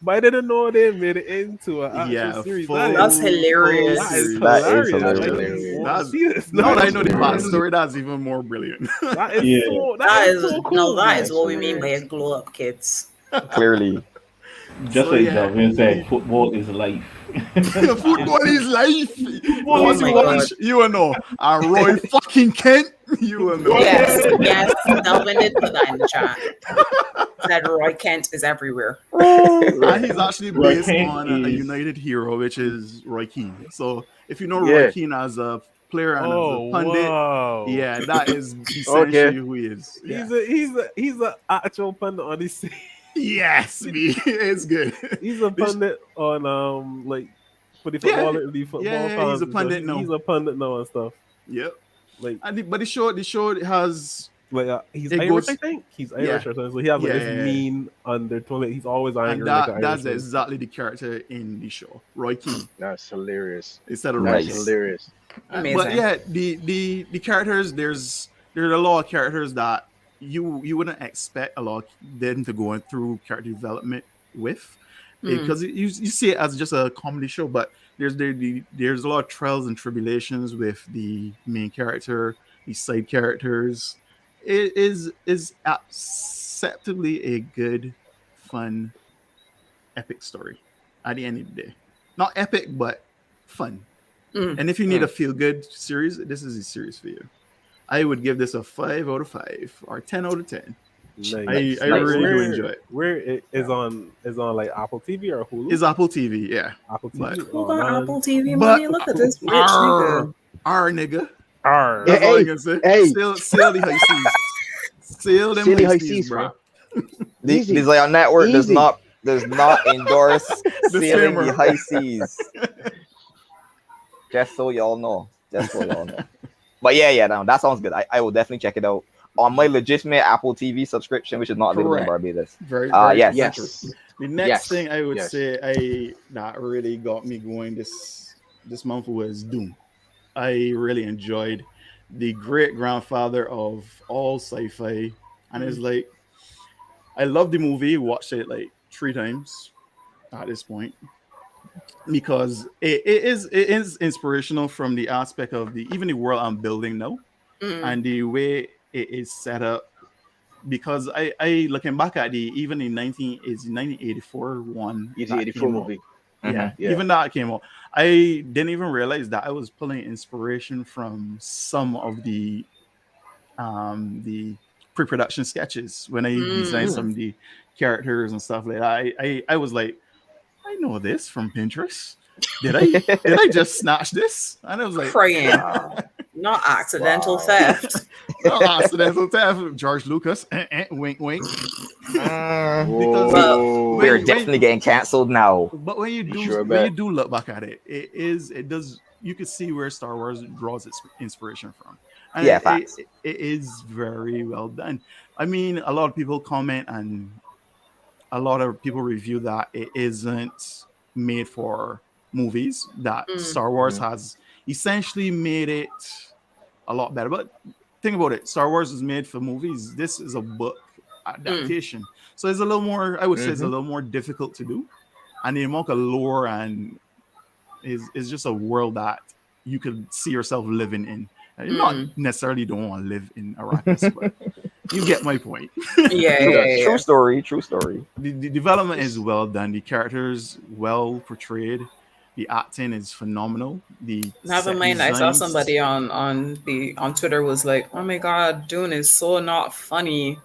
But I didn't know they made it into an actual series. That's hilarious. That is hilarious. Now that I know the backstory, that's even more brilliant. That is so cool. No, that is what we mean by glow up kids. Clearly. Just like Delvin said, football is life. Football is life. Once you watch, you will know. And Roy fucking Kent, you will know. Yes. Delvin did put that in the chat. Said Roy Kent is everywhere. And he's actually based on a United hero, which is Roy Keane. So if you know Roy Keane as a player and as a pundit, that is essentially who he is. Yeah. He's an actual pundit on this scene. Yes, it's good. He's a pundit on like for the football, the football fans. He's a pundit now. He's a pundit now and stuff. Yep. Like, but the show has like he's Irish. I think he's Irish or something. So he has like this mean undertone. Like, he's always angry. And that's exactly the character in the show, Roy Keane. That's hilarious. Instead of Roy, hilarious. Amazing. But yeah, the characters there's a lot of characters that you wouldn't expect a lot of them to go through character development with, because you see it as just a comedy show, but there's a lot of trials and tribulations with the main character, the side characters. It is acceptably a good, fun, epic story at the end of the day. Not epic, but fun. And if you need a feel-good series, this is a series for you. I would give this a 5 out of 5 or 10 out of 10. Nice. I really do enjoy it. Where it is on like Apple TV or Hulu? It's Apple TV, yeah. Apple TV. Who got Apple TV money? Look at this rich nigga. Nigga. That's all I can say. Sail the high seas. Sail them high seas, bro. The Zion Network does not endorse sailing the high seas. Just so y'all know. But no, that sounds good. I will definitely check it out. on my legitimate Apple TV subscription, which is not available in Correct. Barbados. Very, very true. Yes. Very true. Yes. The next Yes. thing I would Yes. say that really got me going this month was Dune. I really enjoyed the great grandfather of all sci-fi, and it's like I love the movie. Watched it like 3 times at this point because it is inspirational from the aspect of the even the world I'm building now Mm. and the way it is set up. Because I looking back at the even in 1984 one It's the that 84 came out. movie. Yeah, Yeah. even that came out. I didn't even realize that I was pulling inspiration from some of the pre-production sketches when I designed some of the characters and stuff like that. I was like, I know this from Pinterest. Did I just snatch this? And I was like, Crying. Wow. Not accidental Wow. theft. no, accidental theft. George Lucas, wink, wink. Because Whoa. We're when- definitely getting canceled now. But when you do Sure when you bet. do look back at it, it does you can see where Star Wars draws its inspiration from. And Yeah, it, facts. it is very well done. I mean, a lot of people comment and a lot of people review that it isn't made for movies, that Star Wars has essentially made it a lot better. But think about it, Star Wars is made for movies. This is a book adaptation. So it's a little more, I would say it's a little more difficult to do. And the amount of lore and is just a world that you could see yourself living in. And you not necessarily don't want to live in Arrakis, but you get my point. Yeah. True story. True story. The development is well done. The characters well portrayed. The acting is phenomenal. The Never set mind. I saw designs- somebody on Twitter was like, "Oh my god, Dune is so not funny.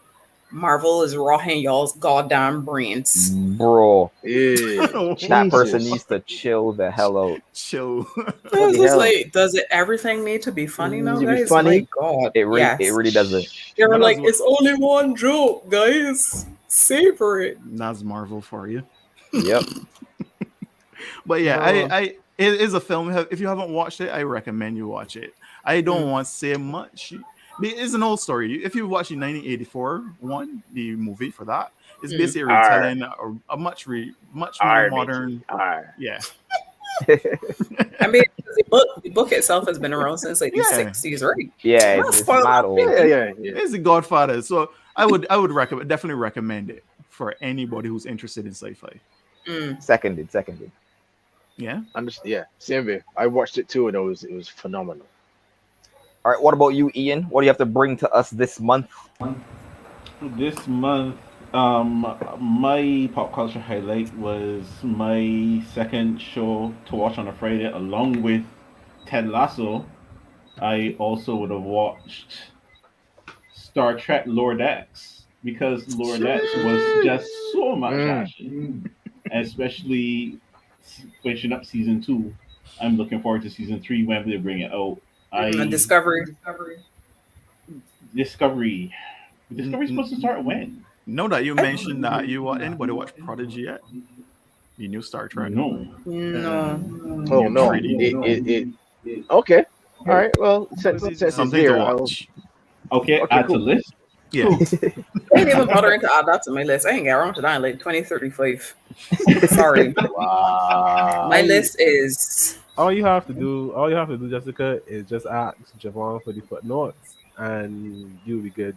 Marvel is rotting y'all's goddamn brains." Bro, Yeah. that person Jesus. needs to chill the hell out. Chill. I was the just hell? like, does it everything need to be funny now, Need to be guys? funny? My God, It yes. really doesn't. They were But like, that's it's only one joke, guys. Savor it. That's Marvel for you. Yep. But yeah, Bro. it is a film. If you haven't watched it, I recommend you watch it. I don't want to say much. It's an old story. If you watch the 1984 one, the movie for that, it's basically retelling a much more modern. Yeah, I mean, the book itself has been around since like the Yeah. 60s, right? Yeah, Not it's spoiled mad nothing. old. Yeah. it's The Godfather. So I would definitely recommend it for anybody who's interested in sci-fi. Seconded. Yeah. Yeah. Same way. I watched it too, and it was phenomenal. All right, what about you, Ian? What do you have to bring to us this month? This month, my pop culture highlight was my second show to watch on a Friday, along with Ted Lasso. I also would have watched Star Trek Lower Decks because Lower Decks was just so much action, especially finishing up season 2. I'm looking forward to season 3 when they bring it out. And Discovery. Discovery's supposed to start when? Know that you mentioned that anybody watch Prodigy yet? The new Star Trek. No. No. Oh You no! treated It okay. All right. Well, since it's Something here, to I'll- watch. Okay, Okay, add cool. to list. Yeah. I ain't even bothering to add that to my list. I ain't get around to that in like 2035. Sorry. Wow. My list is All you have to do, Jessica, is just ask Javon for the footnotes, and you'll be good.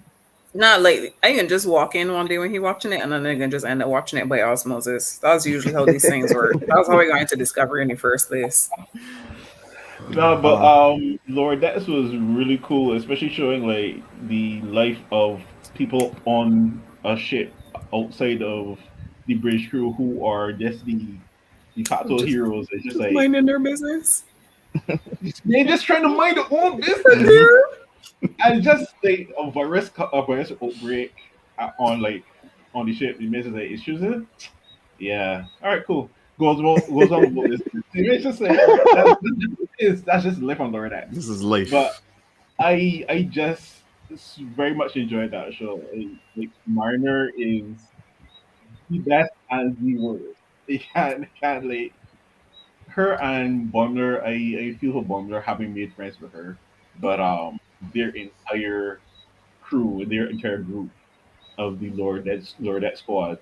not like I can just walk in one day when he watching it, and then I can just end up watching it by osmosis. That's usually how these things work. That's how I got into Discovery in the first place. No, but Lord, that was really cool, especially showing like the life of people on a ship outside of the British crew who are just the de facto heroes. It's just like Minding their business. they're just trying to mind their own business. And just like a virus outbreak on the ship, the message like issues it. Yeah. All right. Cool. Goes on about this. It's just like that's just life on Lord X. This is life. But I just very much enjoyed that show. Like Mariner is the best and the worst. They can't like her and Bumler. I feel for Bumler having made friends with her, but their entire crew, their entire group of the Lordette squad,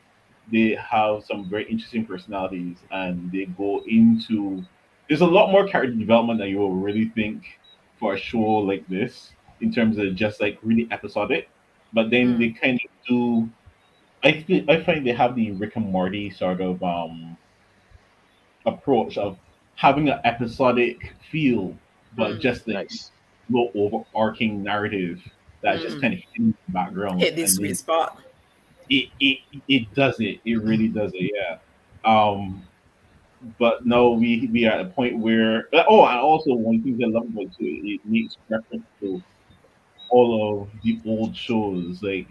they have some very interesting personalities, and they go into. There's a lot more character development than you will really think for a show like this, in terms of just like really episodic. But then they kind of do. I find they have the Rick and Morty sort of approach of having an episodic feel, but just the Nice. low overarching narrative that just kind of hidden in the background, Hit the and sweet then spot. it does it. It really does it. Yeah. But no, we are at a point where oh, and also one thing I love about it, it makes reference to all of the old shows like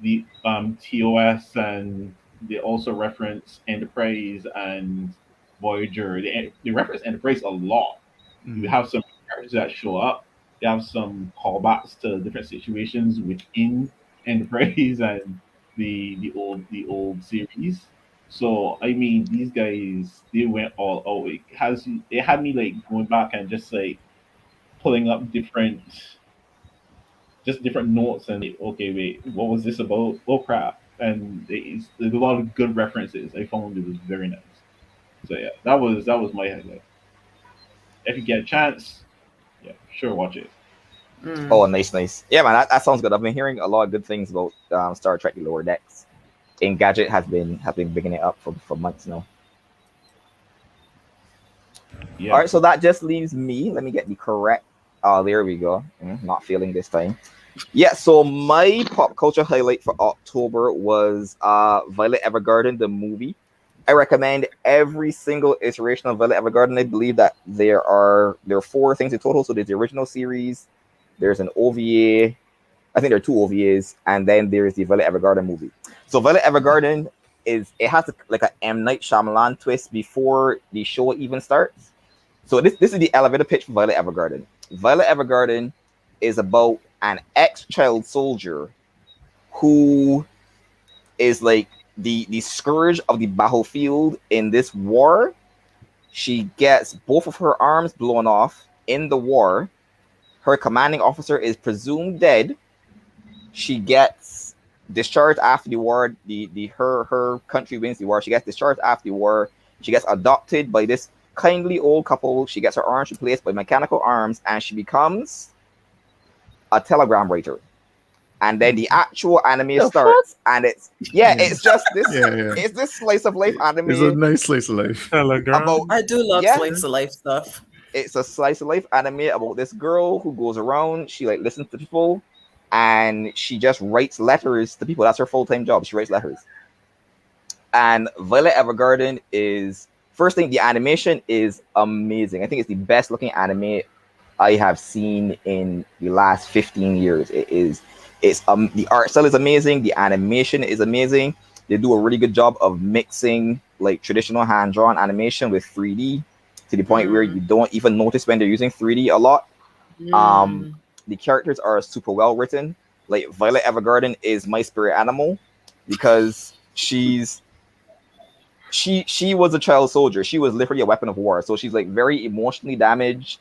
the TOS, and they also reference Enterprise and Voyager. They reference Enterprise a lot. You have some characters that show up. You have some callbacks to different situations within Enterprise and the old series. So I mean, these guys they went all out. It had me like going back and just like pulling up different notes and okay, wait, what was this about? Oh crap! And there's a lot of good references. I found it was very nice. So yeah, that was my highlight. If you get a chance, yeah, sure, watch it. Oh, nice, nice. Yeah, man, that sounds good. I've been hearing a lot of good things about Star Trek: The Lower Decks. Engadget has been bigging it up for months now. Yeah. All right, so that just leaves me. Let me get the correct. Oh, there we go. Not feeling this time. Yeah, so my pop culture highlight for October was Violet Evergarden, the movie. I recommend every single iteration of Violet Evergarden. I believe that there are four things in total. So there's the original series, there's an OVA, I think there are two OVAs, and then there's the Violet Evergarden movie. So Violet Evergarden it has like a M Night Shyamalan twist before the show even starts. So this is the elevator pitch for Violet Evergarden. Violet Evergarden is about an ex-child soldier who is like the scourge of the battlefield in this war. She gets both of her arms blown off in the war. Her commanding officer is presumed dead. She gets discharged after the war. Her country wins the war. She gets discharged after the war. She gets adopted by this kindly old couple. She gets her arms replaced by mechanical arms, and she becomes a telegram writer. And then the actual anime starts, and it's just this. It's this slice of life anime. It's a nice slice of life. About I do love slice of life stuff. It's a slice of life anime about this girl who goes around. She like listens to people, and she just writes letters to people. That's her full-time job. She writes letters. And Violet Evergarden is first thing. The animation is amazing. I think it's the best looking anime I have seen in the last 15 years. It's the art style is amazing. The animation is amazing. They do a really good job of mixing like traditional hand-drawn animation with 3D to the point where you don't even notice when they're using 3D a lot. The characters are super well written. Like Violet Evergarden is my spirit animal because she was a child soldier. She was literally a weapon of war. So she's like very emotionally damaged,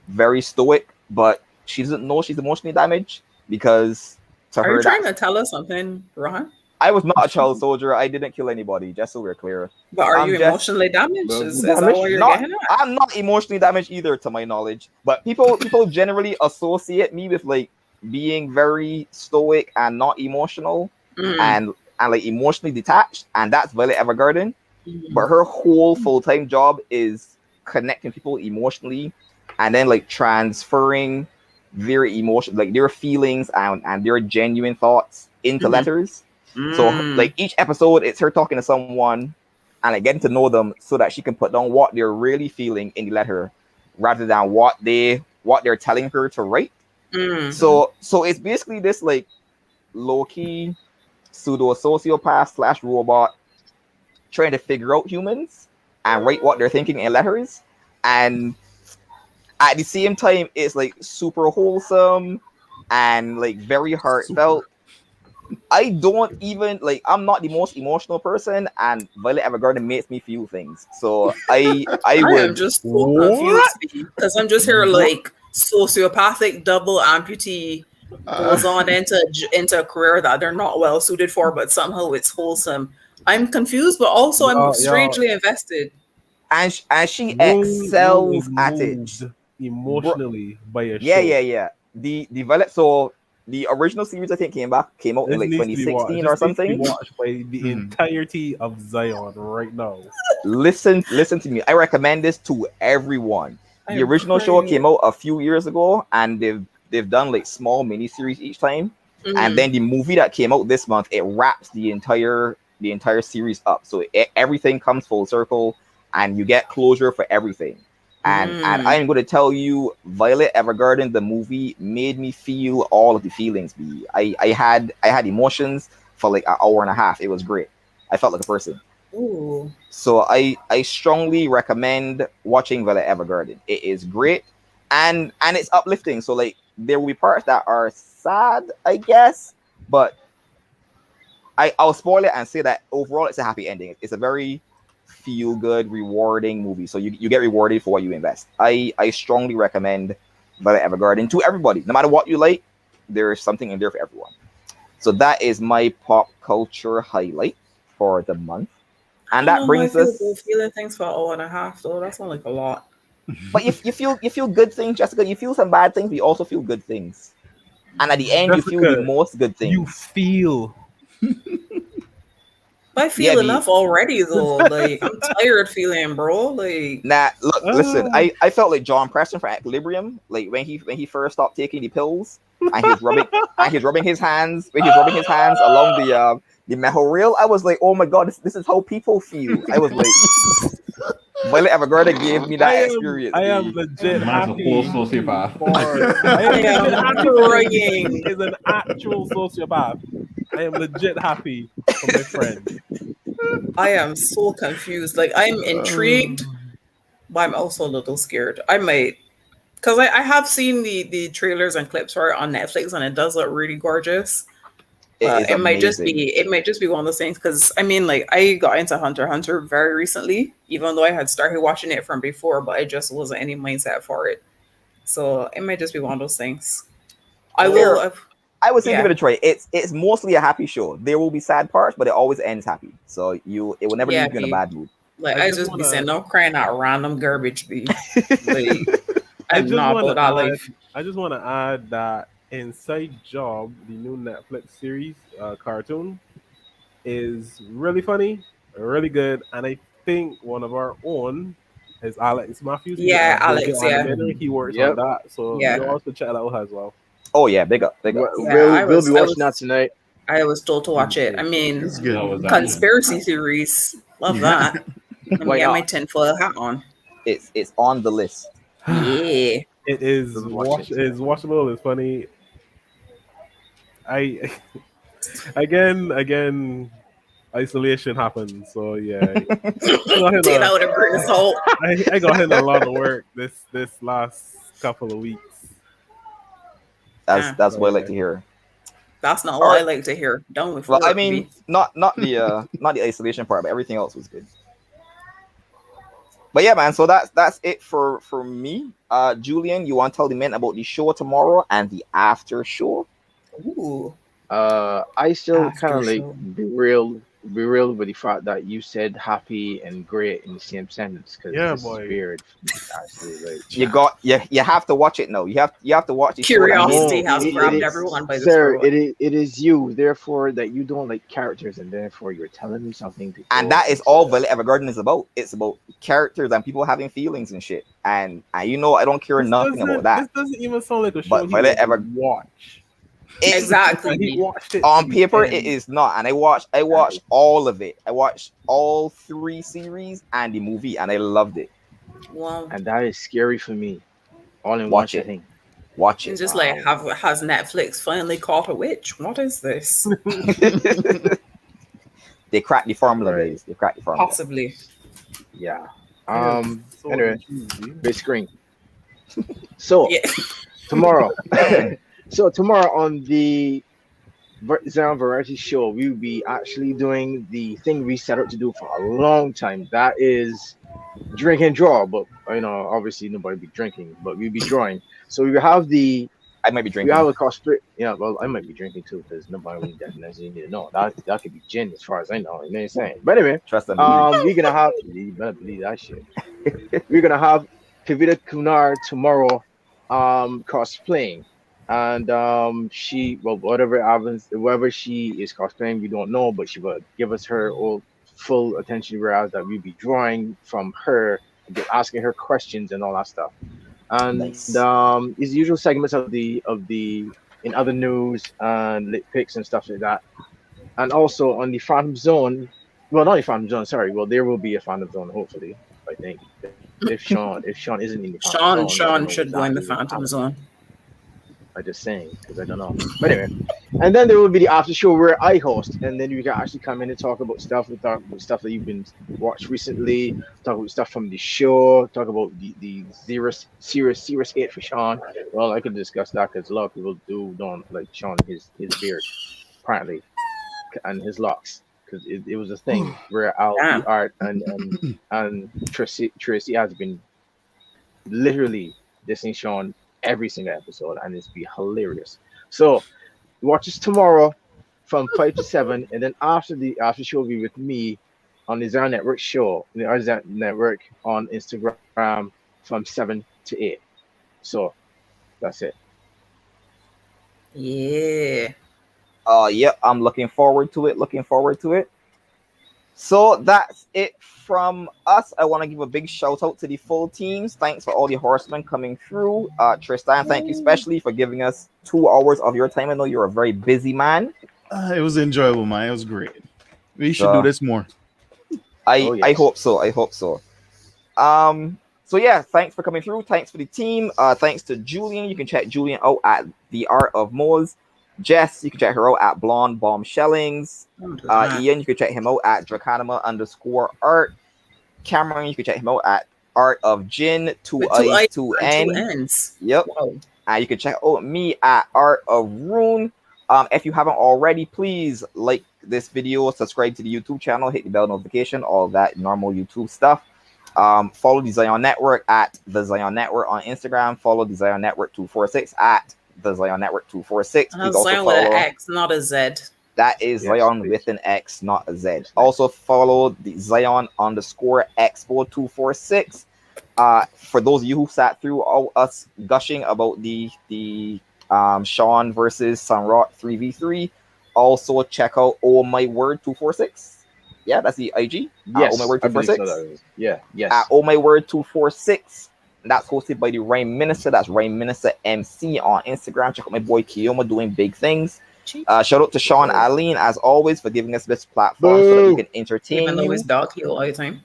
very stoic, but she doesn't know she's emotionally damaged because to her. Are you trying to tell us something, Rohan? I was not a child soldier. I didn't kill anybody, just so we're clear. But are you emotionally damaged? Is that what you're getting at? I'm not emotionally damaged either, to my knowledge. But people generally associate me with like being very stoic and not emotional and like emotionally detached, and that's Violet Evergarden. But her whole full-time job is connecting people emotionally and then like transferring their emotion, like their feelings and their genuine thoughts into letters. So like each episode, it's her talking to someone and like getting to know them so that she can put down what they're really feeling in the letter rather than what they're telling her to write. So it's basically this like low-key pseudo sociopath / robot trying to figure out humans and write what they're thinking in letters. And at the same time, it's like super wholesome and like very heartfelt. I don't even like. I'm not the most emotional person, and Violet Evergarden makes me feel things. So I am just so confused because I'm just here like sociopathic double amputee goes on into a career that they're not well suited for, but somehow it's wholesome. I'm confused, but also I'm Y'all, strangely invested. And she Roun is excels at it. moved Bro, emotionally by a yeah, show. yeah, yeah. The Violet, so the original series I think came out in This like needs to be watched. 2016 or This needs to be something. watched by the entirety of Zion right now. Listen to me. I recommend this to everyone. The I'm original show crying. came out a few years ago, and they've done like small miniseries each time. And then the movie that came out this month, it wraps the entire series up. So everything comes full circle, and you get closure for everything. And I'm going to tell you, Violet Evergarden, the movie, made me feel all of the feelings. I had emotions for like an hour and a half. It was great. I felt like a person. Ooh. So I strongly recommend watching Violet Evergarden. It is great, and it's uplifting. So like there will be parts that are sad, I guess, but I'll spoil it and say that overall it's a happy ending. It's a very feel good, rewarding movie. So you get rewarded for what you invest. I strongly recommend Violet Evergarden to everybody, no matter what you like. There is something in there for everyone. So that is my pop culture highlight for the month. I And don't that know how I brings feel us. about feeling things for an hour and a half, though. That sounds like a lot. But you feel good things, Jessica. You feel some bad things, but you also feel good things. And at the end, you feel the Jessica, most good you things. feel. But I Yeah, feel enough already, though. Like, I'm tired feeling, bro. Like, look, listen. Ah. I felt like John Preston from Equilibrium, like when he first stopped taking the pills, and he's rubbing his hands along the metal rail. I was like, oh my god, this is how people feel. I was like, Violet Evergarden gave me that experience. I am B. legit Man's a happy whole sociopath. I am I am legit happy crying. is an actual sociopath. I am legit happy for my friend. I am so confused. Like, I'm intrigued, but I'm also a little scared. I might, because I have seen the trailers and clips for it on Netflix, and it does look really gorgeous. It But is amazing. it might just be one of those things. Because I mean, like, I got into Hunter x Hunter very recently, even though I had started watching it from before, but I just wasn't any mindset for it. So it might just be one of those things. I will. There, I would say give Yeah, it a try. It's mostly a happy show. There will be sad parts, but it always ends happy. So it will never yeah, leave you in a be bad mood. like I I just just be saying wanna no crying out random garbage. Be like I I'm just not wanna about that add life. I just wanna add that Inside Job, the new Netflix series, cartoon, is really funny, really good, and I think one of our own is Alex Matthews. He's Yeah, a visual Alex. Yeah, animator. He works on Yep. that, so yeah, you also check that out as well. Oh yeah, big up, big up. yeah. We'll be watching that tonight. I was told to watch it. I It's mean, good. How was that? conspiracy theories. Love Yeah. that. Let me Why get my not? tinfoil hat on. It's on the list. Yeah. It is We'll be watching it tonight. it's watchable. It's funny. I again isolation happened. So yeah, I got Take in that with a grain of salt. I got in a lot of work this last couple of weeks. That's Yeah, that's So what I like yeah, to hear. that's not All what I right. like to hear. Done with Well, I work, mean, be. not the isolation part, but everything else was good. But yeah, man. So that's it for me. Julian, you want to tell the men about the show tomorrow and the after show? Ooh, I still kind after of like show. be real with the fact that you said happy and great in the same sentence because yeah, this is boy. weird for me, actually. Like, You have to watch it now. You have to watch the show that gave Curiosity no, you has feelings. grabbed everyone by the sir, throat. it is you. Therefore, that you don't like characters, and therefore you're telling me something to And go that is into all the. Violet Evergarden is about. It's about characters and people having feelings and shit. And you know I don't care nothing about This that. doesn't even sound like a show But he Violet would Ever watch. it Exactly, And he B. watched it to on the paper it end. is not. And I watched all of it. I watched all three series and the movie, and I loved it. Well, And that is scary for me, all in one Watch it. sitting. Watch it's it. just like, Wow. has Netflix finally caught a witch? What is this? They cracked the formula, Right. guys. They cracked the formula. Possibly. Yeah. I am so Anyway, intrigued, dude. big screen. So Yeah. tomorrow, so tomorrow on the Zion Variety Show, we will be actually doing the thing we set out to do for a long time. That is drink and draw. But obviously nobody be drinking, but we'll be drawing. So we will have the I might be we drinking. have a cosplay. Yeah, well, I might be drinking too because nobody that necessarily need to know. That could be gin as far as I know. You know what I'm saying? But anyway, Trust and believe. we're gonna have. You better believe that shit. We're gonna have Kavita Kunar tomorrow, cosplaying, and she, well, whatever happens, whatever she is cosplaying, we don't know, but she will give us her all full attention, whereas that we'll be drawing from her, asking her questions and all that stuff. And Nice. is the usual segments of the in other news and lit picks and stuff like that. And also on the Phantom Zone, well, not the Phantom Zone, sorry. Well, there will be a Phantom Zone, hopefully. I think if Sean isn't in the Phantom Zone, I don't Sean know should go in exactly the what's Phantom happening. Zone. I just saying because I don't know. But anyway, and then there will be the after show where I host, and then you can actually come in and talk about stuff. We talk about stuff that you've been watched recently. Talk about stuff from the show. Talk about the serious hit for Sean. Well, I could discuss that because a lot of people don't like Sean his beard apparently and his locks because it was a thing where Al the Damn. art and Tracy has been literally dissing Sean every single episode, and it's be hilarious. So watch us tomorrow from 5 to 7, and then after the after show will be with me on the Zara Network show, the Zara Network on Instagram from 7 to 8. So that's it. Yeah. Yep, I'm looking forward to it. Looking forward to it. So that's it from us. I want to give a big shout out to the full teams. Thanks for all the horsemen coming through. Tristan, thank you especially for giving us 2 hours of your time. I know you're a very busy man. It was enjoyable, man. It was great. We should do So this more. Oh, I yes. hope so. I hope so. So yeah, thanks for coming through. Thanks for the team. Thanks to Julian. You can check Julian out at The Art of Mohz. Jess, you can check her out at Blonde Bombshellings. Ian, you can check him out at Dracanima_art. Cameron, you can check him out at Art of Jin, 2 With I's, 2 and N. 2 N's. Yep. Wow. And you can check out me at Art of Roun. If you haven't already, please like this video, subscribe to the YouTube channel, hit the bell notification, all that normal YouTube stuff. Follow the Zion Network at the Zion Network on Instagram. Follow the Zion Network 246 at the Zion Network 246. Please also Zion with an follow. X, not a Z. That is Yes, Zion please. with an X, not a Z. Also follow the Zion_Expo 246. For those of you who sat through all us gushing about the Sean versus Sunrock 3v3, also check out Oh My Word 246. Yeah, that's the IG. Yes, Oh My Word I believe so. 246. That is. Yeah, yes. At Oh My Word 246. That's hosted by the Rain Minister. That's Rain Minister MC on Instagram. Check out my boy Kiyoma doing big things. Shout out to Sean Aline, as always, for giving us this platform so that we can entertain Even though you. it's dark heel all the time.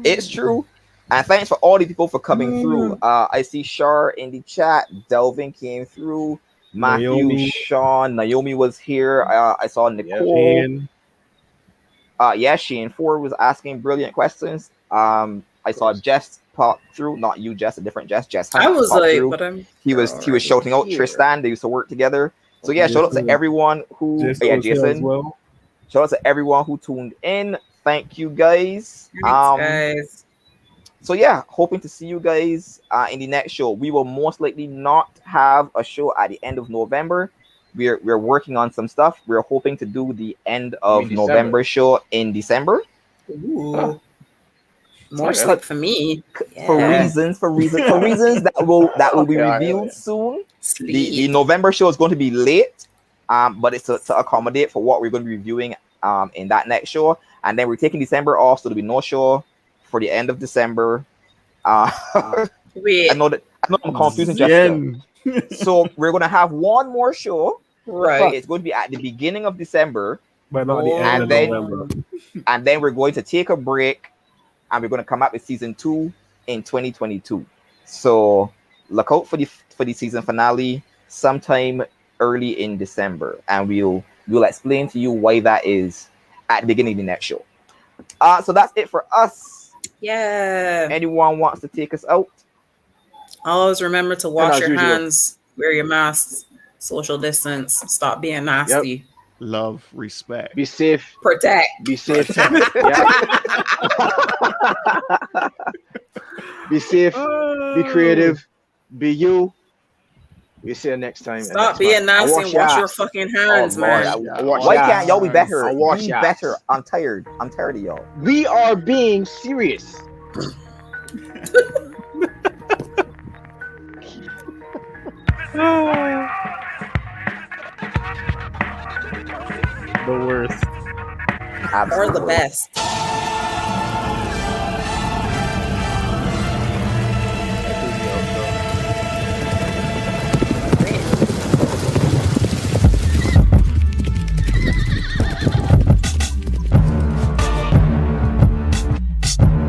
It's true. And thanks for all the people for coming through. I see Shar in the chat. Delvin came through. Matthew, Naomi. Sean, Naomi was here. I saw Nicole. Shane. Yeah, Shane Ford was asking brilliant questions. I saw Jess pop through. Not you, Jess, a different Jess. Jess I Hunt was popped like, through. but I'm He was shouting out here. Tristan. They used to work together. So yeah, shout out to Jason. everyone who Jason was here as Jason. well. Shout out to everyone who tuned in. Thank you guys. Thanks, guys. So yeah, hoping to see you guys in the next show. We will most likely not have a show at the end of November. We're working on some stuff. We're hoping to do the end of December? November show in December. Ooh. More Okay. sleep for me. For Yeah. reasons that will be Okay, all right, revealed yeah. soon. The Sleep. November show is going to be late, but it's to accommodate for what we're going to be reviewing in that next show. And then we're taking December off, so there'll be no show for the end of December. Wait. I know I'm confusing Jessica. So we're gonna have one more show. Right. It's going to be at the beginning of December, But not the end And of then- November. and then we're going to take a break, and we're going to come up with season 2 in 2022. So look out for the season finale sometime early in December, and we'll explain to you why that is at the beginning of the next show. So that's it for us. Yeah. Anyone wants to take us out? Always remember to wash as your usual. hands, wear your masks, social distance, stop being nasty, Love, respect. Be safe. protect. Be safe. Be safe. Be Oh. creative. Be you. We'll see you next time. And Stop next being month. I nasty and your wash your ass. fucking Oh hands, Lord, man. I wash Why your can't ass. y'all be better? I wash Be your better. ass. I'm tired. I'm tired of y'all. We are being serious. The worst. Or the Absolutely. best.